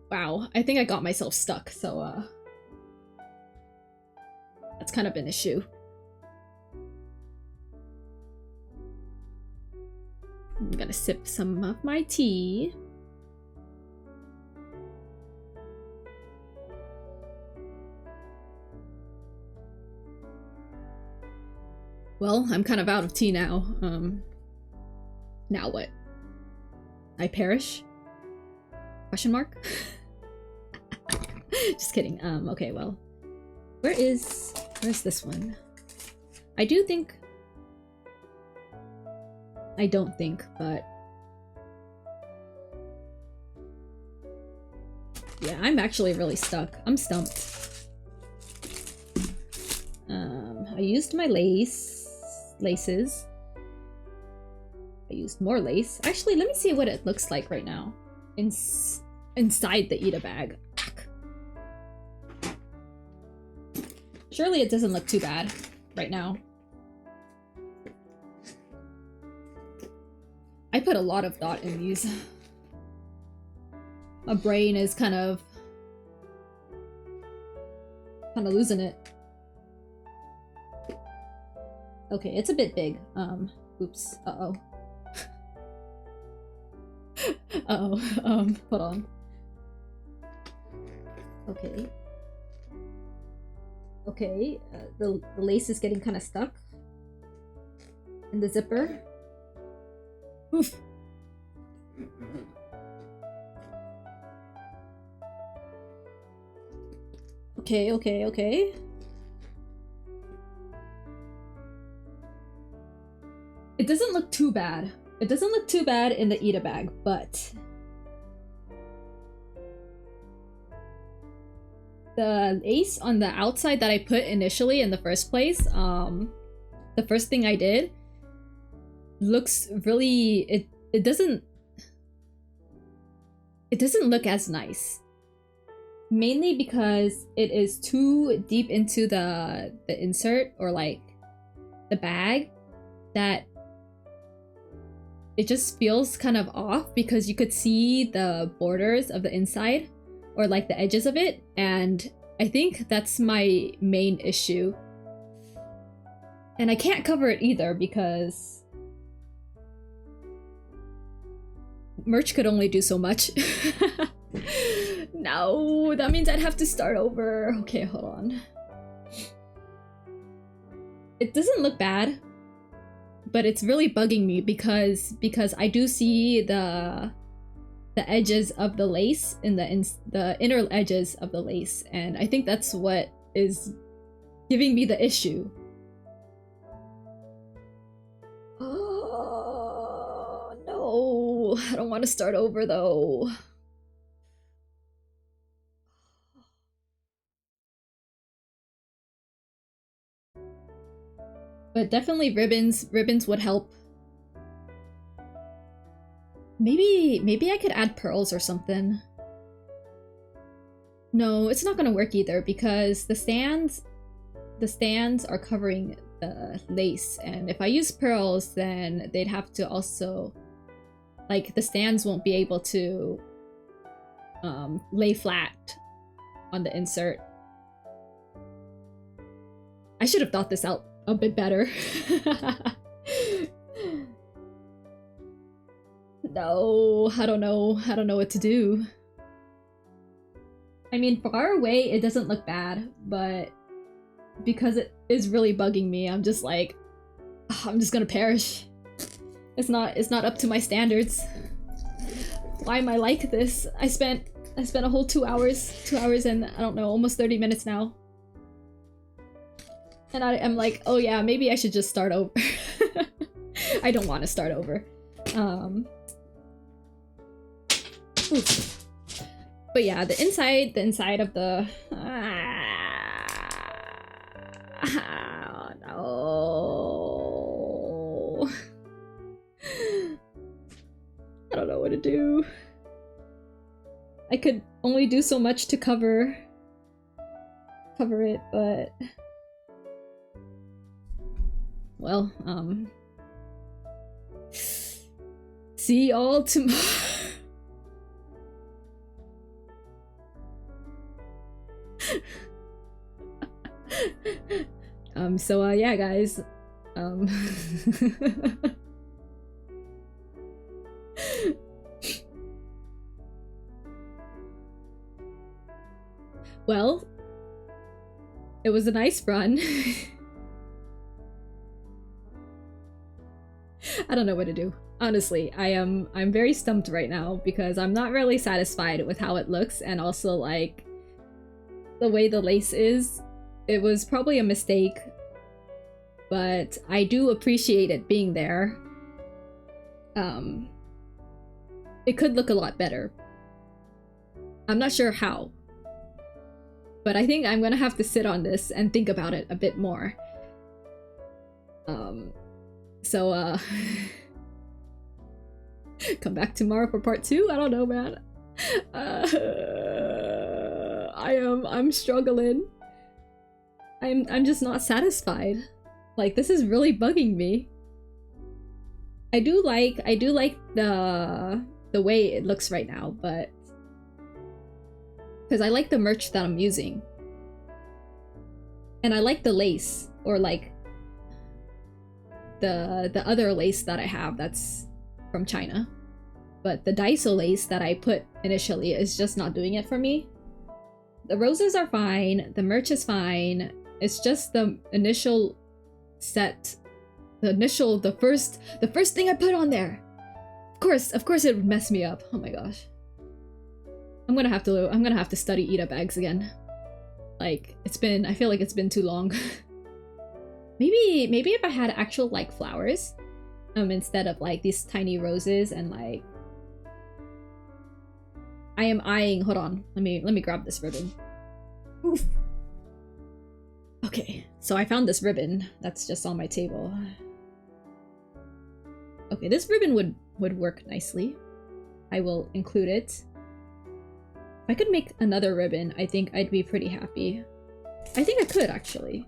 Wow, I think I got myself stuck, so That's kind of an issue. I'm gonna sip some of my tea. Well, I'm kind of out of tea now. Now what? I perish? Question mark? Just kidding. Okay, well. Where's this one? I don't think, but yeah, I'm actually really stuck. I'm stumped. I used my laces. I used more lace. Actually, let me see what it looks like right now. Inside the Ita bag. Surely it doesn't look too bad right now. I put a lot of thought in these. My brain is kind of losing it. Okay, it's a bit big. Oops. Uh-oh. Uh-oh. Hold on. Okay. Okay, the lace is getting kind of stuck in the zipper. Oof. Okay. It doesn't look too bad. It doesn't look too bad in the Ita bag, but the lace on the outside that I put initially in the first place, the first thing I did, looks really, it doesn't look as nice. Mainly because it is too deep into the insert, or like the bag, that it just feels kind of off, because you could see the borders of the inside, or like the edges of it, and I think that's my main issue. And I can't cover it either, because merch could only do so much. No, that means I'd have to start over. Okay, hold on. It doesn't look bad, but it's really bugging me because I do see the edges of the lace in the inner edges of the lace, and I think that's what is giving me the issue. Oh no, I don't want to start over though. But definitely ribbons would help. Maybe I could add pearls or something. No, it's not gonna work either, because the stands are covering the lace, and if I use pearls, then they'd have to also, like, the stands won't be able to lay flat on the insert. I should have thought this out a bit better. No, I don't know what to do. I mean, far away it doesn't look bad, but because it is really bugging me, I'm just like, I'm just gonna perish. It's not up to my standards. Why am I like this? I spent a whole 2 hours and I don't know, almost 30 minutes now. And I am like, oh yeah, maybe I should just start over. I don't want to start over. Oof. But yeah, the inside of the no. I don't know what to do. I could only do so much to cover it, but well, see y'all tomorrow. Yeah, guys. Well, it was a nice run. I don't know what to do. Honestly, I'm very stumped right now because I'm not really satisfied with how it looks, and also like the way the lace is. It was probably a mistake, but I do appreciate it being there. It could look a lot better. I'm not sure how, but I think I'm gonna have to sit on this and think about it a bit more. Come back tomorrow for part 2? I don't know, man. I'm struggling. I'm just not satisfied. Like, this is really bugging me. I do like the way it looks right now, but because I like the merch that I'm using. And I like the lace, or like the other lace that I have that's from China. But the Daiso lace that I put initially is just not doing it for me. The roses are fine, the merch is fine. It's just the initial set, the first thing I put on there. Of course it would mess me up. Oh my gosh. I'm gonna have to study Ita bags again. Like, I feel like it's been too long. Maybe if I had actual like flowers, instead of like these tiny roses, and like I am eyeing, hold on, let me grab this ribbon. Oof. Okay, so I found this ribbon that's just on my table. Okay, this ribbon would work nicely. I will include it. If I could make another ribbon, I think I'd be pretty happy. I think I could, actually.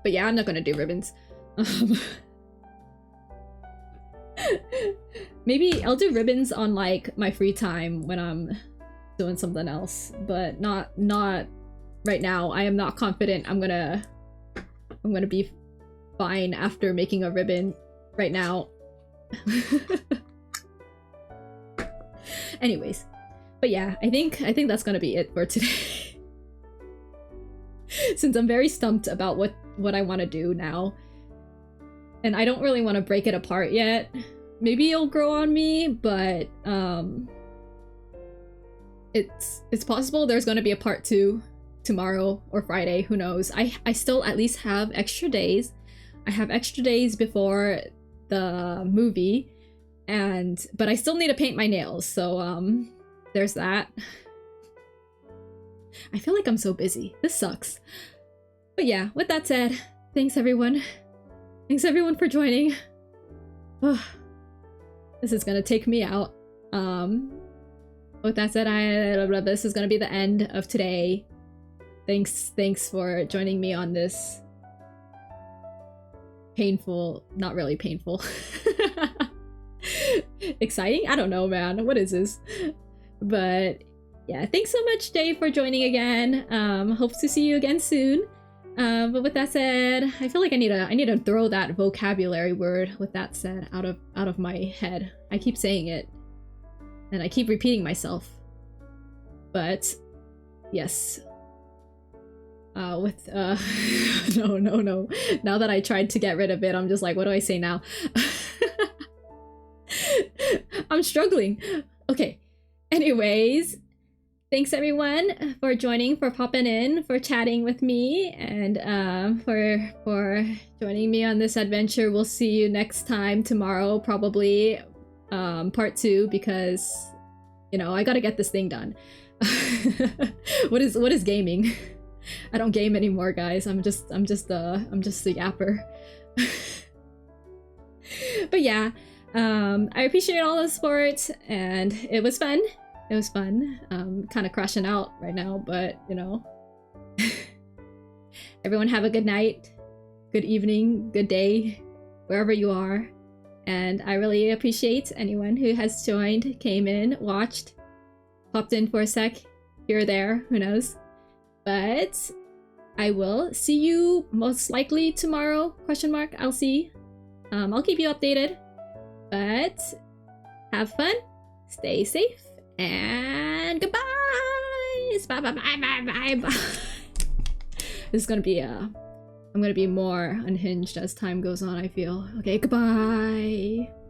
But yeah, I'm not gonna do ribbons. Maybe I'll do ribbons on like my free time when I'm doing something else, but not right now. I am not confident I'm gonna be fine after making a ribbon right now. Anyways, but yeah, I think that's gonna be it for today. Since I'm very stumped about what I want to do now, and I don't really want to break it apart yet. Maybe it'll grow on me, but it's possible there's going to be a part 2 tomorrow or Friday, who knows. I still at least have extra days. I have extra days before the movie, but I still need to paint my nails, so there's that. I feel like I'm so busy. This sucks. But yeah, with that said, thanks everyone. Thanks everyone for joining. This is gonna take me out. With that said, this is gonna be the end of today. Thanks for joining me on this painful, not really painful. Exciting? I don't know, man. What is this? But yeah, thanks so much, Dave, for joining again. Hope to see you again soon. But with that said, I feel like I need to throw that vocabulary word, with that said, out of my head. I keep saying it, and I keep repeating myself. But yes. No. Now that I tried to get rid of it, I'm just like, what do I say now? I'm struggling. Okay. Anyways, thanks everyone for joining, for popping in, for chatting with me, and for joining me on this adventure. We'll see you next time, tomorrow, probably part 2, because I gotta get this thing done. What is gaming? I don't game anymore, guys. I'm just a yapper. But yeah, I appreciate all the support, and it was fun. It was fun. Kind of crashing out right now, but everyone have a good night, good evening, good day, wherever you are. And I really appreciate anyone who has joined, came in, watched, popped in for a sec, here or there, who knows. But I will see you most likely tomorrow, question mark. I'll see. I'll keep you updated. But have fun, stay safe, and goodbye. Bye bye bye bye bye bye. This is gonna be I'm gonna be more unhinged as time goes on, I feel. Okay, goodbye.